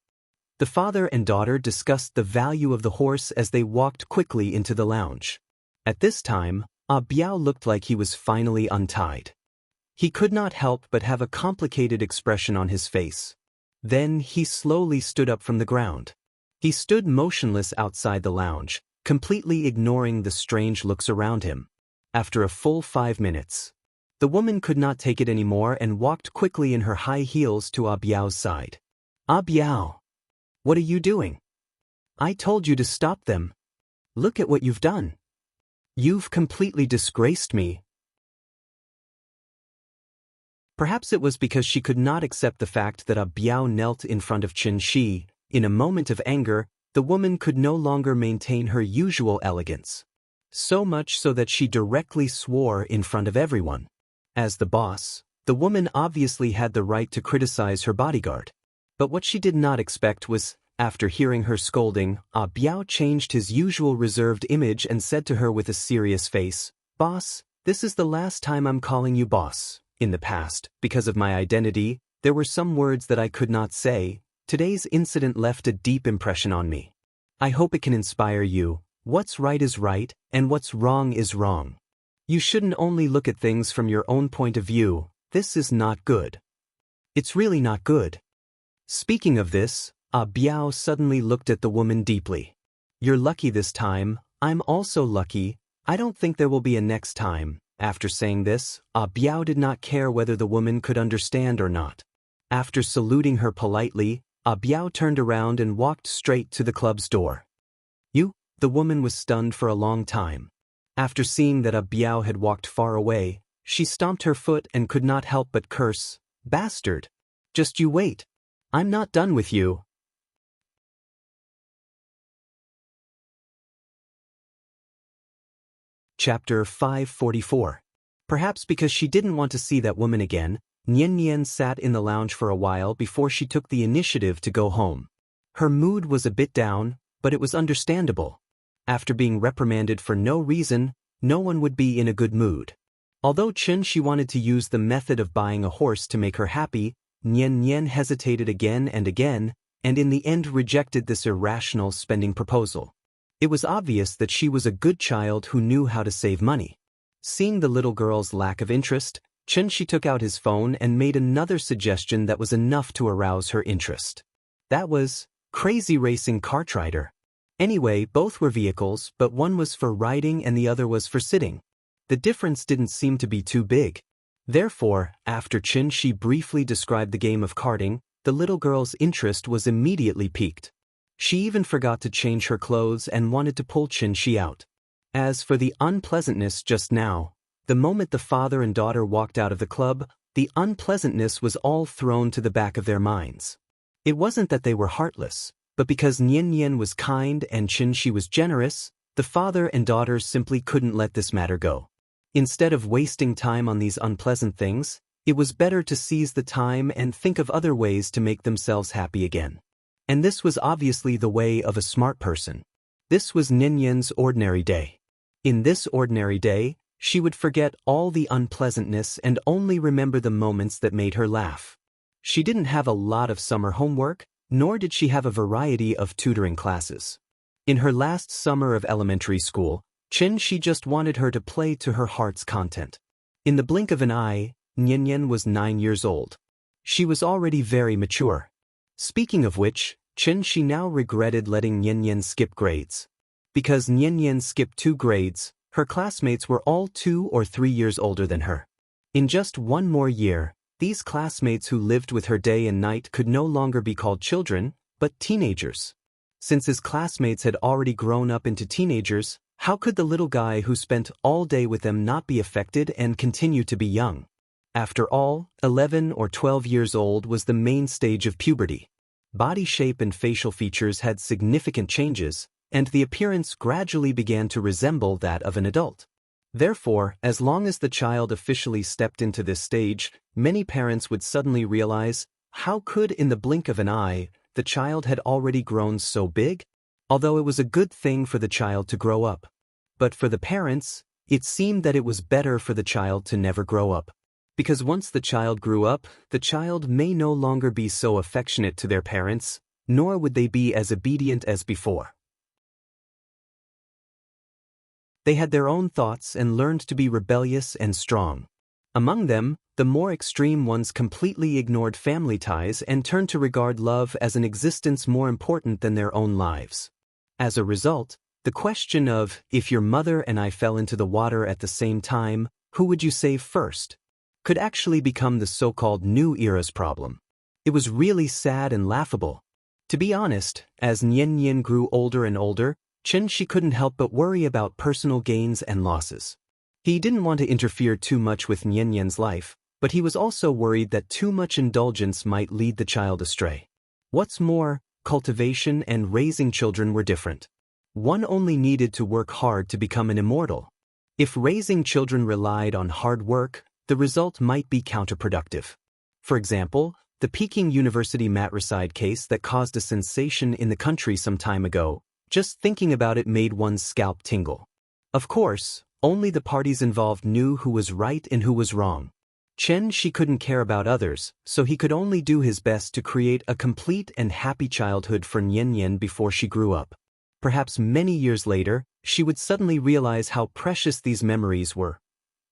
The father and daughter discussed the value of the horse as they walked quickly into the lounge. At this time, Biao looked like he was finally untied. He could not help but have a complicated expression on his face. Then he slowly stood up from the ground. He stood motionless outside the lounge, completely ignoring the strange looks around him. After a full 5 minutes, the woman could not take it anymore and walked quickly in her high heels to Biao's side. Biao, what are you doing? I told you to stop them. Look at what you've done. You've completely disgraced me. Perhaps it was because she could not accept the fact that Biao knelt in front of Chen Shi. In a moment of anger, the woman could no longer maintain her usual elegance. So much so that she directly swore in front of everyone. As the boss, the woman obviously had the right to criticize her bodyguard. But what she did not expect was, after hearing her scolding, Biao changed his usual reserved image and said to her with a serious face, Boss, this is the last time I'm calling you boss. In the past, because of my identity, there were some words that I could not say. Today's incident left a deep impression on me. I hope it can inspire you. What's right is right, and what's wrong is wrong. You shouldn't only look at things from your own point of view. This is not good. It's really not good. Speaking of this, Biao suddenly looked at the woman deeply. You're lucky this time, I'm also lucky, I don't think there will be a next time. After saying this, Biao did not care whether the woman could understand or not. After saluting her politely, Biao turned around and walked straight to the club's door. The woman was stunned for a long time. After seeing that Biao had walked far away, she stomped her foot and could not help but curse, Bastard! Just you wait. I'm not done with you. Chapter 544. Perhaps because she didn't want to see that woman again, Nian Nian sat in the lounge for a while before she took the initiative to go home. Her mood was a bit down, but it was understandable. After being reprimanded for no reason, no one would be in a good mood. Although She wanted to use the method of buying a horse to make her happy, Nian hesitated again, and in the end rejected this irrational spending proposal. It was obvious that she was a good child who knew how to save money. Seeing the little girl's lack of interest, She took out his phone and made another suggestion that was enough to arouse her interest. That was Crazy Racing Kart Rider. Anyway, both were vehicles, but one was for riding and the other was for sitting. The difference didn't seem to be too big. Therefore, after Shi briefly described the game of karting, the little girl's interest was immediately piqued. She even forgot to change her clothes and wanted to pull Shi out. As for the unpleasantness just now, the moment the father and daughter walked out of the club, the unpleasantness was all thrown to the back of their minds. It wasn't that they were heartless, but because Nian was kind and Shi was generous, the father and daughter simply couldn't let this matter go. Instead of wasting time on these unpleasant things, it was better to seize the time and think of other ways to make themselves happy again. And this was obviously the way of a smart person. This was Nian's ordinary day. In this ordinary day, she would forget all the unpleasantness and only remember the moments that made her laugh. She didn't have a lot of summer homework, nor did she have a variety of tutoring classes. In her last summer of elementary school, she just wanted her to play to her heart's content. In the blink of an eye, Nian was 9 years old. She was already very mature. Speaking of which, she now regretted letting Nian skip grades. Because Nian skipped 2 grades, her classmates were all 2 or 3 years older than her. In just one more year, these classmates who lived with her day and night could no longer be called children, but teenagers. Since his classmates had already grown up into teenagers, how could the little guy who spent all day with them not be affected and continue to be young? After all, 11 or 12 years old was the main stage of puberty. Body shape and facial features had significant changes, and the appearance gradually began to resemble that of an adult. Therefore, as long as the child officially stepped into this stage, many parents would suddenly realize, how could in the blink of an eye, the child had already grown so big? Although it was a good thing for the child to grow up. But for the parents, it seemed that it was better for the child to never grow up. Because once the child grew up, the child may no longer be so affectionate to their parents, nor would they be as obedient as before. They had their own thoughts and learned to be rebellious and strong. Among them, the more extreme ones completely ignored family ties and turned to regard love as an existence more important than their own lives. As a result, the question of, if your mother and I fell into the water at the same time, who would you save first, could actually become the so-called new era's problem. It was really sad and laughable. To be honest, as Nian grew older and older, she couldn't help but worry about personal gains and losses. He didn't want to interfere too much with Nian's life, but he was also worried that too much indulgence might lead the child astray. What's more, cultivation and raising children were different. One only needed to work hard to become an immortal. If raising children relied on hard work, the result might be counterproductive. For example, the Peking University matricide case that caused a sensation in the country some time ago, just thinking about it made one's scalp tingle. Of course, only the parties involved knew who was right and who was wrong. She couldn't care about others, so he could only do his best to create a complete and happy childhood for Nian before she grew up. Perhaps many years later, she would suddenly realize how precious these memories were.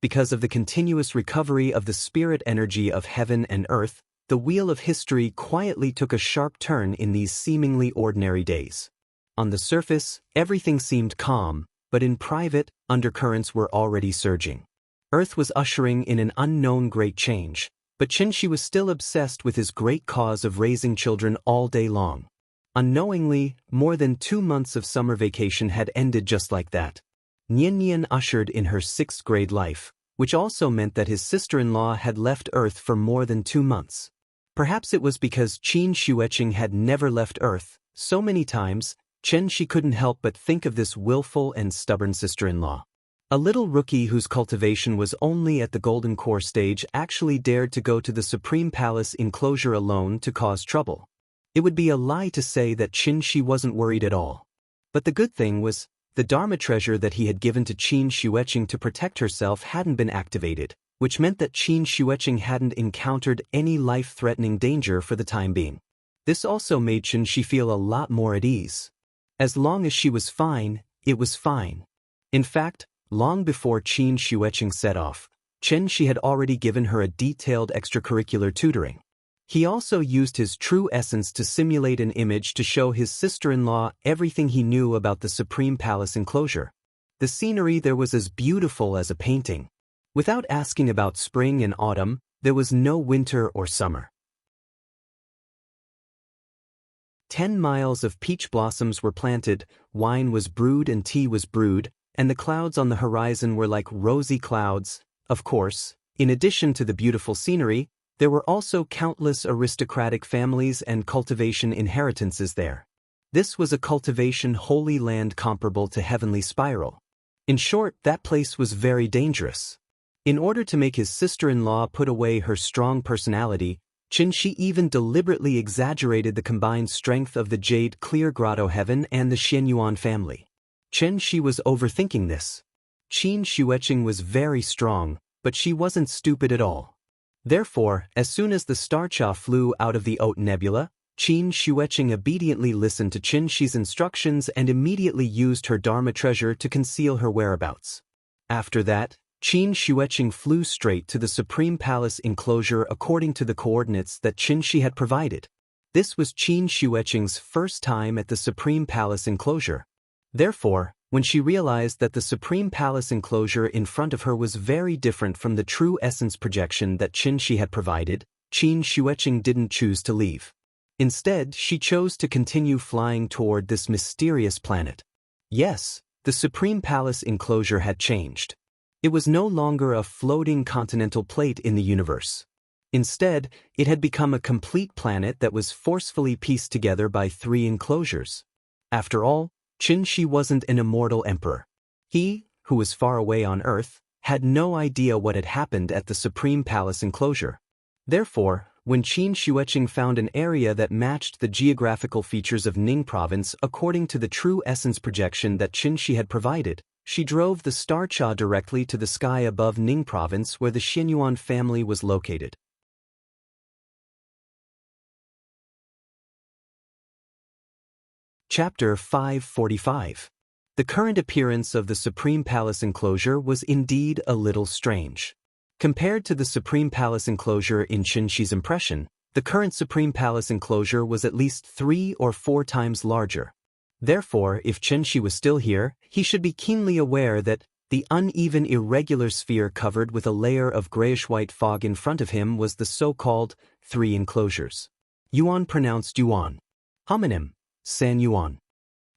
Because of the continuous recovery of the spirit energy of heaven and earth, the wheel of history quietly took a sharp turn in these seemingly ordinary days. On the surface, everything seemed calm, but in private, undercurrents were already surging. Earth was ushering in an unknown great change, but Shi was still obsessed with his great cause of raising children all day long. Unknowingly, more than 2 months of summer vacation had ended just like that. Nian ushered in her 6th grade life, which also meant that his sister-in-law had left Earth for more than 2 months. Perhaps it was because Qin Xueqing had never left Earth so many times, she couldn't help but think of this willful and stubborn sister-in-law. A little rookie whose cultivation was only at the golden core stage actually dared to go to the Supreme Palace enclosure alone to cause trouble. It would be a lie to say that Shi wasn't worried at all. But the good thing was, The Dharma treasure that he had given to Qin Xueqing to protect herself hadn't been activated, which meant that Qin Xueqing hadn't encountered any life-threatening danger for the time being. This also made Qin Shi feel a lot more at ease. As long as she was fine, it was fine. In fact, long before Qin Xueqing set off, Chen Shi had already given her a detailed extracurricular tutoring. He also used his true essence to simulate an image to show his sister-in-law everything he knew about the Supreme Palace enclosure. The scenery there was as beautiful as a painting. Without asking about spring and autumn, there was no winter or summer. 10 miles of peach blossoms were planted, wine was brewed and tea was brewed, and the clouds on the horizon were like rosy clouds. Of course, in addition to the beautiful scenery, there were also countless aristocratic families and cultivation inheritances there. This was a cultivation holy land comparable to heavenly spiral. In short, that place was very dangerous. In order to make his sister-in-law put away her strong personality, Qin Shi even deliberately exaggerated the combined strength of the Jade Clear Grotto Heaven and the Xianyuan family. Qin Shi was overthinking this. Qin Xueqing was very strong, but she wasn't stupid at all. Therefore, as soon as the Starcha flew out of the Haute Nebula, Qin Xueqing obediently listened to Qin Shi's instructions and immediately used her Dharma treasure to conceal her whereabouts. After that, Qin Xueqing flew straight to the Supreme Palace enclosure according to the coordinates that Qin Shi had provided. This was Qin Xueqing's first time at the Supreme Palace enclosure. Therefore, when she realized that the Supreme Palace enclosure in front of her was very different from the true essence projection that Qin Shi had provided, Qin Xueqing didn't choose to leave. Instead, she chose to continue flying toward this mysterious planet. Yes, the Supreme Palace enclosure had changed. It was no longer a floating continental plate in the universe. Instead, it had become a complete planet that was forcefully pieced together by 3 enclosures. After all, Qin Shi wasn't an immortal emperor. He, who was far away on Earth, had no idea what had happened at the Supreme Palace enclosure. Therefore, when Qin Xueqing found an area that matched the geographical features of Ning Province according to the true essence projection that Qin Shi had provided, she drove the Starcha directly to the sky above Ning Province where the Xianyuan family was located. Chapter 545. The current appearance of the Supreme Palace enclosure was indeed a little strange. Compared to the Supreme Palace enclosure in Qin Shi's impression, the current Supreme Palace enclosure was at least 3 or 4 times larger. Therefore, if Qin Shi was still here, he should be keenly aware that the uneven irregular sphere covered with a layer of grayish-white fog in front of him was the so-called 3 enclosures. Yuan pronounced Yuan. Homonym, San Yuan.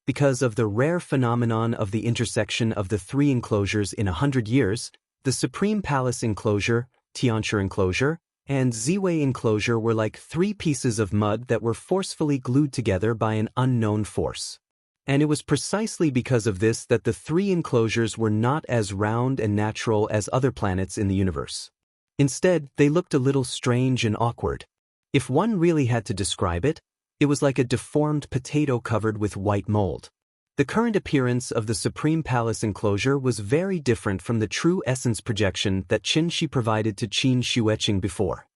Because of the rare phenomenon of the intersection of the 3 enclosures in 100 years, the Supreme Palace enclosure, Tianshi enclosure, and Ziwei enclosure were like 3 pieces of mud that were forcefully glued together by an unknown force. And it was precisely because of this that the 3 enclosures were not as round and natural as other planets in the universe. Instead, they looked a little strange and awkward. If one really had to describe it, it was like a deformed potato covered with white mold. The current appearance of the Supreme Palace enclosure was very different from the true essence projection that Qin Shi provided to Qin Xueqing before.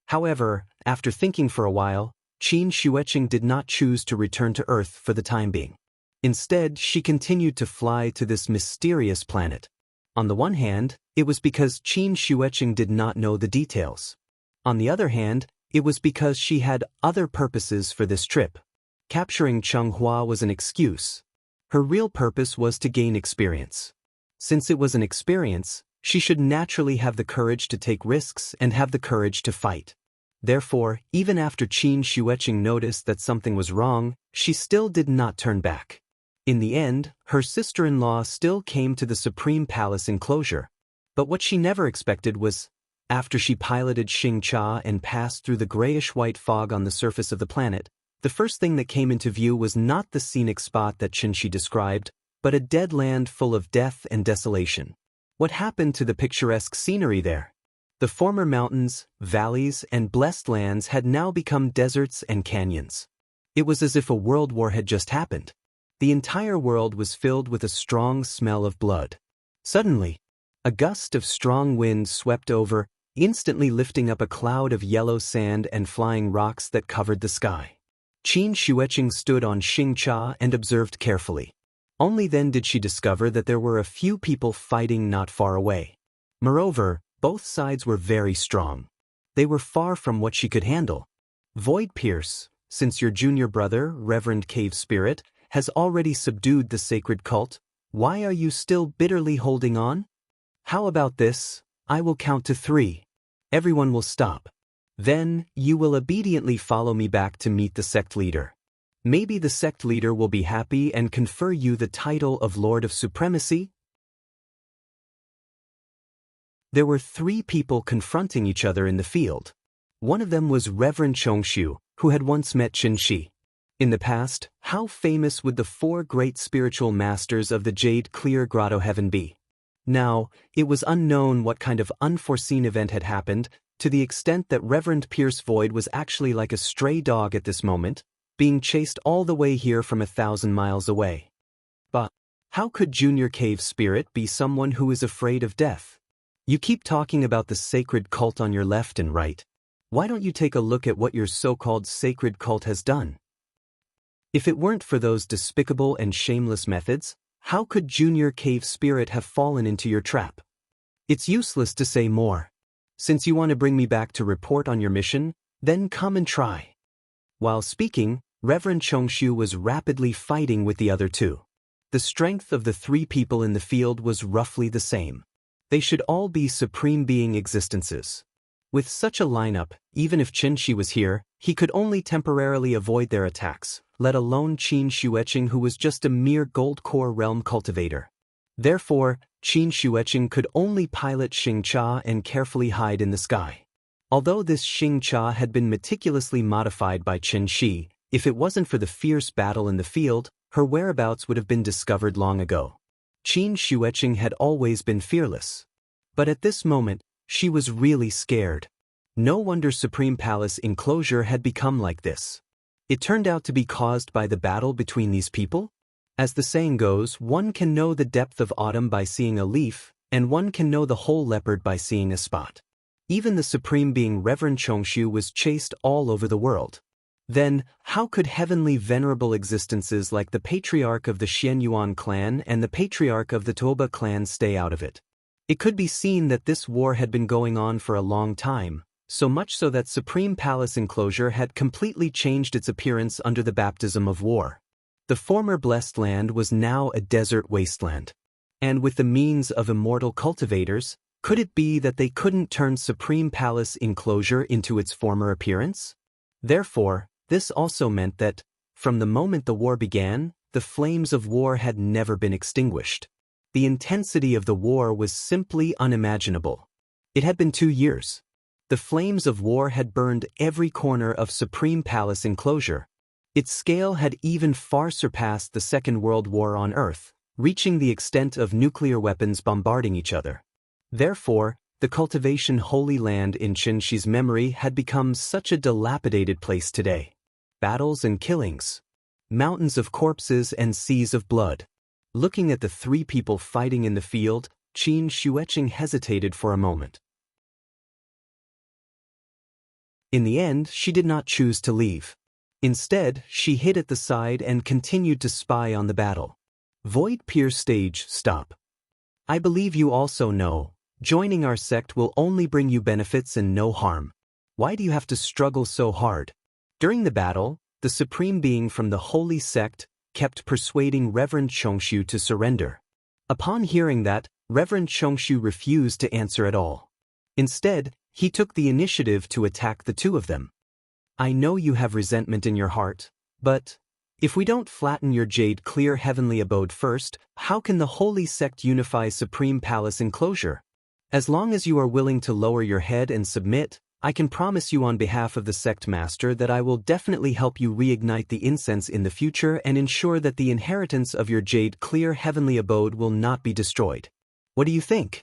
However, after thinking for a while, Qin Xueqing did not choose to return to Earth for the time being. Instead, she continued to fly to this mysterious planet. On the one hand, it was because Qin Xueqing did not know the details. On the other hand, it was because she had other purposes for this trip. Capturing Changhua was an excuse. Her real purpose was to gain experience. Since it was an experience, she should naturally have the courage to take risks and have the courage to fight. Therefore, even after Qin Xueqing noticed that something was wrong, she still did not turn back. In the end, her sister-in-law still came to the Supreme Palace enclosure. But what she never expected was, after she piloted Xingcha and passed through the grayish-white fog on the surface of the planet, the first thing that came into view was not the scenic spot that Qin Shi described, but a dead land full of death and desolation. What happened to the picturesque scenery there? The former mountains, valleys, and blessed lands had now become deserts and canyons. It was as if a world war had just happened. The entire world was filled with a strong smell of blood. Suddenly, a gust of strong wind swept over, instantly lifting up a cloud of yellow sand and flying rocks that covered the sky. Qin Xueqing stood on Xingcha and observed carefully. Only then did she discover that there were a few people fighting not far away. Moreover, both sides were very strong. They were far from what she could handle. Void Pierce, since your junior brother, Reverend Cave Spirit, has already subdued the sacred cult, why are you still bitterly holding on? How about this? I will count to 3. Everyone will stop. Then, you will obediently follow me back to meet the sect leader. Maybe the sect leader will be happy and confer you the title of Lord of Supremacy? There were 3 people confronting each other in the field. One of them was Reverend Chongshu, who had once met Qin Shi. In the past, how famous would the 4 great spiritual masters of the Jade Clear Grotto Heaven be? Now, it was unknown what kind of unforeseen event had happened, to the extent that Reverend Pierce Void was actually like a stray dog at this moment, being chased all the way here from 1,000 miles away. But how could Junior Cave Spirit be someone who is afraid of death? You keep talking about the sacred cult on your left and right. Why don't you take a look at what your so-called sacred cult has done? If it weren't for those despicable and shameless methods, how could Junior Cave Spirit have fallen into your trap? It's useless to say more. Since you want to bring me back to report on your mission, then come and try. While speaking, Reverend Chongshu was rapidly fighting with the other 2. The strength of the 3 people in the field was roughly the same. They should all be supreme being existences. With such a lineup, even if Qin Shi was here, he could only temporarily avoid their attacks, let alone Qin Xueqing, who was just a mere gold core realm cultivator. Therefore, Qin Xueqing could only pilot Xingcha and carefully hide in the sky. Although this Xingcha had been meticulously modified by Qin Shi, if it wasn't for the fierce battle in the field, her whereabouts would have been discovered long ago. Qin Xueqing had always been fearless. But at this moment, she was really scared. No wonder Supreme Palace enclosure had become like this. It turned out to be caused by the battle between these people? As the saying goes, one can know the depth of autumn by seeing a leaf, and one can know the whole leopard by seeing a spot. Even the supreme being Reverend Chongshu was chased all over the world. Then, how could heavenly venerable existences like the patriarch of the Xianyuan clan and the patriarch of the Toba clan stay out of it? It could be seen that this war had been going on for a long time, so much so that Supreme Palace enclosure had completely changed its appearance under the baptism of war. The former blessed land was now a desert wasteland. And with the means of immortal cultivators, could it be that they couldn't turn Supreme Palace enclosure into its former appearance? Therefore, this also meant that, from the moment the war began, the flames of war had never been extinguished. The intensity of the war was simply unimaginable. It had been 2 years. The flames of war had burned every corner of Supreme Palace enclosure. Its scale had even far surpassed the Second World War on Earth, reaching the extent of nuclear weapons bombarding each other. Therefore, the cultivation Holy Land in Qin Shi's memory had become such a dilapidated place today. Battles and killings. Mountains of corpses and seas of blood. Looking at the 3 people fighting in the field, Qin Xueqing hesitated for a moment. In the end, she did not choose to leave. Instead, she hid at the side and continued to spy on the battle. Void Pierce stage, stop. I believe you also know, joining our sect will only bring you benefits and no harm. Why do you have to struggle so hard? During the battle, the supreme being from the holy sect kept persuading Reverend Chongshu to surrender. Upon hearing that, Reverend Chongshu refused to answer at all. Instead, he took the initiative to attack the 2 of them. I know you have resentment in your heart, but if we don't flatten your jade clear heavenly abode first, how can the holy sect unify Supreme Palace enclosure? As long as you are willing to lower your head and submit, I can promise you on behalf of the sect master that I will definitely help you reignite the incense in the future and ensure that the inheritance of your jade clear heavenly abode will not be destroyed. What do you think?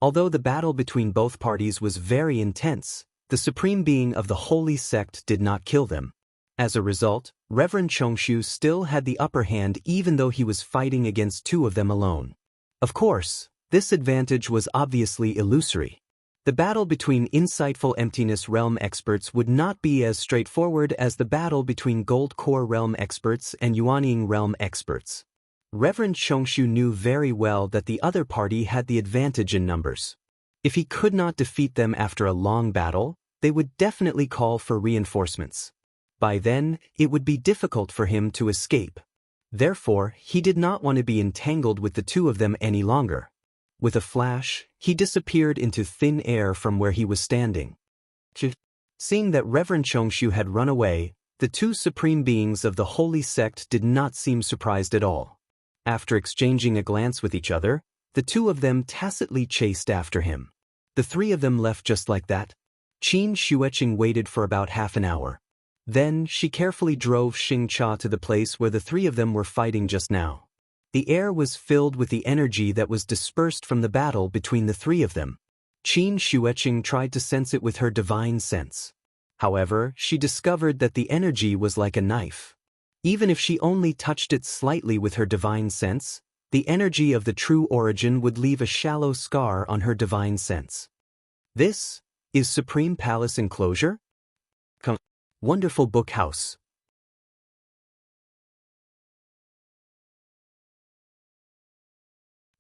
Although the battle between both parties was very intense, the supreme being of the holy sect did not kill them. As a result, Reverend Chongshu still had the upper hand even though he was fighting against two of them alone. Of course, this advantage was obviously illusory. The battle between insightful Emptiness Realm experts would not be as straightforward as the battle between Gold Core Realm experts and Yuanying Realm experts. Reverend Chongshu knew very well that the other party had the advantage in numbers. If he could not defeat them after a long battle, they would definitely call for reinforcements. By then, it would be difficult for him to escape. Therefore, he did not want to be entangled with the two of them any longer. With a flash, he disappeared into thin air from where he was standing. Seeing that Reverend Chongshu had run away, the two supreme beings of the holy sect did not seem surprised at all. After exchanging a glance with each other, the two of them tacitly chased after him. The three of them left just like that. Qin Xueqing waited for about half an hour. Then, she carefully drove Xingcha to the place where the three of them were fighting just now. The air was filled with the energy that was dispersed from the battle between the three of them. Qin Xueqing tried to sense it with her divine sense. However, she discovered that the energy was like a knife. Even if she only touched it slightly with her divine sense, the energy of the true origin would leave a shallow scar on her divine sense. This is Supreme Palace Enclosure? Wonderful Book House.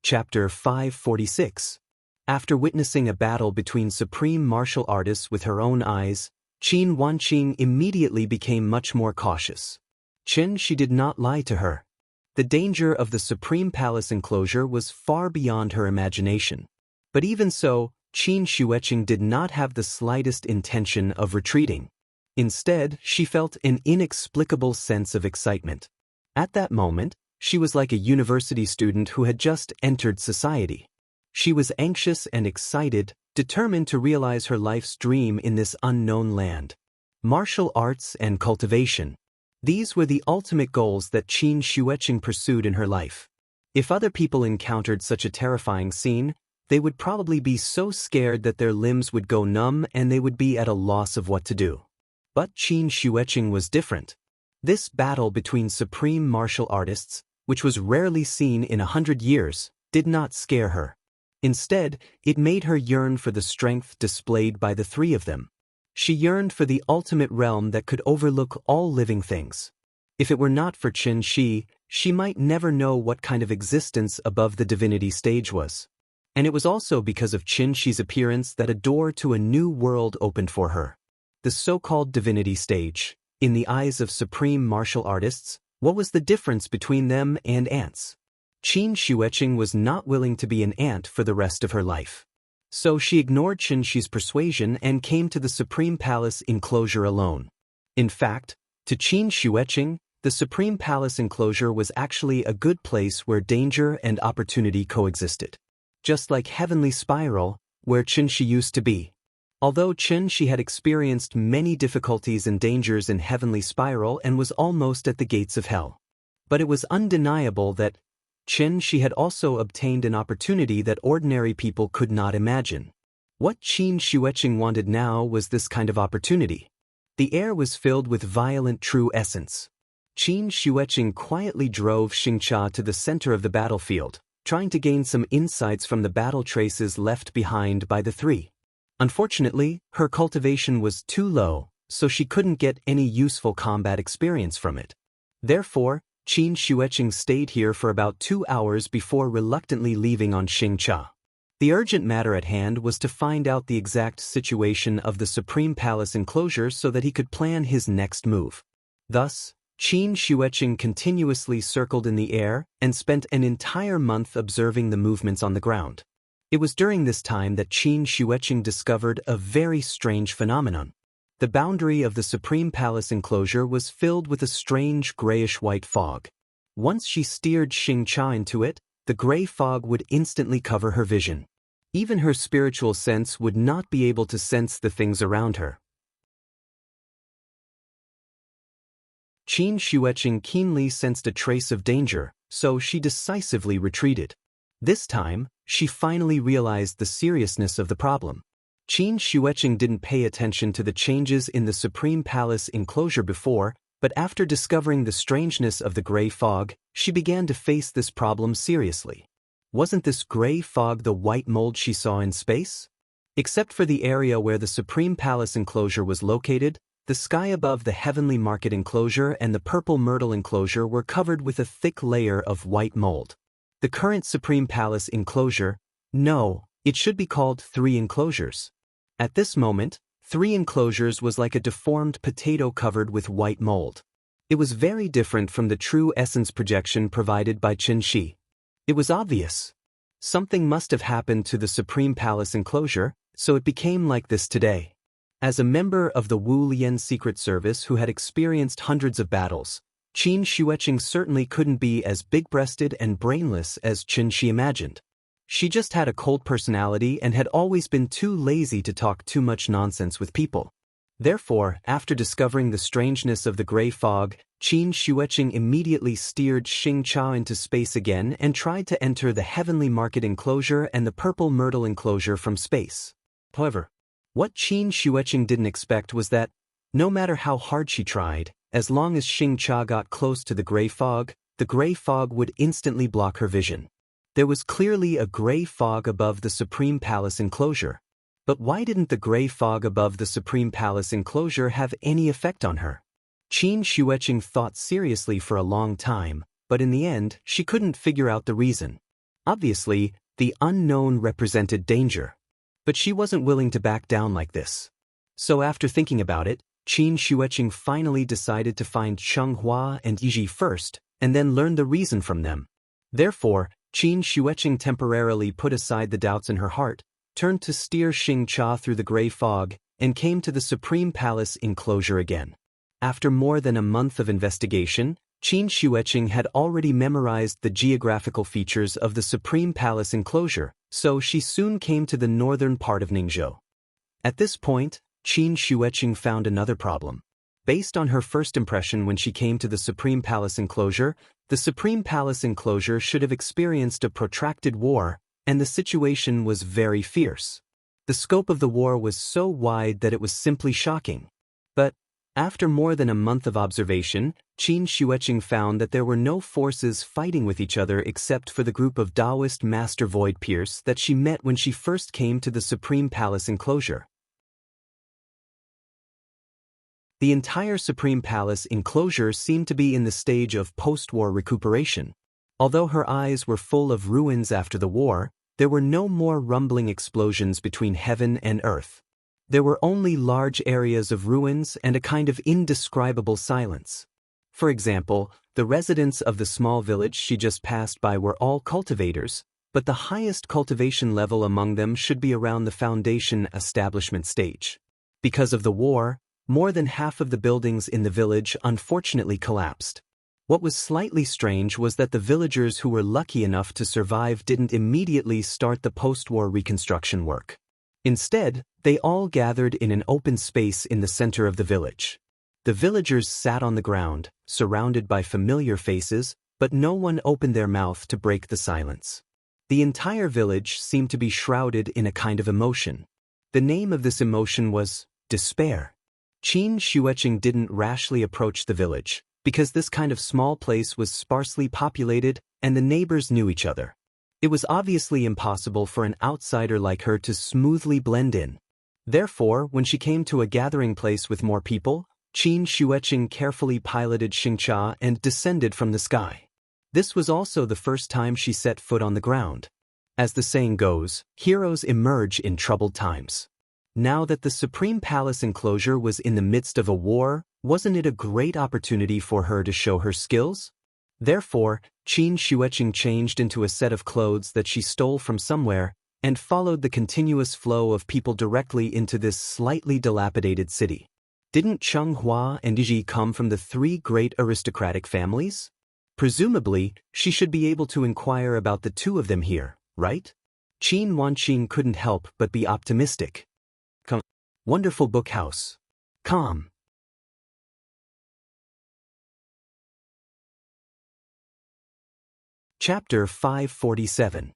Chapter 546. After witnessing a battle between supreme martial artists with her own eyes, Qin Wanqing immediately became much more cautious. She did not lie to her. The danger of the Supreme Palace enclosure was far beyond her imagination. But even so, Qin Xueqing did not have the slightest intention of retreating. Instead, she felt an inexplicable sense of excitement. At that moment, she was like a university student who had just entered society. She was anxious and excited, determined to realize her life's dream in this unknown land. Martial arts and cultivation. These were the ultimate goals that Qin Xueqing pursued in her life. If other people encountered such a terrifying scene, they would probably be so scared that their limbs would go numb and they would be at a loss of what to do. But Qin Xueqing was different. This battle between supreme martial artists, which was rarely seen in 100 years, did not scare her. Instead, it made her yearn for the strength displayed by the three of them. She yearned for the ultimate realm that could overlook all living things. If it were not for Qin Shi, she might never know what kind of existence above the divinity stage was. And it was also because of Qin Shi's appearance that a door to a new world opened for her. The so-called divinity stage. In the eyes of supreme martial artists, what was the difference between them and ants? Qin Xueqing was not willing to be an ant for the rest of her life. So she ignored Qin Shi's persuasion and came to the Supreme Palace enclosure alone. In fact, to Qin Xueqing, the Supreme Palace enclosure was actually a good place where danger and opportunity coexisted. Just like Heavenly Spiral, where Qin Shi used to be. Although Qin Shi had experienced many difficulties and dangers in Heavenly Spiral and was almost at the gates of hell. But it was undeniable that Qin Shi had also obtained an opportunity that ordinary people could not imagine. What Qin Xueqing wanted now was this kind of opportunity. The air was filled with violent true essence. Qin Xueqing quietly drove Xingcha to the center of the battlefield, trying to gain some insights from the battle traces left behind by the three. Unfortunately, her cultivation was too low, so she couldn't get any useful combat experience from it. Therefore, Qin Xueqing stayed here for about 2 hours before reluctantly leaving on Xingcha. The urgent matter at hand was to find out the exact situation of the Supreme Palace enclosure so that he could plan his next move. Thus, Qin Xueqing continuously circled in the air and spent an entire month observing the movements on the ground. It was during this time that Qin Xueqing discovered a very strange phenomenon. The boundary of the Supreme Palace enclosure was filled with a strange grayish-white fog. Once she steered Xingcha into it, the gray fog would instantly cover her vision. Even her spiritual sense would not be able to sense the things around her. Qin Xueqing keenly sensed a trace of danger, so she decisively retreated. This time, she finally realized the seriousness of the problem. Qin Xueqing didn't pay attention to the changes in the Supreme Palace enclosure before, But after discovering the strangeness of the gray fog, she began to face this problem seriously. Wasn't this gray fog the white mold she saw in space? Except for the area where the Supreme Palace enclosure was located, the sky above the Heavenly Market enclosure and the Purple Myrtle enclosure were covered with a thick layer of white mold. The current Supreme Palace enclosure, no, it should be called 3 enclosures. At this moment, 3 enclosures was like a deformed potato covered with white mold. It was very different from the true essence projection provided by Qin Shi. It was obvious. Something must have happened to the Supreme Palace enclosure, so it became like this today. As a member of the Wu Lian Secret Service who had experienced hundreds of battles, Qin Xueqing certainly couldn't be as big-breasted and brainless as Qin Shi imagined. She just had a cold personality and had always been too lazy to talk too much nonsense with people. Therefore, after discovering the strangeness of the gray fog, Qin Xueqing immediately steered Xing Cha into space again and tried to enter the Heavenly Market enclosure and the Purple Myrtle enclosure from space. However, what Qin Xueqing didn't expect was that, no matter how hard she tried, as long as Xing Cha got close to the gray fog would instantly block her vision. There was clearly a gray fog above the Supreme Palace enclosure. But why didn't the gray fog above the Supreme Palace enclosure have any effect on her? Qin Xueqing thought seriously for a long time, but in the end, she couldn't figure out the reason. Obviously, the unknown represented danger. But she wasn't willing to back down like this. So after thinking about it, Qin Xueqing finally decided to find Cheng Hua and Yiji first, and then learn the reason from them. Therefore, Qin Xueqing temporarily put aside the doubts in her heart, turned to steer Xing Cha through the gray fog, and came to the Supreme Palace enclosure again. After more than a month of investigation, Qin Xueqing had already memorized the geographical features of the Supreme Palace enclosure, so she soon came to the northern part of Ningzhou. At this point, Qin Xueqing found another problem. Based on her first impression when she came to the Supreme Palace enclosure, the Supreme Palace enclosure should have experienced a protracted war, and the situation was very fierce. The scope of the war was so wide that it was simply shocking. But, after more than a month of observation, Qin Xueqing found that there were no forces fighting with each other except for the group of Taoist Master Void Pierce that she met when she first came to the Supreme Palace enclosure. The entire Supreme Palace enclosure seemed to be in the stage of post-war recuperation. Although her eyes were full of ruins after the war, there were no more rumbling explosions between heaven and earth. There were only large areas of ruins and a kind of indescribable silence. For example, the residents of the small village she just passed by were all cultivators, but the highest cultivation level among them should be around the foundation establishment stage. Because of the war, more than half of the buildings in the village unfortunately collapsed. What was slightly strange was that the villagers who were lucky enough to survive didn't immediately start the post-war reconstruction work. Instead, they all gathered in an open space in the center of the village. The villagers sat on the ground, surrounded by familiar faces, but no one opened their mouth to break the silence. The entire village seemed to be shrouded in a kind of emotion. The name of this emotion was despair. Qin Xueqing didn't rashly approach the village, because this kind of small place was sparsely populated and the neighbors knew each other. It was obviously impossible for an outsider like her to smoothly blend in. Therefore, when she came to a gathering place with more people, Qin Xueqing carefully piloted Xing Cha and descended from the sky. This was also the first time she set foot on the ground. As the saying goes, heroes emerge in troubled times. Now that the Supreme Palace enclosure was in the midst of a war, wasn't it a great opportunity for her to show her skills? Therefore, Qin Xueqing changed into a set of clothes that she stole from somewhere and followed the continuous flow of people directly into this slightly dilapidated city. Didn't Cheng Hua and Yiji come from the 3 great aristocratic families? Presumably, she should be able to inquire about the 2 of them here, right? Qin Wanqing couldn't help but be optimistic. Wonderful book house. Calm. Chapter 547.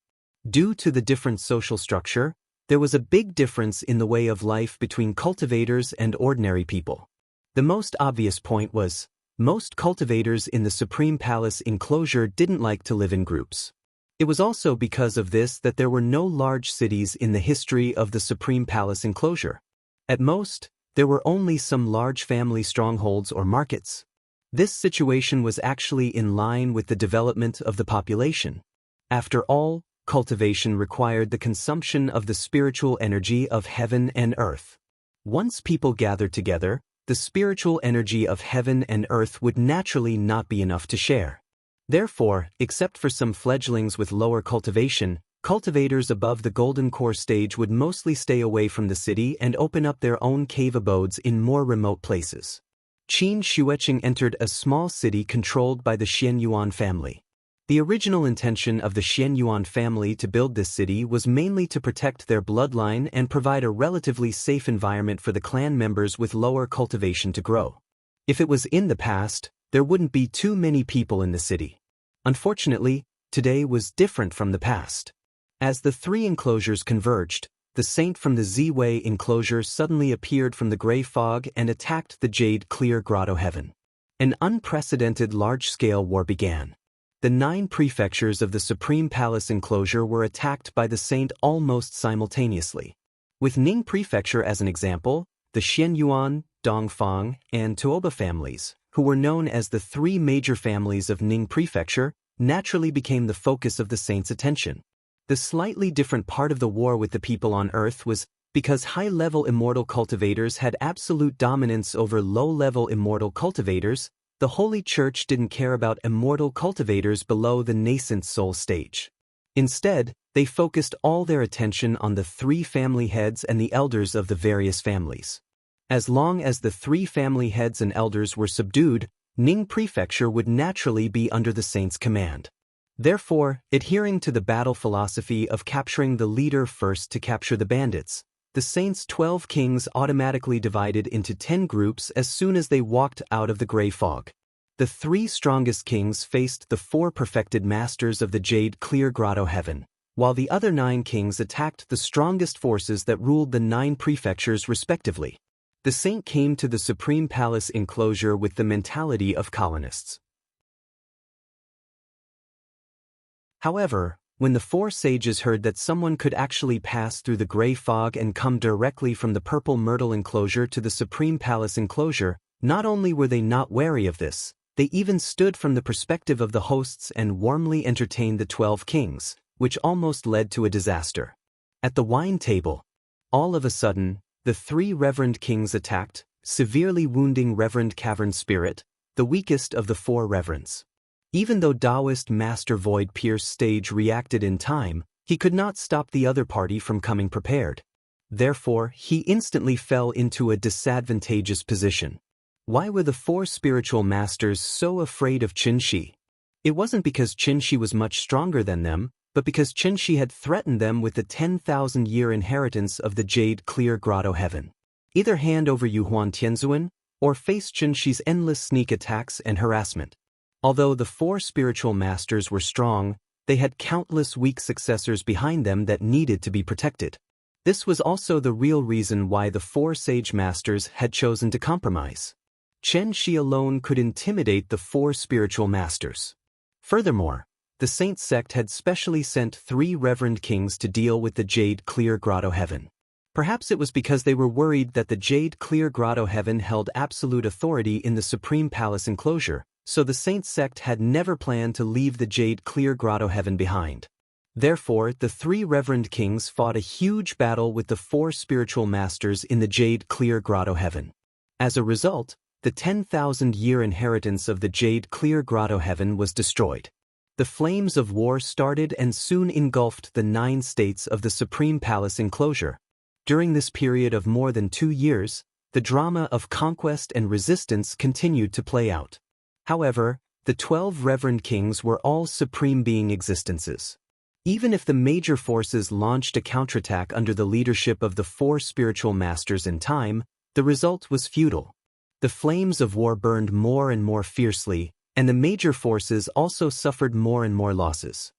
Due to the different social structure, there was a big difference in the way of life between cultivators and ordinary people. The most obvious point was, Most cultivators in the Supreme Palace enclosure didn't like to live in groups. It was also because of this that there were no large cities in the history of the Supreme Palace enclosure. At most, there were only some large family strongholds or markets. This situation was actually in line with the development of the population. After all, cultivation required the consumption of the spiritual energy of heaven and earth. Once people gathered together, the spiritual energy of heaven and earth would naturally not be enough to share. Therefore, except for some fledglings with lower cultivation, cultivators above the golden core stage would mostly stay away from the city and open up their own cave abodes in more remote places. Qin Shuiqing entered a small city controlled by the Xianyuan family. The original intention of the Xianyuan family to build this city was mainly to protect their bloodline and provide a relatively safe environment for the clan members with lower cultivation to grow. If it was in the past, there wouldn't be too many people in the city. Unfortunately, today was different from the past. As the three enclosures converged, the saint from the Z-Way enclosure suddenly appeared from the gray fog and attacked the Jade Clear Grotto Heaven. An unprecedented large-scale war began. The 9 prefectures of the Supreme Palace enclosure were attacked by the saint almost simultaneously. With Ning Prefecture as an example, the Xianyuan, Dongfang, and Tuoba families, who were known as the 3 major families of Ning Prefecture, naturally became the focus of the saint's attention. The slightly different part of the war with the people on Earth was because high-level immortal cultivators had absolute dominance over low-level immortal cultivators. The Holy Church didn't care about immortal cultivators below the nascent soul stage. Instead, they focused all their attention on the 3 family heads and the elders of the various families. As long as the 3 family heads and elders were subdued, Ning Prefecture would naturally be under the saint's command. Therefore, adhering to the battle philosophy of capturing the leader first to capture the bandits, the saint's 12 kings automatically divided into 10 groups as soon as they walked out of the gray fog. The 3 strongest kings faced the 4 perfected masters of the Jade Clear Grotto Heaven, while the other 9 kings attacked the strongest forces that ruled the 9 prefectures respectively. The saint came to the Supreme Palace enclosure with the mentality of colonists. However, when the 4 sages heard that someone could actually pass through the gray fog and come directly from the purple myrtle enclosure to the Supreme Palace enclosure, not only were they not wary of this, they even stood from the perspective of the hosts and warmly entertained the 12 kings, which almost led to a disaster. At the wine table, all of a sudden, the 3 reverend kings attacked, severely wounding Reverend Cavern Spirit, the weakest of the 4 reverends. Even though Taoist Master Void Pierce Stage reacted in time, he could not stop the other party from coming prepared. Therefore, he instantly fell into a disadvantageous position. Why were the 4 spiritual masters so afraid of Qinshi? It wasn't because Qinshi was much stronger than them, but because Qinshi had threatened them with the 10,000-year inheritance of the Jade Clear Grotto Heaven. Either hand over Yuhuan Tianzuan, or face Qinshi's endless sneak attacks and harassment. Although the 4 spiritual masters were strong, they had countless weak successors behind them that needed to be protected. This was also the real reason why the 4 sage masters had chosen to compromise. Chen Shi alone could intimidate the 4 spiritual masters. Furthermore, the Saint sect had specially sent 3 reverend kings to deal with the Jade Clear Grotto Heaven. Perhaps it was because they were worried that the Jade Clear Grotto Heaven held absolute authority in the Supreme Palace enclosure, so the Saint sect had never planned to leave the Jade Clear Grotto Heaven behind. Therefore, the 3 reverend kings fought a huge battle with the 4 spiritual masters in the Jade Clear Grotto Heaven. As a result, the 10,000-year inheritance of the Jade Clear Grotto Heaven was destroyed. The flames of war started and soon engulfed the 9 states of the Supreme Palace enclosure. During this period of more than 2 years, the drama of conquest and resistance continued to play out. However, the 12 reverend kings were all supreme being existences. Even if the major forces launched a counterattack under the leadership of the 4 spiritual masters in time, the result was futile. The flames of war burned more and more fiercely, and the major forces also suffered more and more losses.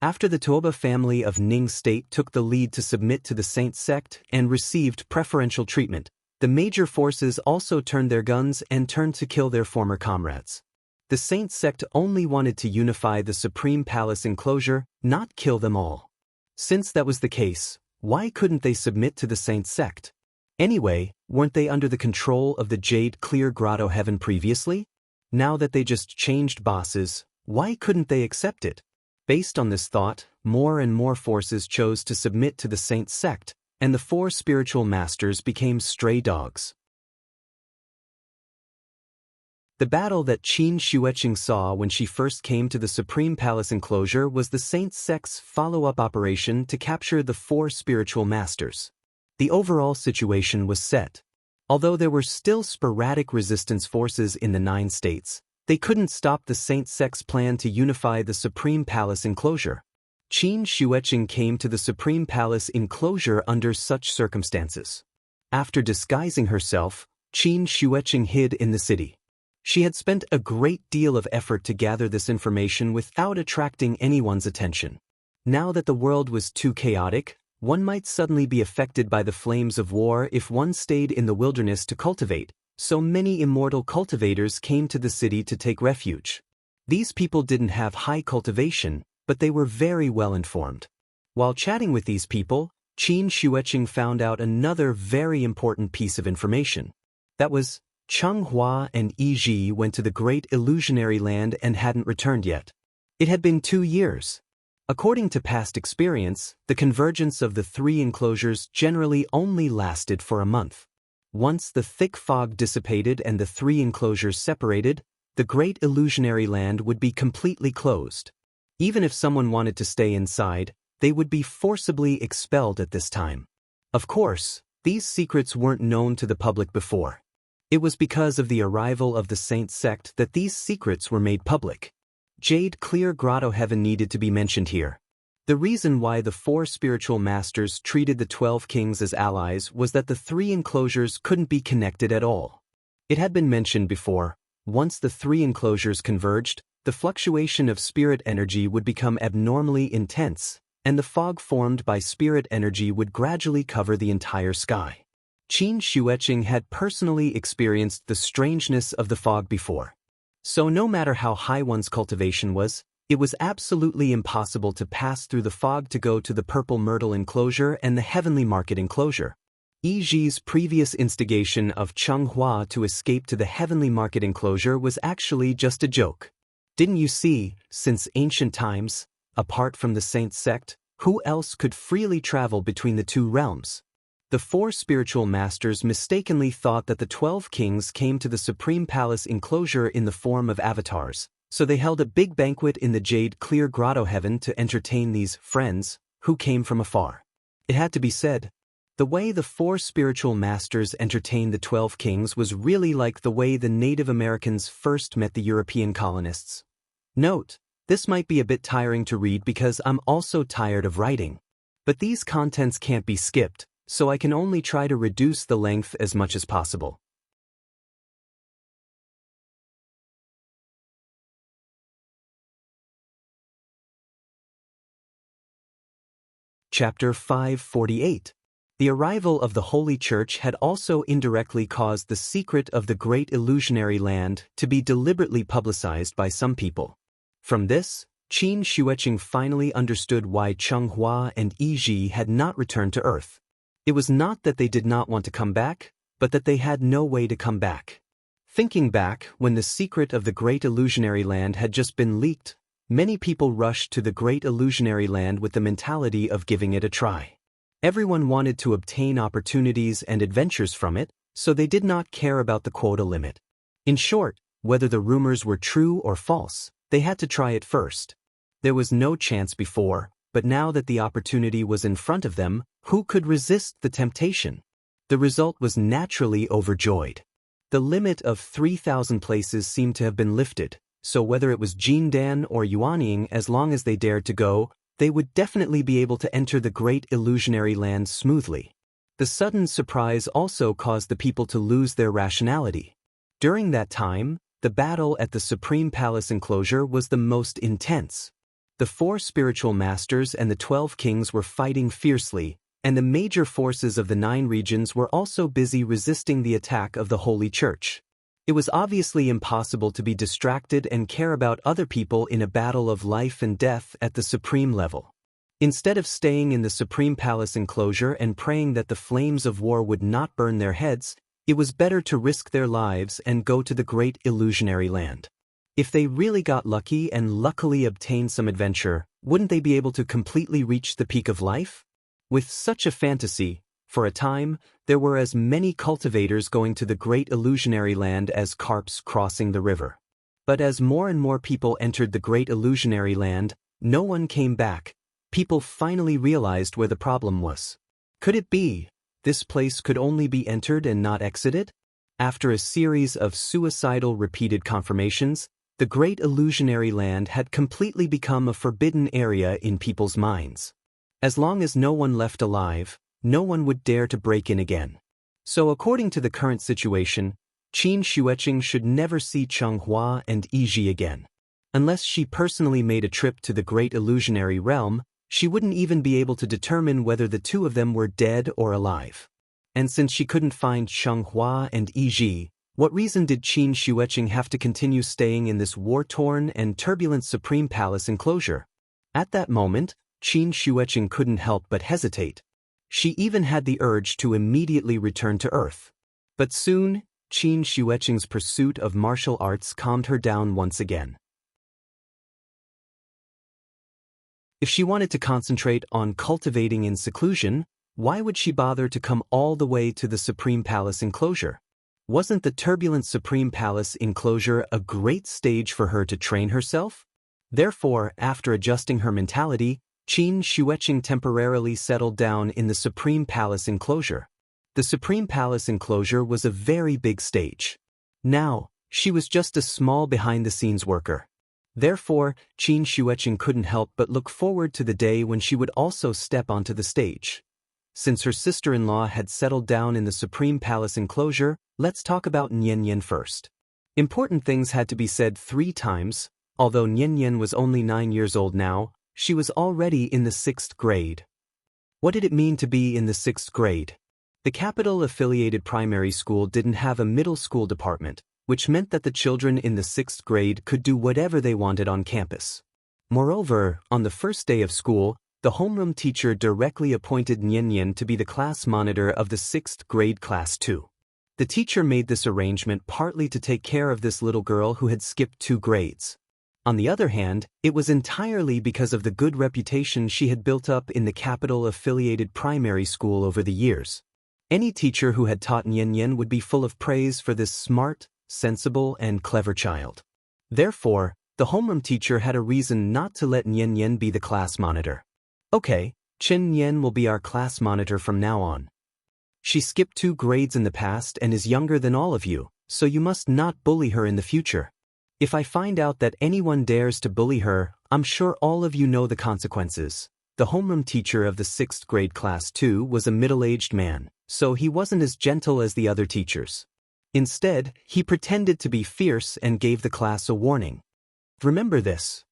After the Tuoba family of Ning State took the lead to submit to the Saint sect and received preferential treatment, The major forces also turned their guns and turned to kill their former comrades. The Saint sect only wanted to unify the Supreme Palace enclosure, not kill them all. Since that was the case, why couldn't they submit to the Saint sect? Anyway, weren't they under the control of the Jade Clear Grotto Heaven previously? Now that they just changed bosses, why couldn't they accept it? Based on this thought, more and more forces chose to submit to the Saint sect, and the 4 spiritual masters became stray dogs. The battle that Qin Xueqing saw when she first came to the Supreme Palace enclosure was the Saint sect's follow-up operation to capture the 4 spiritual masters. The overall situation was set. Although there were still sporadic resistance forces in the 9 states, they couldn't stop the Saint sect's plan to unify the Supreme Palace enclosure. Qin Xueqing came to the Supreme Palace enclosure under such circumstances. After disguising herself, Qin Xueqing hid in the city. She had spent a great deal of effort to gather this information without attracting anyone's attention. Now that the world was too chaotic, one might suddenly be affected by the flames of war if one stayed in the wilderness to cultivate, so many immortal cultivators came to the city to take refuge. These people didn't have high cultivation, but they were very well informed. While chatting with these people, Qin Xueqing found out another very important piece of information. That was, Cheng Hua and Yi Ji went to the Great Illusionary Land and hadn't returned yet. It had been 2 years. According to past experience, the convergence of the 3 enclosures generally only lasted for a month. Once the thick fog dissipated and the 3 enclosures separated, the Great Illusionary Land would be completely closed. Even if someone wanted to stay inside, they would be forcibly expelled at this time. Of course, these secrets weren't known to the public before. It was because of the arrival of the Saint sect that these secrets were made public. Jade Clear Grotto Heaven needed to be mentioned here. The reason why the 4 spiritual masters treated the 12 kings as allies was that the 3 enclosures couldn't be connected at all. It had been mentioned before, once the 3 enclosures converged, the fluctuation of spirit energy would become abnormally intense, and the fog formed by spirit energy would gradually cover the entire sky. Qin Xueqing had personally experienced the strangeness of the fog before. So no matter how high one's cultivation was, it was absolutely impossible to pass through the fog to go to the Purple Myrtle enclosure and the Heavenly Market enclosure. Yi Ji's previous instigation of Cheng Hua to escape to the Heavenly Market enclosure was actually just a joke. Didn't you see, since ancient times, apart from the Saint sect, who else could freely travel between the 2 realms? The 4 spiritual masters mistakenly thought that the 12 kings came to the Supreme Palace enclosure in the form of avatars, so they held a big banquet in the Jade Clear Grotto Heaven to entertain these friends, who came from afar. It had to be said, the way the 4 spiritual masters entertained the 12 kings was really like the way the Native Americans first met the European colonists. Note, this might be a bit tiring to read because I'm also tired of writing. But these contents can't be skipped, so I can only try to reduce the length as much as possible. Chapter 548. The arrival of the Holy Church had also indirectly caused the secret of the Great Illusionary Land to be deliberately publicized by some people. From this, Qin Xueqing finally understood why Cheng Hua and Yi Ji had not returned to Earth. It was not that they did not want to come back, but that they had no way to come back. Thinking back, when the secret of the Great Illusionary Land had just been leaked, many people rushed to the Great Illusionary Land with the mentality of giving it a try. Everyone wanted to obtain opportunities and adventures from it, so they did not care about the quota limit. In short, whether the rumors were true or false, they had to try it first. There was no chance before, but now that the opportunity was in front of them, who could resist the temptation? The result was naturally overjoyed. The limit of 3,000 places seemed to have been lifted, so whether it was Jindan or Yuanying, as long as they dared to go, they would definitely be able to enter the Great Illusionary Land smoothly. The sudden surprise also caused the people to lose their rationality. During that time, the battle at the Supreme Palace enclosure was the most intense. The 4 spiritual masters and the 12 kings were fighting fiercely, and the major forces of the 9 regions were also busy resisting the attack of the Holy Church. It was obviously impossible to be distracted and care about other people in a battle of life and death at the supreme level. Instead of staying in the Supreme Palace enclosure and praying that the flames of war would not burn their heads, it was better to risk their lives and go to the great illusionary land. If they really got lucky and luckily obtained some adventure, wouldn't they be able to completely reach the peak of life? With such a fantasy, for a time, there were as many cultivators going to the great illusionary land as carps crossing the river. But as more and more people entered the great illusionary land, no one came back. People finally realized where the problem was. Could it be this place could only be entered and not exited? After a series of suicidal repeated confirmations, the great illusionary land had completely become a forbidden area in people's minds. As long as no one left alive, no one would dare to break in again. So according to the current situation, Qin Xueqing should never see Changhua and Yiji again. Unless she personally made a trip to the great illusionary realm, she wouldn't even be able to determine whether the two of them were dead or alive. And since she couldn't find Changhua and Yiji, what reason did Qin Xueqing have to continue staying in this war-torn and turbulent Supreme Palace enclosure? At that moment, Qin Xueqing couldn't help but hesitate. She even had the urge to immediately return to Earth. But soon, Qin Xueqing's pursuit of martial arts calmed her down once again. If she wanted to concentrate on cultivating in seclusion, why would she bother to come all the way to the Supreme Palace enclosure? Wasn't the turbulent Supreme Palace enclosure a great stage for her to train herself? Therefore, after adjusting her mentality, Qin Xueqing temporarily settled down in the Supreme Palace enclosure. The Supreme Palace enclosure was a very big stage. Now, she was just a small behind-the-scenes worker. Therefore, Qin Xueqing couldn't help but look forward to the day when she would also step onto the stage. Since her sister-in-law had settled down in the Supreme Palace enclosure, let's talk about Nian first. Important things had to be said 3 times. Although Nian was only 9 years old now, she was already in the 6th grade. What did it mean to be in the 6th grade? The capital-affiliated primary school didn't have a middle school department, which meant that the children in the 6th grade could do whatever they wanted on campus. Moreover, on the first day of school, the homeroom teacher directly appointed Nian to be the class monitor of the 6th grade class 2. The teacher made this arrangement partly to take care of this little girl who had skipped 2 grades. On the other hand, it was entirely because of the good reputation she had built up in the capital-affiliated primary school over the years. Any teacher who had taught Nian would be full of praise for this smart, sensible, and clever child. Therefore, the homeroom teacher had a reason not to let Nian be the class monitor. Okay, Chen Nian will be our class monitor from now on. She skipped 2 grades in the past and is younger than all of you, so you must not bully her in the future. If I find out that anyone dares to bully her, I'm sure all of you know the consequences. The homeroom teacher of the 6th grade class 2 was a middle-aged man, so he wasn't as gentle as the other teachers. Instead, he pretended to be fierce and gave the class a warning. Remember this.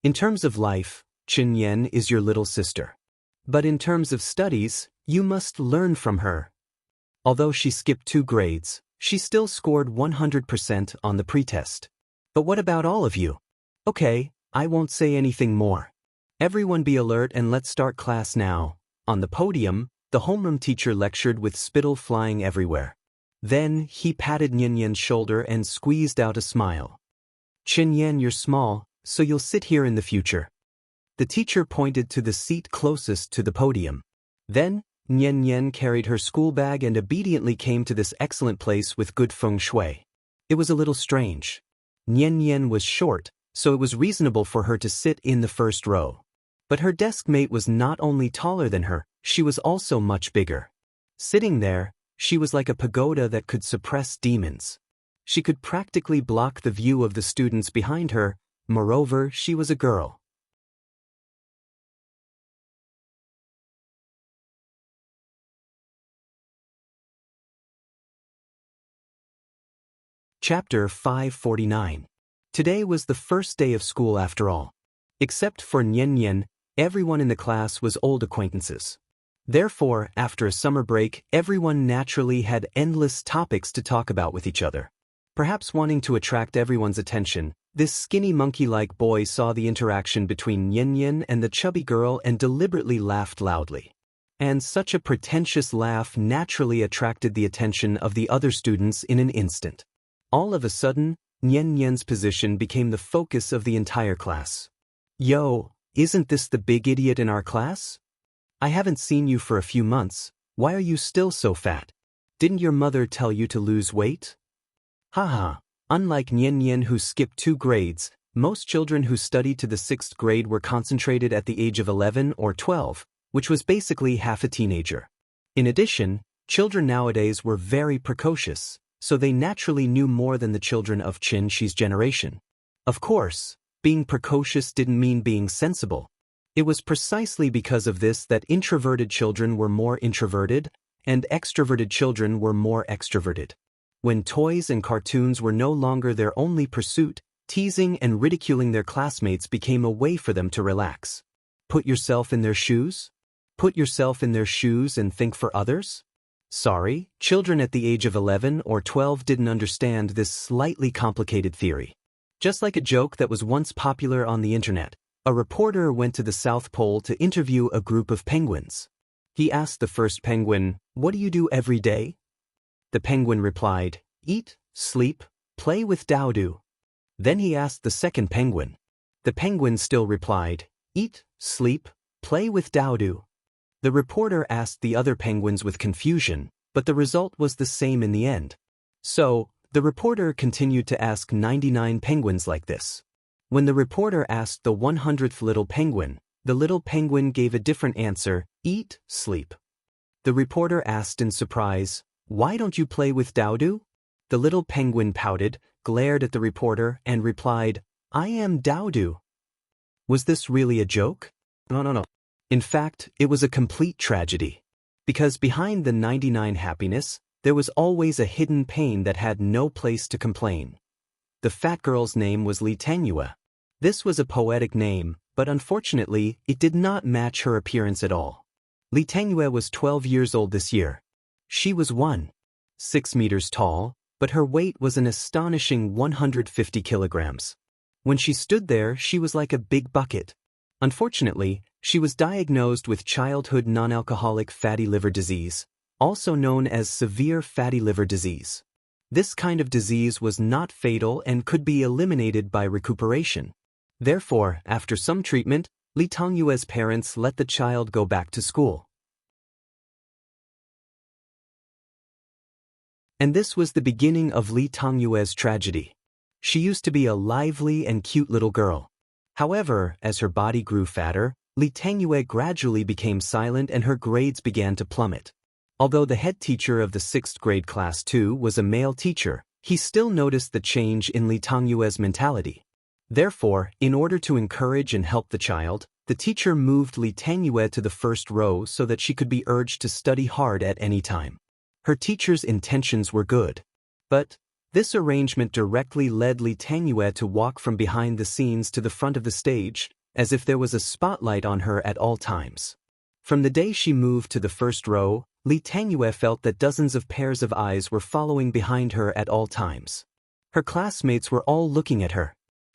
In terms of life, Chen Yan is your little sister. But in terms of studies, you must learn from her. Although she skipped 2 grades, she still scored 100% on the pretest. But what about all of you? Okay, I won't say anything more. Everyone be alert and let's start class now. On the podium, the homeroom teacher lectured with spittle flying everywhere. Then, he patted Nian's shoulder and squeezed out a smile. Chen Yan, you're small, so you'll sit here in the future. The teacher pointed to the seat closest to the podium. Then, Nian carried her school bag and obediently came to this excellent place with good feng shui. It was a little strange. Nian was short, so it was reasonable for her to sit in the first row. But her desk mate was not only taller than her, she was also much bigger. Sitting there, she was like a pagoda that could suppress demons. She could practically block the view of the students behind her. Moreover, she was a girl. Chapter 549. Today was the first day of school after all. Except for Nian, everyone in the class was old acquaintances. Therefore, after a summer break, everyone naturally had endless topics to talk about with each other. Perhaps wanting to attract everyone's attention, this skinny monkey-like boy saw the interaction between Yin Yin and the chubby girl and deliberately laughed loudly. And such a pretentious laugh naturally attracted the attention of the other students in an instant. All of a sudden, Yin Yin's position became the focus of the entire class. "Yo, isn't this the big idiot in our class? I haven't seen you for a few months, why are you still so fat? Didn't your mother tell you to lose weight?" Haha, unlike Yin Yin who skipped 2 grades, most children who studied to the 6th grade were concentrated at the age of 11 or 12, which was basically half a teenager. In addition, children nowadays were very precocious, so they naturally knew more than the children of Qin Shi's generation. Of course, being precocious didn't mean being sensible. It was precisely because of this that introverted children were more introverted, and extroverted children were more extroverted. When toys and cartoons were no longer their only pursuit, teasing and ridiculing their classmates became a way for them to relax. Put yourself in their shoes? Put yourself in their shoes and think for others? Sorry, children at the age of 11 or 12 didn't understand this slightly complicated theory. Just like a joke that was once popular on the internet, a reporter went to the South Pole to interview a group of penguins. He asked the first penguin, "What do you do every day?" The penguin replied, "Eat, sleep, play with Dowdo." Then he asked the second penguin. The penguin still replied, "Eat, sleep, play with Dowdo." The reporter asked the other penguins with confusion, but the result was the same in the end. So, the reporter continued to ask 99 penguins like this. When the reporter asked the 100th little penguin, the little penguin gave a different answer, "Eat, sleep." The reporter asked in surprise, "Why don't you play with Dowdo?" The little penguin pouted, glared at the reporter, and replied, "I am Dowdo." Was this really a joke? No. In fact, it was a complete tragedy. Because behind the 99 happiness, there was always a hidden pain that had no place to complain. The fat girl's name was Li Tengyue. This was a poetic name, but unfortunately, it did not match her appearance at all. Li Tengyue was 12 years old this year. She was 1.6 meters tall, but her weight was an astonishing 150 kilograms. When she stood there, she was like a big bucket. Unfortunately, she was diagnosed with childhood non-alcoholic fatty liver disease, also known as severe fatty liver disease. This kind of disease was not fatal and could be eliminated by recuperation. Therefore, after some treatment, Li Tengyue's parents let the child go back to school. And this was the beginning of Li Tengyue's tragedy. She used to be a lively and cute little girl. However, as her body grew fatter, Li Tengyue gradually became silent and her grades began to plummet. Although the head teacher of the 6th grade class 2 was a male teacher, he still noticed the change in Li Tengyue's mentality. Therefore, in order to encourage and help the child, the teacher moved Li Tengyue to the first row so that she could be urged to study hard at any time. Her teacher's intentions were good. But this arrangement directly led Li Tengyue to walk from behind the scenes to the front of the stage, as if there was a spotlight on her at all times. From the day she moved to the first row, Li Tengyue felt that dozens of pairs of eyes were following behind her at all times. Her classmates were all looking at her.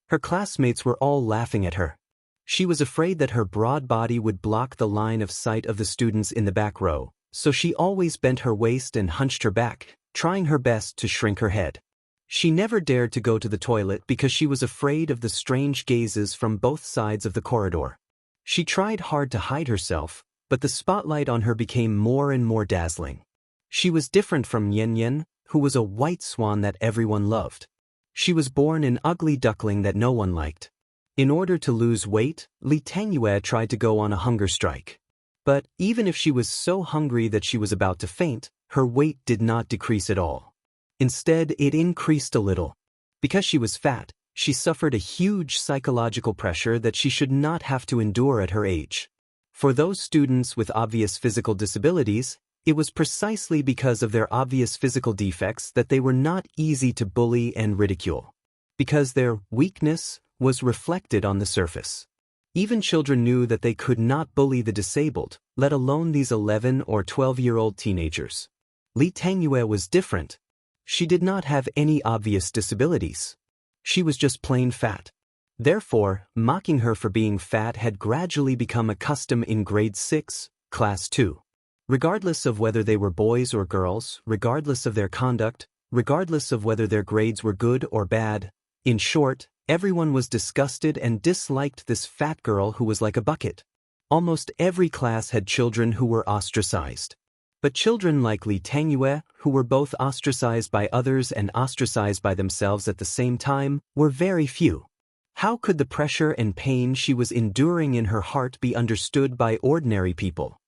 Her classmates were all laughing at her. She was afraid that her broad body would block the line of sight of the students in the back row, so she always bent her waist and hunched her back, trying her best to shrink her head. She never dared to go to the toilet because she was afraid of the strange gazes from both sides of the corridor. She tried hard to hide herself, but the spotlight on her became more and more dazzling. She was different from Yin Yin, who was a white swan that everyone loved. She was born an ugly duckling that no one liked. In order to lose weight, Li Tengyue tried to go on a hunger strike. But even if she was so hungry that she was about to faint, her weight did not decrease at all. Instead, it increased a little. Because she was fat, she suffered a huge psychological pressure that she should not have to endure at her age. For those students with obvious physical disabilities, it was precisely because of their obvious physical defects that they were not easy to bully and ridicule. Because their weakness was reflected on the surface. Even children knew that they could not bully the disabled, let alone these 11 or 12-year-old teenagers. Li Tangyue was different. She did not have any obvious disabilities. She was just plain fat. Therefore, mocking her for being fat had gradually become a custom in grade 6, class 2. Regardless of whether they were boys or girls, regardless of their conduct, regardless of whether their grades were good or bad, in short, everyone was disgusted and disliked this fat girl who was like a bucket. Almost every class had children who were ostracized. But children like Li Tangyue, who were both ostracized by others and ostracized by themselves at the same time, were very few. How could the pressure and pain she was enduring in her heart be understood by ordinary people?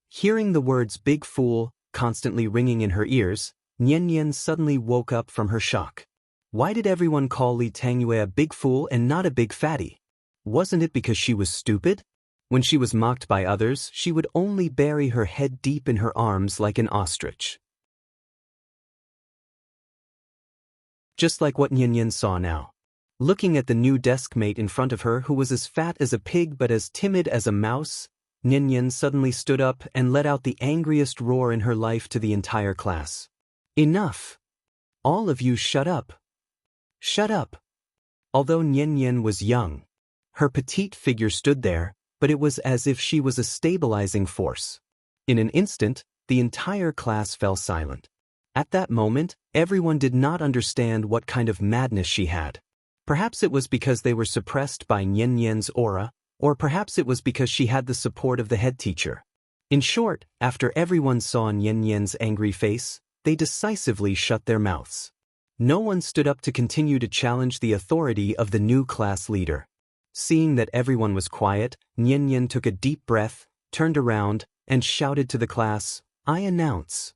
Hearing the words "big fool" constantly ringing in her ears, Nian suddenly woke up from her shock. Why did everyone call Li Tangyue a big fool and not a big fatty? Wasn't it because she was stupid? When she was mocked by others, she would only bury her head deep in her arms like an ostrich. Just like what Nian saw now. Looking at the new desk mate in front of her who was as fat as a pig but as timid as a mouse, Nian suddenly stood up and let out the angriest roar in her life to the entire class. Enough! All of you shut up! Shut up! Although Nian was young, her petite figure stood there, but it was as if she was a stabilizing force. In an instant, the entire class fell silent. At that moment, everyone did not understand what kind of madness she had. Perhaps it was because they were suppressed by Nian's aura, or perhaps it was because she had the support of the head teacher. In short, after everyone saw Nian's angry face, they decisively shut their mouths. No one stood up to continue to challenge the authority of the new class leader. Seeing that everyone was quiet, Nian took a deep breath, turned around, and shouted to the class, "I announce.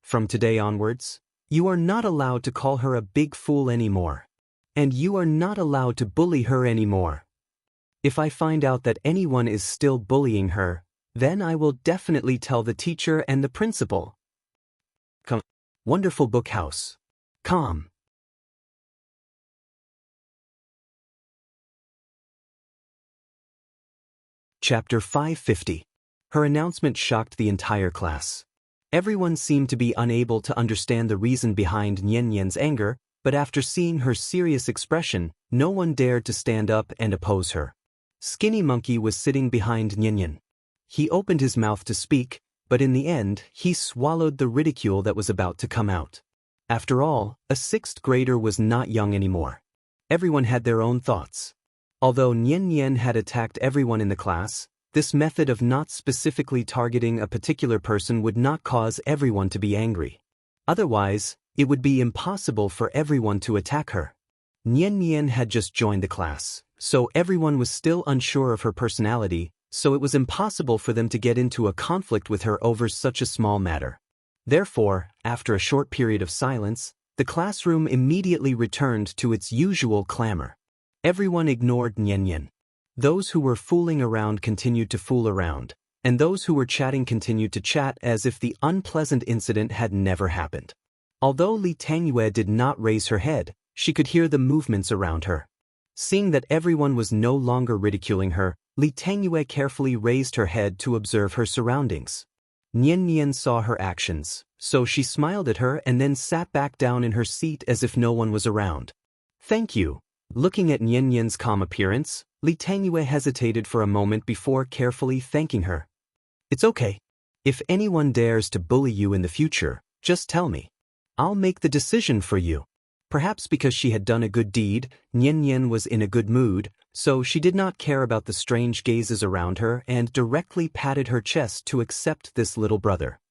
From today onwards, you are not allowed to call her a big fool anymore. And you are not allowed to bully her anymore. If I find out that anyone is still bullying her, then I will definitely tell the teacher and the principal." Come. Wonderful book house. Calm. Chapter 550. Her announcement shocked the entire class. Everyone seemed to be unable to understand the reason behind Nian's anger, but after seeing her serious expression, no one dared to stand up and oppose her. Skinny Monkey was sitting behind Nian. He opened his mouth to speak, but in the end, he swallowed the ridicule that was about to come out. After all, a 6th grader was not young anymore. Everyone had their own thoughts. Although Nian had attacked everyone in the class, this method of not specifically targeting a particular person would not cause everyone to be angry. Otherwise, it would be impossible for everyone to attack her. Nian had just joined the class, so everyone was still unsure of her personality, so it was impossible for them to get into a conflict with her over such a small matter. Therefore, after a short period of silence, the classroom immediately returned to its usual clamor. Everyone ignored Nian. Those who were fooling around continued to fool around, and those who were chatting continued to chat as if the unpleasant incident had never happened. Although Li Tangyue did not raise her head, she could hear the movements around her. Seeing that everyone was no longer ridiculing her, Li Tangyue carefully raised her head to observe her surroundings. Nian saw her actions, so she smiled at her and then sat back down in her seat as if no one was around. "Thank you." Looking at Nian's calm appearance, Li Tangyue hesitated for a moment before carefully thanking her. "It's okay. If anyone dares to bully you in the future, just tell me. I'll make the decision for you." Perhaps because she had done a good deed, Nian was in a good mood, so she did not care about the strange gazes around her and directly patted her chest to accept this little brother.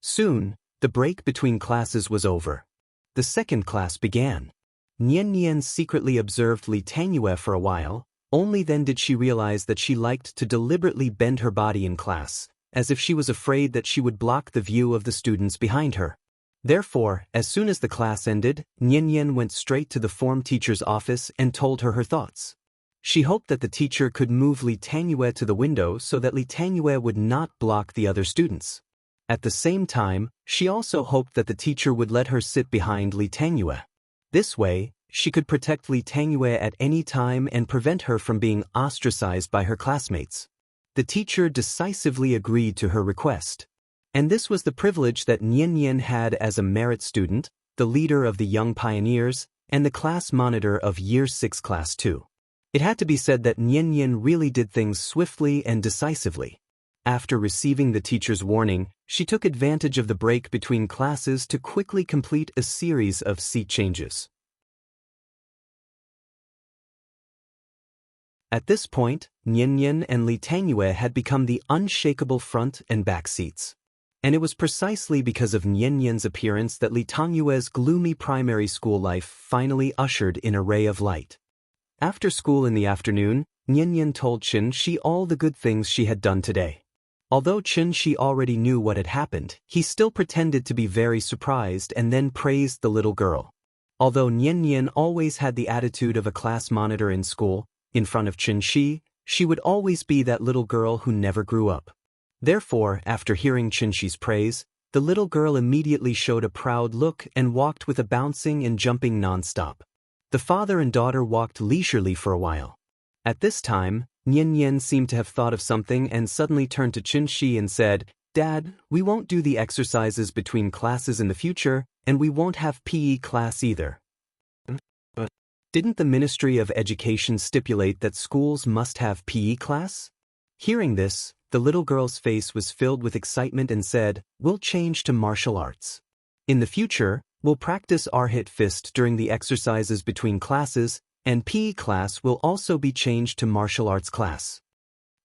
Soon, the break between classes was over. The second class began. Nian secretly observed Li Tangyue for a while, only then did she realize that she liked to deliberately bend her body in class, as if she was afraid that she would block the view of the students behind her. Therefore, as soon as the class ended, Nian went straight to the form teacher's office and told her thoughts. She hoped that the teacher could move Li Tangyue to the window so that Li Tangyue would not block the other students. At the same time, she also hoped that the teacher would let her sit behind Li Tangyue. This way, she could protect Li Tangyue at any time and prevent her from being ostracized by her classmates. The teacher decisively agreed to her request. And this was the privilege that Nian Nian had as a merit student, the leader of the young pioneers, and the class monitor of Year 6 Class 2. It had to be said that Nian Nian really did things swiftly and decisively. After receiving the teacher's warning, she took advantage of the break between classes to quickly complete a series of seat changes. At this point, Nian Nian and Li Tangyue had become the unshakable front and back seats. And it was precisely because of Nian Nian's appearance that Li Tangyue's gloomy primary school life finally ushered in a ray of light. After school in the afternoon, Nian Nian told Qin Shi all the good things she had done today. Although Qin Shi already knew what had happened, he still pretended to be very surprised and then praised the little girl. Although Nian Nian always had the attitude of a class monitor in school, in front of Qin Shi, she would always be that little girl who never grew up. Therefore, after hearing Qin Shi's praise, the little girl immediately showed a proud look and walked with a bouncing and jumping non-stop. The father and daughter walked leisurely for a while. At this time, Nian Nian seemed to have thought of something and suddenly turned to Qin Shi and said, "Dad, we won't do the exercises between classes in the future, and we won't have PE class either." But didn't the Ministry of Education stipulate that schools must have PE class? Hearing this, the little girl's face was filled with excitement and said, "We'll change to martial arts. In the future, we'll practice our hit fist during the exercises between classes, and PE class will also be changed to martial arts class."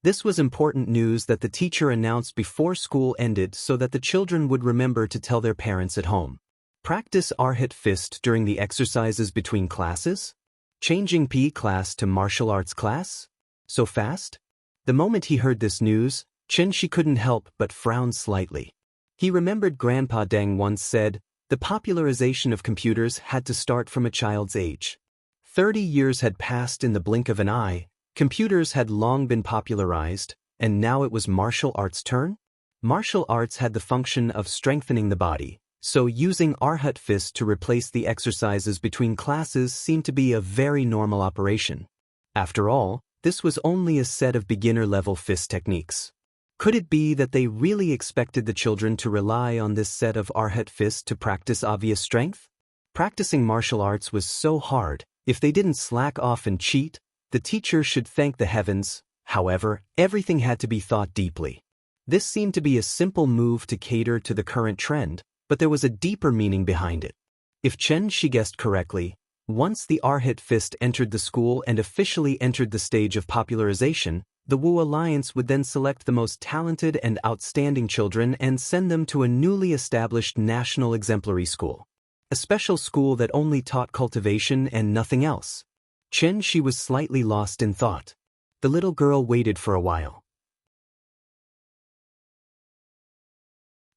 This was important news that the teacher announced before school ended so that the children would remember to tell their parents at home. Practice our hit fist during the exercises between classes? Changing PE class to martial arts class? So fast? The moment he heard this news, Qin Shi couldn't help but frown slightly. He remembered Grandpa Deng once said, the popularization of computers had to start from a child's age. 30 years had passed in the blink of an eye, computers had long been popularized, and now it was martial arts' turn? Martial arts had the function of strengthening the body, so using Arhat fist to replace the exercises between classes seemed to be a very normal operation. After all, this was only a set of beginner-level fist techniques. Could it be that they really expected the children to rely on this set of Arhat fist to practice obvious strength? Practicing martial arts was so hard, if they didn't slack off and cheat, the teacher should thank the heavens. However, everything had to be thought deeply. This seemed to be a simple move to cater to the current trend, but there was a deeper meaning behind it. If Qin Shi guessed correctly, once the Arhat fist entered the school and officially entered the stage of popularization, the Wu Alliance would then select the most talented and outstanding children and send them to a newly established national exemplary school. A special school that only taught cultivation and nothing else. Qin Shi was slightly lost in thought. The little girl waited for a while.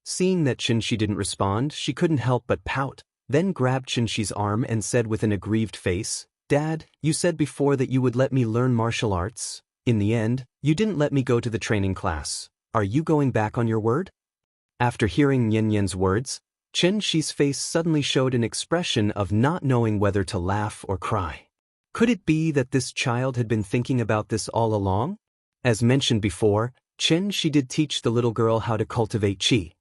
Seeing that Qin Shi didn't respond, she couldn't help but pout, then grabbed Qin Shi's arm and said with an aggrieved face, "Dad, you said before that you would let me learn martial arts. In the end, you didn't let me go to the training class. Are you going back on your word?" After hearing Nian Nian's words, Qin Shi's face suddenly showed an expression of not knowing whether to laugh or cry. Could it be that this child had been thinking about this all along? As mentioned before, Qin Shi did teach the little girl how to cultivate qi.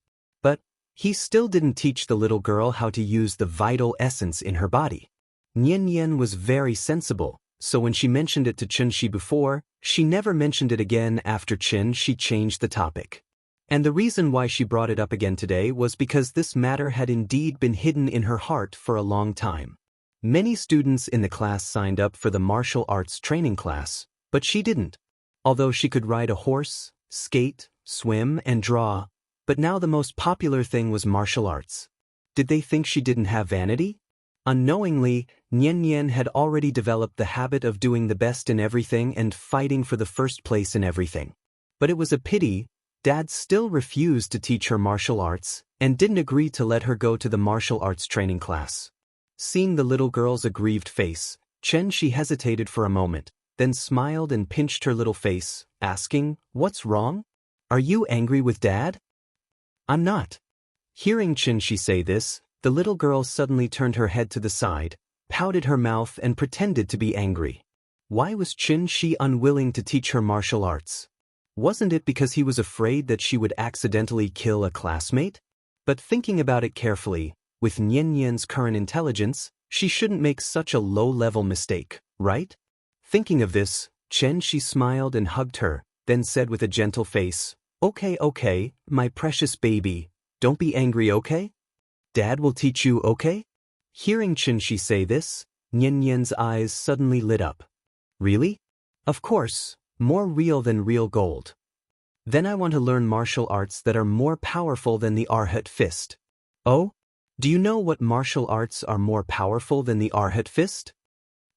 But he still didn't teach the little girl how to use the vital essence in her body. Nian Nian was very sensible, so when she mentioned it to Qin Shi before, she never mentioned it again after Qin Shi changed the topic. And the reason why she brought it up again today was because this matter had indeed been hidden in her heart for a long time. Many students in the class signed up for the martial arts training class, but she didn't. Although she could ride a horse, skate, swim, and draw, but now the most popular thing was martial arts. Did they think she didn't have vanity? Unknowingly, Nian Nian had already developed the habit of doing the best in everything and fighting for the first place in everything. But it was a pity, Dad still refused to teach her martial arts and didn't agree to let her go to the martial arts training class. Seeing the little girl's aggrieved face, Qin Shi hesitated for a moment, then smiled and pinched her little face, asking, "What's wrong? Are you angry with Dad?" "I'm not." Hearing Qin Shi say this, the little girl suddenly turned her head to the side, pouted her mouth and pretended to be angry. Why was Qin unwilling to teach her martial arts? Wasn't it because he was afraid that she would accidentally kill a classmate? But thinking about it carefully, with Nian's current intelligence, she shouldn't make such a low-level mistake, right? Thinking of this, Qin smiled and hugged her, then said with a gentle face, Okay, my precious baby, don't be angry, okay? Dad will teach you, okay? Hearing Qin say this, Nian's eyes suddenly lit up. Really? Of course, more real than real gold. Then I want to learn martial arts that are more powerful than the Arhat fist. Oh? Do you know what martial arts are more powerful than the Arhat fist?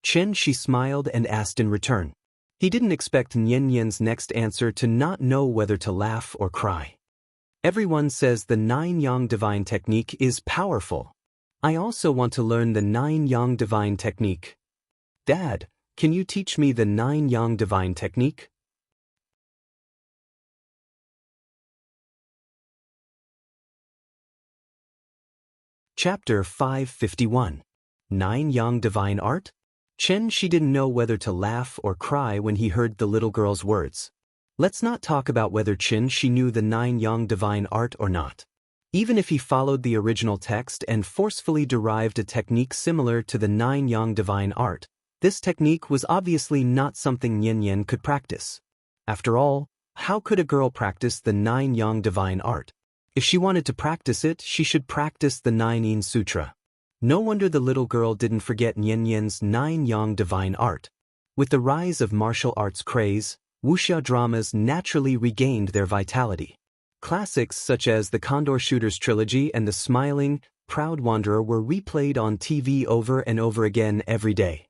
Qin smiled and asked in return. He didn't expect Nian's next answer to not know whether to laugh or cry. Everyone says the 9-yang divine technique is powerful. I also want to learn the 9-yang divine technique. Dad, can you teach me the 9-yang divine technique? Chapter 551. 9-yang divine art? Qin didn't know whether to laugh or cry when he heard the little girl's words. Let's not talk about whether Qin knew the 9-yang divine art or not. Even if he followed the original text and forcefully derived a technique similar to the 9-yang divine art, this technique was obviously not something Nian could practice. After all, how could a girl practice the 9-yang divine art? If she wanted to practice it, she should practice the 9-yin sutra. No wonder the little girl didn't forget Nian's 9-yang divine art. With the rise of martial arts craze, wuxia dramas naturally regained their vitality. Classics such as the Condor Shooters trilogy and the Smiling, Proud Wanderer were replayed on TV over and over again every day.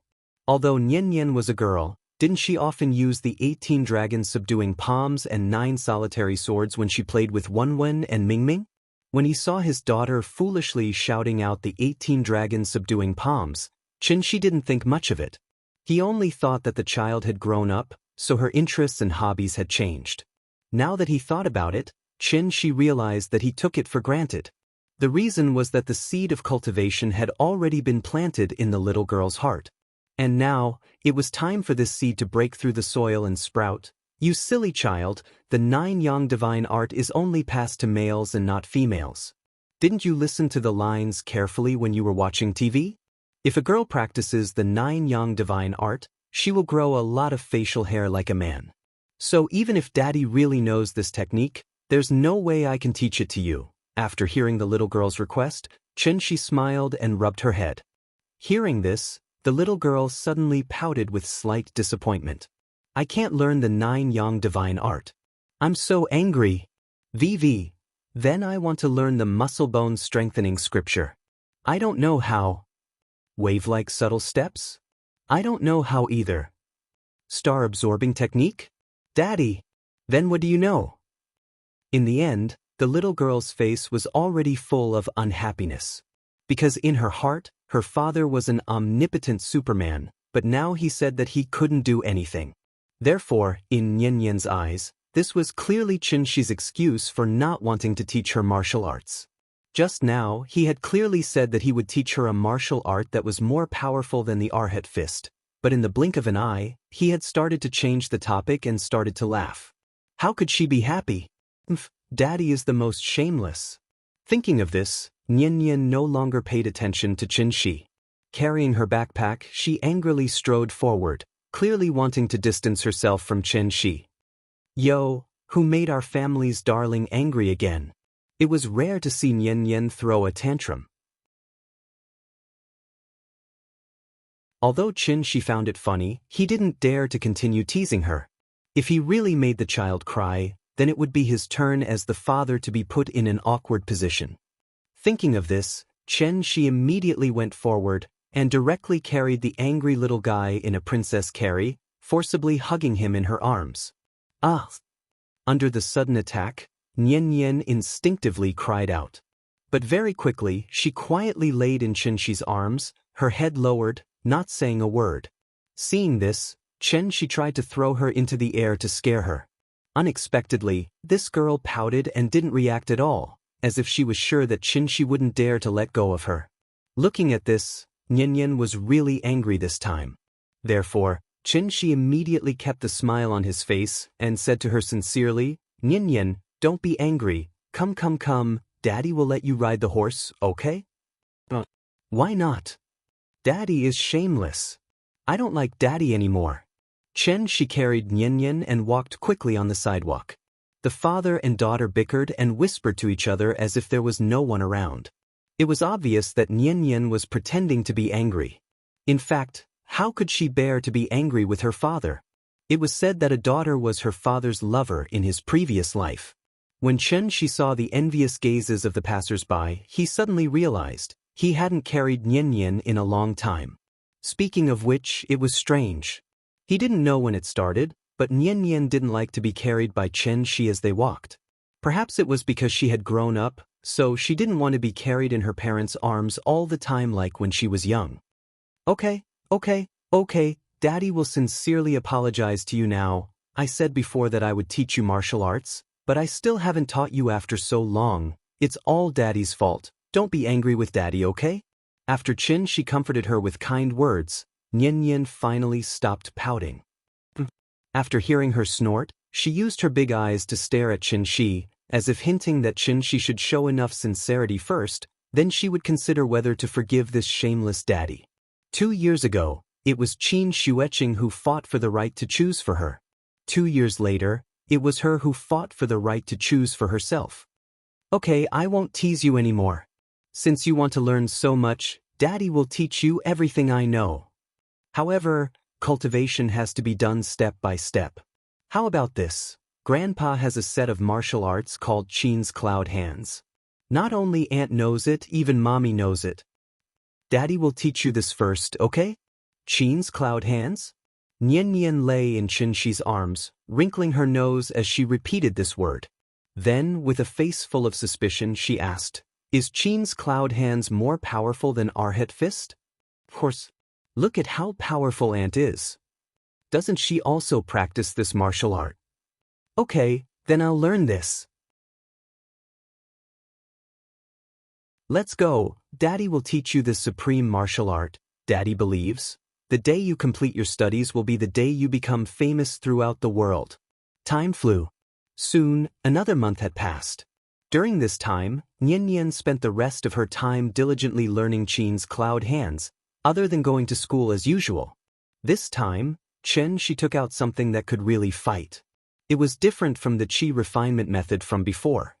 Although Nian was a girl, didn't she often use the 18 dragons subduing palms and 9 solitary swords when she played with Wenwen and Mingming? When he saw his daughter foolishly shouting out the 18 dragons subduing palms, Qin didn't think much of it. He only thought that the child had grown up, so her interests and hobbies had changed. Now that he thought about it, Qin realized that he took it for granted. The reason was that the seed of cultivation had already been planted in the little girl's heart. And now, it was time for this seed to break through the soil and sprout. You silly child, the 9-yang divine art is only passed to males and not females. Didn't you listen to the lines carefully when you were watching TV? If a girl practices the 9-yang divine art, she will grow a lot of facial hair like a man. So even if Daddy really knows this technique, there's no way I can teach it to you. After hearing the little girl's request, Qin smiled and rubbed her head. Hearing this, the little girl suddenly pouted with slight disappointment. I can't learn the 9-yang divine art. I'm so angry. VV. Then I want to learn the muscle bone strengthening scripture. I don't know how. Wave-like subtle steps? I don't know how either. Star absorbing technique? Daddy. Then what do you know? In the end, the little girl's face was already full of unhappiness. Because in her heart, her father was an omnipotent Superman, but now he said that he couldn't do anything. Therefore, in Nian's eyes, this was clearly Qin's excuse for not wanting to teach her martial arts. Just now, he had clearly said that he would teach her a martial art that was more powerful than the Arhat fist, but in the blink of an eye, he had started to change the topic and started to laugh. How could she be happy? Daddy is the most shameless. Thinking of this, Nian no longer paid attention to Qin. Carrying her backpack, she angrily strode forward, clearly wanting to distance herself from Qin. Yo, who made our family's darling angry again? It was rare to see Nian throw a tantrum. Although Qin found it funny, he didn't dare to continue teasing her. If he really made the child cry, then it would be his turn as the father to be put in an awkward position. Thinking of this, Qin immediately went forward and directly carried the angry little guy in a princess carry, forcibly hugging him in her arms. Ah! Under the sudden attack, Nian instinctively cried out. But very quickly, she quietly laid in Qin's arms, her head lowered, not saying a word. Seeing this, Qin tried to throw her into the air to scare her. Unexpectedly, this girl pouted and didn't react at all, as if she was sure that Qin wouldn't dare to let go of her. Looking at this, Nian was really angry this time. Therefore, Qin immediately kept the smile on his face and said to her sincerely, Nian, don't be angry, come, Daddy will let you ride the horse, okay? Why not? Daddy is shameless. I don't like Daddy anymore. She carried Nian and walked quickly on the sidewalk. The father and daughter bickered and whispered to each other as if there was no one around. It was obvious that Nian was pretending to be angry. In fact, how could she bear to be angry with her father? It was said that a daughter was her father's lover in his previous life. When she saw the envious gazes of the passers-by, he suddenly realized he hadn't carried Nian in a long time. Speaking of which, it was strange. He didn't know when it started, but Nian didn't like to be carried by Shi as they walked. Perhaps it was because she had grown up, so she didn't want to be carried in her parents' arms all the time like when she was young. Okay, Daddy will sincerely apologize to you now. I said before that I would teach you martial arts, but I still haven't taught you after so long. It's all Daddy's fault. Don't be angry with Daddy, okay? After she comforted her with kind words, Nian finally stopped pouting. After hearing her snort, she used her big eyes to stare at Shi, as if hinting that she should show enough sincerity first, then she would consider whether to forgive this shameless daddy. 2 years ago, it was Qin Xueqing who fought for the right to choose for her. 2 years later, it was her who fought for the right to choose for herself. Okay, I won't tease you anymore. Since you want to learn so much, Daddy will teach you everything I know. However, cultivation has to be done step by step. How about this? Grandpa has a set of martial arts called Qin's Cloud Hands. Not only Aunt knows it, even Mommy knows it. Daddy will teach you this first, okay? Qin's Cloud Hands? Nian lay in Shi's arms, wrinkling her nose as she repeated this word. Then, with a face full of suspicion, she asked, Is Qin's Cloud Hands more powerful than Arhat Fist? Of course. Look at how powerful Aunt is. Doesn't she also practice this martial art? Okay, then I'll learn this. Let's go. Daddy will teach you this supreme martial art. Daddy believes the day you complete your studies will be the day you become famous throughout the world. Time flew. Soon, another month had passed. During this time, Nian spent the rest of her time diligently learning Qin's Cloud Hands, other than going to school as usual. This time, she took out something that could really fight. It was different from the Qi refinement method from before.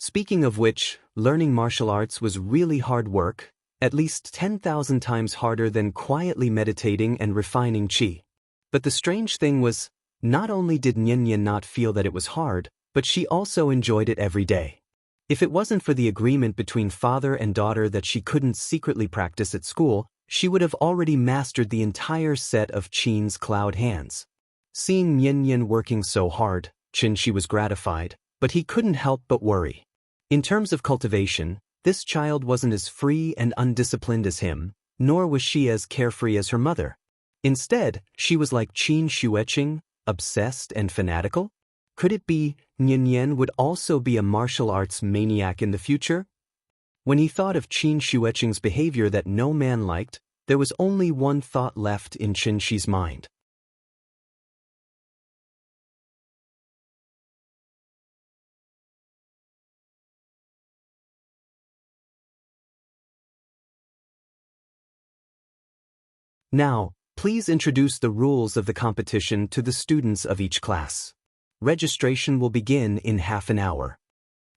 Speaking of which, learning martial arts was really hard work, at least 10,000 times harder than quietly meditating and refining Qi. But the strange thing was, not only did Nian not feel that it was hard, but she also enjoyed it every day. If it wasn't for the agreement between father and daughter that she couldn't secretly practice at school, she would have already mastered the entire set of Qin's Cloud Hands. Seeing Nian working so hard, Qin was gratified, but he couldn't help but worry. In terms of cultivation, this child wasn't as free and undisciplined as him, nor was she as carefree as her mother. Instead, she was like Qin Xueqing, obsessed and fanatical? Could it be Nian would also be a martial arts maniac in the future? When he thought of Qin Xueqing's behavior that no man liked, there was only one thought left in Shi's mind. Now, please introduce the rules of the competition to the students of each class. Registration will begin in half an hour.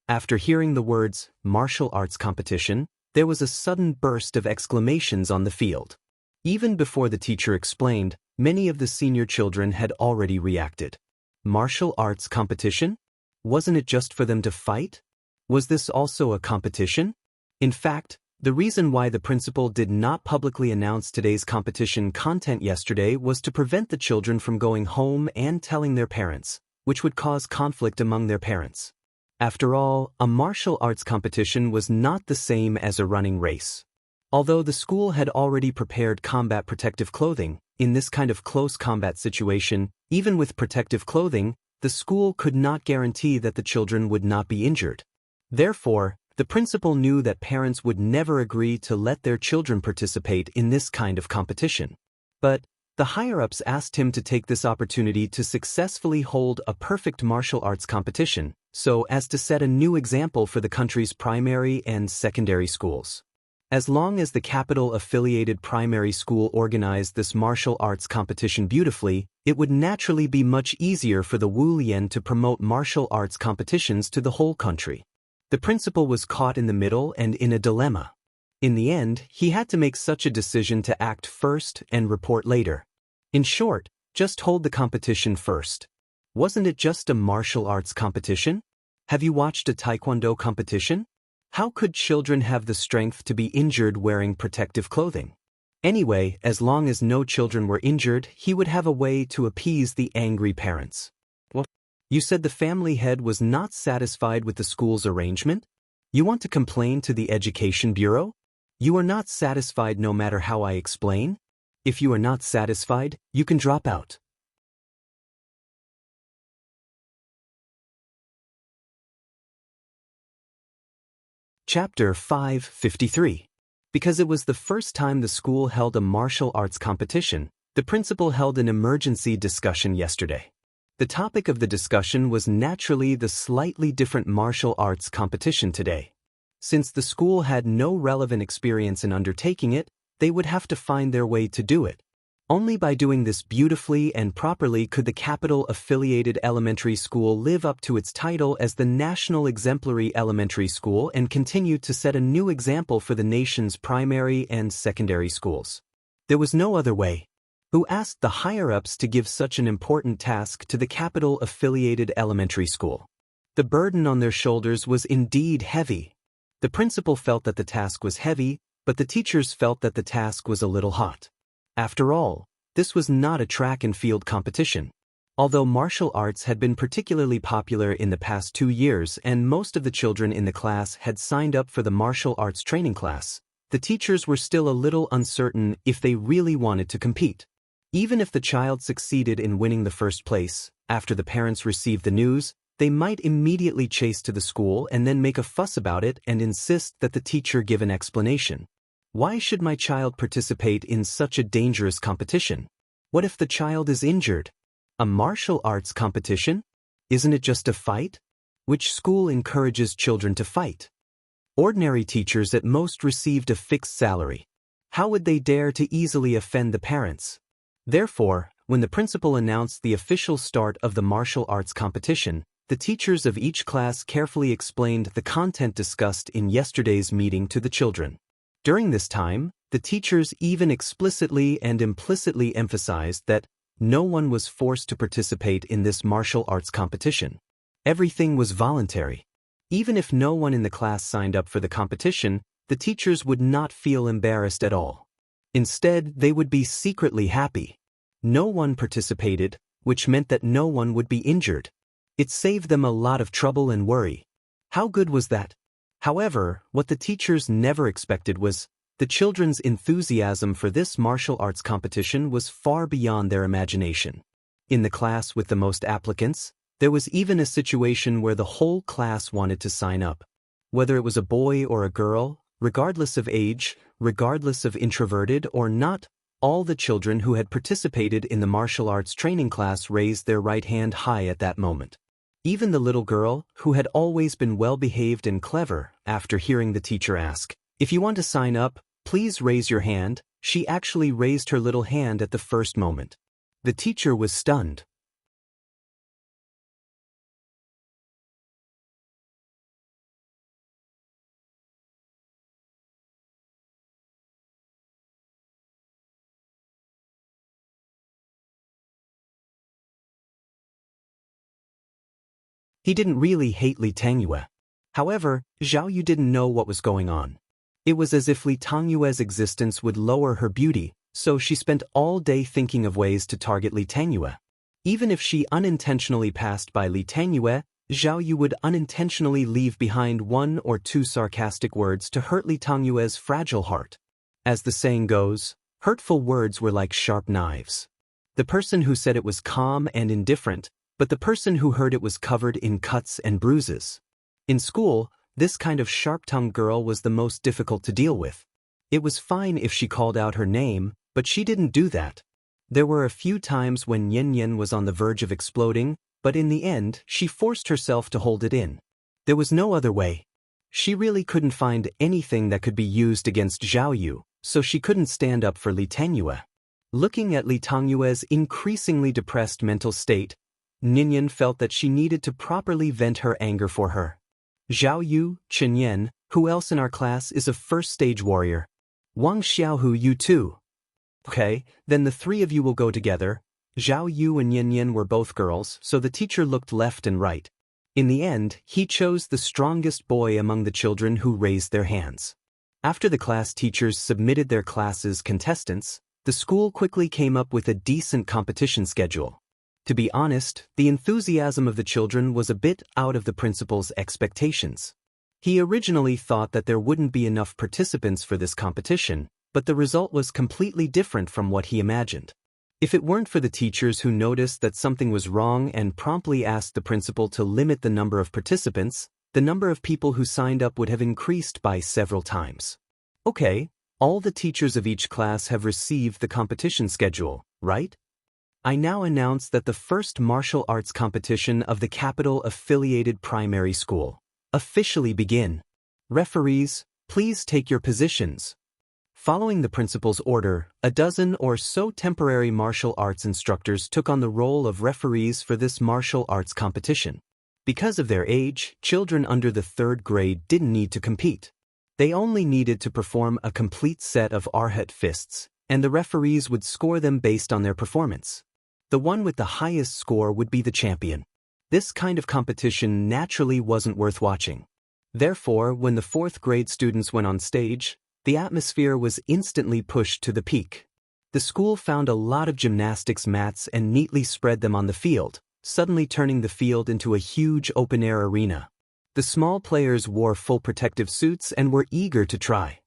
After hearing the words, martial arts competition, there was a sudden burst of exclamations on the field. Even before the teacher explained, many of the senior children had already reacted. Martial arts competition? Wasn't it just for them to fight? Was this also a competition? In fact, the reason why the principal did not publicly announce today's competition content yesterday was to prevent the children from going home and telling their parents, which would cause conflict among their parents. After all, a martial arts competition was not the same as a running race. Although the school had already prepared combat protective clothing, in this kind of close combat situation, even with protective clothing, the school could not guarantee that the children would not be injured. Therefore, The principal knew that parents would never agree to let their children participate in this kind of competition. But the higher-ups asked him to take this opportunity to successfully hold a perfect martial arts competition, so as to set a new example for the country's primary and secondary schools. As long as the capital-affiliated primary school organized this martial arts competition beautifully, it would naturally be much easier for the Wu Lian to promote martial arts competitions to the whole country. The principal was caught in the middle and in a dilemma. In the end, he had to make such a decision to act first and report later. In short, just hold the competition first. Wasn't it just a martial arts competition? Have you watched a taekwondo competition? How could children have the strength to be injured wearing protective clothing? Anyway, as long as no children were injured, he would have a way to appease the angry parents. What? You said the family head was not satisfied with the school's arrangement? You want to complain to the Education Bureau? You are not satisfied no matter how I explain? If you are not satisfied, you can drop out. Chapter 553. Because it was the first time the school held a martial arts competition, the principal held an emergency discussion yesterday. The topic of the discussion was naturally the slightly different martial arts competition today. Since the school had no relevant experience in undertaking it, they would have to find their way to do it. Only by doing this beautifully and properly could the capital-affiliated elementary school live up to its title as the National Exemplary Elementary School and continue to set a new example for the nation's primary and secondary schools. There was no other way. Who asked the higher-ups to give such an important task to the capital-affiliated elementary school? The burden on their shoulders was indeed heavy. The principal felt that the task was heavy, but the teachers felt that the task was a little hot. After all, this was not a track and field competition. Although martial arts had been particularly popular in the past 2 years and most of the children in the class had signed up for the martial arts training class, the teachers were still a little uncertain if they really wanted to compete. Even if the child succeeded in winning the first place, after the parents received the news, they might immediately chase to the school and then make a fuss about it and insist that the teacher give an explanation. Why should my child participate in such a dangerous competition? What if the child is injured? A martial arts competition? Isn't it just a fight? Which school encourages children to fight? Ordinary teachers at most received a fixed salary. How would they dare to easily offend the parents? Therefore, when the principal announced the official start of the martial arts competition, the teachers of each class carefully explained the content discussed in yesterday's meeting to the children. During this time, the teachers even explicitly and implicitly emphasized that no one was forced to participate in this martial arts competition. Everything was voluntary. Even if no one in the class signed up for the competition, the teachers would not feel embarrassed at all. Instead, they would be secretly happy. No one participated, which meant that no one would be injured. It saved them a lot of trouble and worry. How good was that? However, what the teachers never expected was, the children's enthusiasm for this martial arts competition was far beyond their imagination. In the class with the most applicants, there was even a situation where the whole class wanted to sign up. Whether it was a boy or a girl, regardless of age, regardless of introverted or not, all the children who had participated in the martial arts training class raised their right hand high at that moment. Even the little girl, who had always been well-behaved and clever, after hearing the teacher ask, "If you want to sign up, please raise your hand," she actually raised her little hand at the first moment. The teacher was stunned. He didn't really hate Li Tangyue. However, Zhao Yu didn't know what was going on. It was as if Li Tangyue's existence would lower her beauty, so she spent all day thinking of ways to target Li Tangyue. Even if she unintentionally passed by Li Tangyue, Zhao Yu would unintentionally leave behind 1 or 2 sarcastic words to hurt Li Tangyue's fragile heart. As the saying goes, hurtful words were like sharp knives. The person who said it was calm and indifferent, but the person who heard it was covered in cuts and bruises. In school, This kind of sharp-tongued girl was the most difficult to deal with. It was fine if she called out her name, but she didn't do that. There were a few times when Yen was on the verge of exploding, but in the end, she forced herself to hold it in. There was no other way. She really couldn't find anything that could be used against Zhao Yu, so she couldn't stand up for Li Tangyue. Looking at Li Tangyue's increasingly depressed mental state, Ninian felt that she needed to properly vent her anger for her. Zhao Yu, Chen Yan, who else in our class is a first-stage warrior? Wang Xiaohu, you too. Okay, then the three of you will go together. Zhao Yu and Yin were both girls, so the teacher looked left and right. In the end, he chose the strongest boy among the children who raised their hands. After the class teachers submitted their class's contestants, the school quickly came up with a decent competition schedule. To be honest, the enthusiasm of the children was a bit out of the principal's expectations. He originally thought that there wouldn't be enough participants for this competition, but the result was completely different from what he imagined. If it weren't for the teachers who noticed that something was wrong and promptly asked the principal to limit the number of participants, the number of people who signed up would have increased by several times. Okay, all the teachers of each class have received the competition schedule, right? I now announce that the first martial arts competition of the Capital Affiliated Primary School officially begin. Referees, please take your positions. Following the principal's order, a dozen or so temporary martial arts instructors took on the role of referees for this martial arts competition. Because of their age, children under the 3rd grade didn't need to compete. They only needed to perform a complete set of arhat fists, and the referees would score them based on their performance. The one with the highest score would be the champion. This kind of competition naturally wasn't worth watching. Therefore, when the 4th grade students went on stage, the atmosphere was instantly pushed to the peak. The school found a lot of gymnastics mats and neatly spread them on the field, suddenly turning the field into a huge open-air arena. The small players wore full protective suits and were eager to try.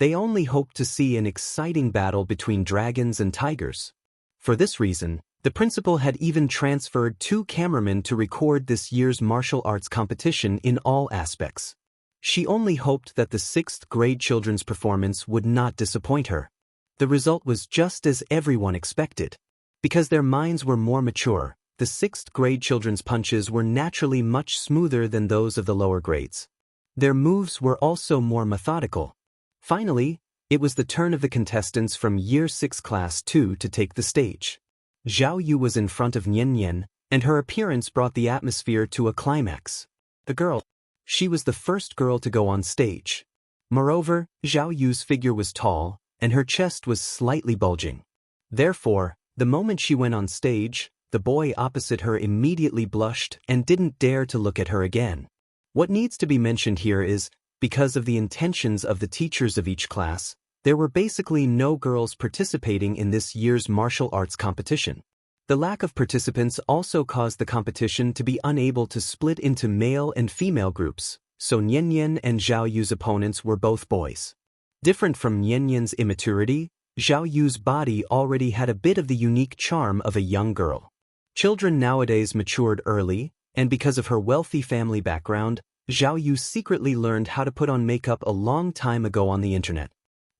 They only hoped to see an exciting battle between dragons and tigers. For this reason, the principal had even transferred 2 cameramen to record this year's martial arts competition in all aspects. She only hoped that the 6th grade children's performance would not disappoint her. The result was just as everyone expected. Because their minds were more mature, the 6th grade children's punches were naturally much smoother than those of the lower grades. Their moves were also more methodical. Finally, it was the turn of the contestants from Year 6 Class 2 to take the stage. Zhao Yu was in front of Nian, and her appearance brought the atmosphere to a climax. The girl. She was the first girl to go on stage. Moreover, Zhao Yu's figure was tall, and her chest was slightly bulging. Therefore, the moment she went on stage, the boy opposite her immediately blushed and didn't dare to look at her again. What needs to be mentioned here is, because of the intentions of the teachers of each class, there were basically no girls participating in this year's martial arts competition. The lack of participants also caused the competition to be unable to split into male and female groups, so Nian and Zhao Yu's opponents were both boys. Different from Nian's immaturity, Zhao Yu's body already had a bit of the unique charm of a young girl. Children nowadays matured early, and because of her wealthy family background, Zhao Yu secretly learned how to put on makeup a long time ago on the internet.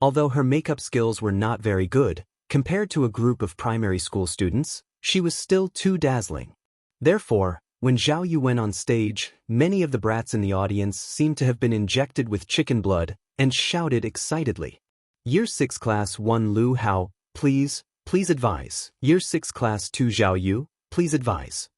Although her makeup skills were not very good, compared to a group of primary school students, she was still too dazzling. Therefore, when Zhao Yu went on stage, many of the brats in the audience seemed to have been injected with chicken blood and shouted excitedly. Year 6 Class 1 Lu Hao, please advise. Year 6 Class 2 Zhao Yu, please advise.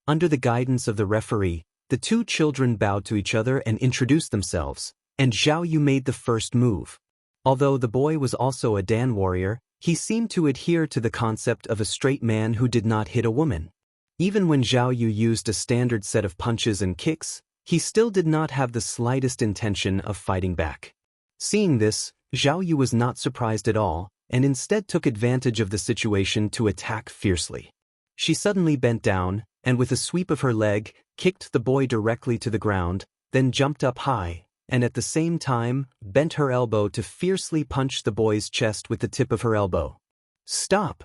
Under the guidance of the referee, the 2 children bowed to each other and introduced themselves, and Zhao Yu made the first move. Although the boy was also a Dan warrior, he seemed to adhere to the concept of a straight man who did not hit a woman. Even when Zhao Yu used a standard set of punches and kicks, he still did not have the slightest intention of fighting back. Seeing this, Zhao Yu was not surprised at all, and instead took advantage of the situation to attack fiercely. She suddenly bent down, and with a sweep of her leg, kicked the boy directly to the ground, then jumped up high, and at the same time, bent her elbow to fiercely punch the boy's chest with the tip of her elbow. "Stop!"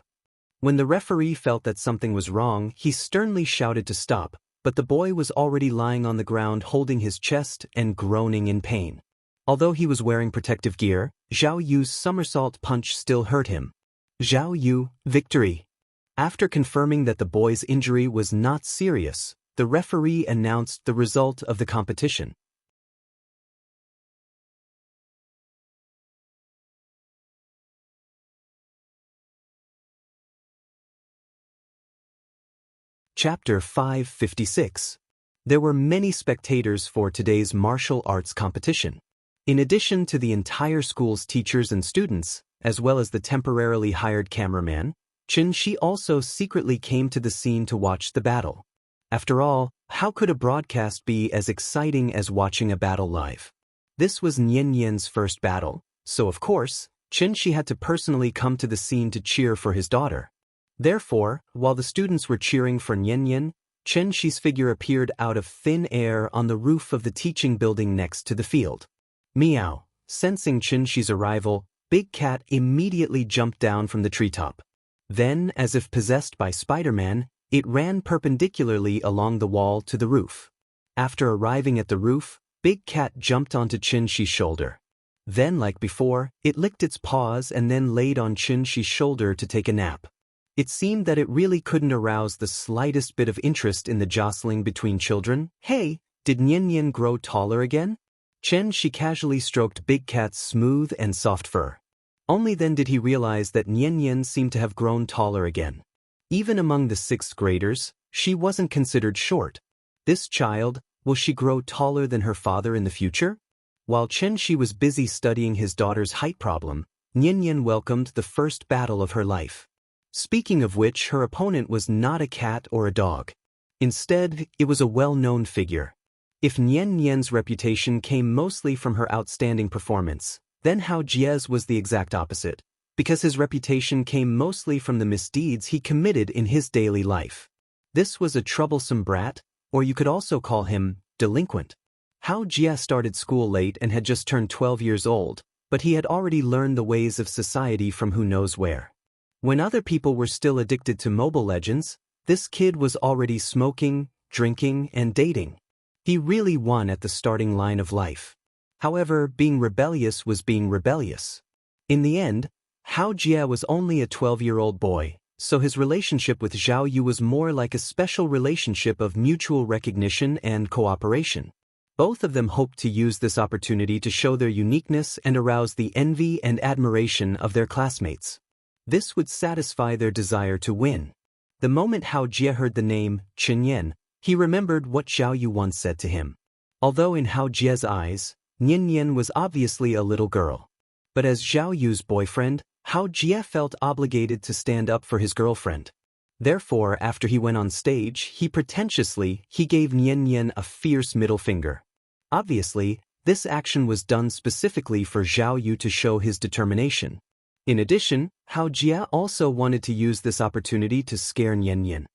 When the referee felt that something was wrong, he sternly shouted to stop, but the boy was already lying on the ground holding his chest and groaning in pain. Although he was wearing protective gear, Zhao Yu's somersault punch still hurt him. Zhao Yu, victory. After confirming that the boy's injury was not serious, the referee announced the result of the competition. Chapter 556. There were many spectators for today's martial arts competition. In addition to the entire school's teachers and students, as well as the temporarily hired cameraman, Qin Shi also secretly came to the scene to watch the battle. After all, how could a broadcast be as exciting as watching a battle live? This was Nian Yan's first battle, so of course, Qin Shi had to personally come to the scene to cheer for his daughter. Therefore, while the students were cheering for Nian Yan, Qin Shi's figure appeared out of thin air on the roof of the teaching building next to the field. Meow. Sensing Qin Shi's arrival, Big Cat immediately jumped down from the treetop. Then, as if possessed by Spider-Man, it ran perpendicularly along the wall to the roof. After arriving at the roof, Big Cat jumped onto Qin Shi's shoulder. Then, like before, it licked its paws and then laid on Qin Shi's shoulder to take a nap. It seemed that it really couldn't arouse the slightest bit of interest in the jostling between children. Hey, did Nian Yan grow taller again? Qin Shi casually stroked Big Cat's smooth and soft fur. Only then did he realize that Nian Yan seemed to have grown taller again. Even among the 6th graders, she wasn't considered short. This child, will she grow taller than her father in the future? While Qin Shi was busy studying his daughter's height problem, Nian Yan welcomed the first battle of her life. Speaking of which, her opponent was not a cat or a dog. Instead, it was a well-known figure. If Nian Yan's reputation came mostly from her outstanding performance, then Hao Jie's was the exact opposite, because his reputation came mostly from the misdeeds he committed in his daily life. This was a troublesome brat, or you could also call him delinquent. Hao Jie started school late and had just turned 12 years old, but he had already learned the ways of society from who knows where. When other people were still addicted to Mobile Legends, this kid was already smoking, drinking, and dating. He really won at the starting line of life. However, being rebellious was being rebellious. In the end, Hao Jie was only a 12-year-old boy, so his relationship with Zhao Yu was more like a special relationship of mutual recognition and cooperation. Both of them hoped to use this opportunity to show their uniqueness and arouse the envy and admiration of their classmates. This would satisfy their desire to win. The moment Hao Jie heard the name Qin Yan, he remembered what Zhao Yu once said to him. Although in Hao Jie's eyes, Nian Yan was obviously a little girl. But as Zhao Yu's boyfriend, Hao Jie felt obligated to stand up for his girlfriend. Therefore, after he went on stage, he gave Nian Yan a fierce middle finger. Obviously, this action was done specifically for Zhao Yu to show his determination. In addition, Hao Jie also wanted to use this opportunity to scare Nian Yan.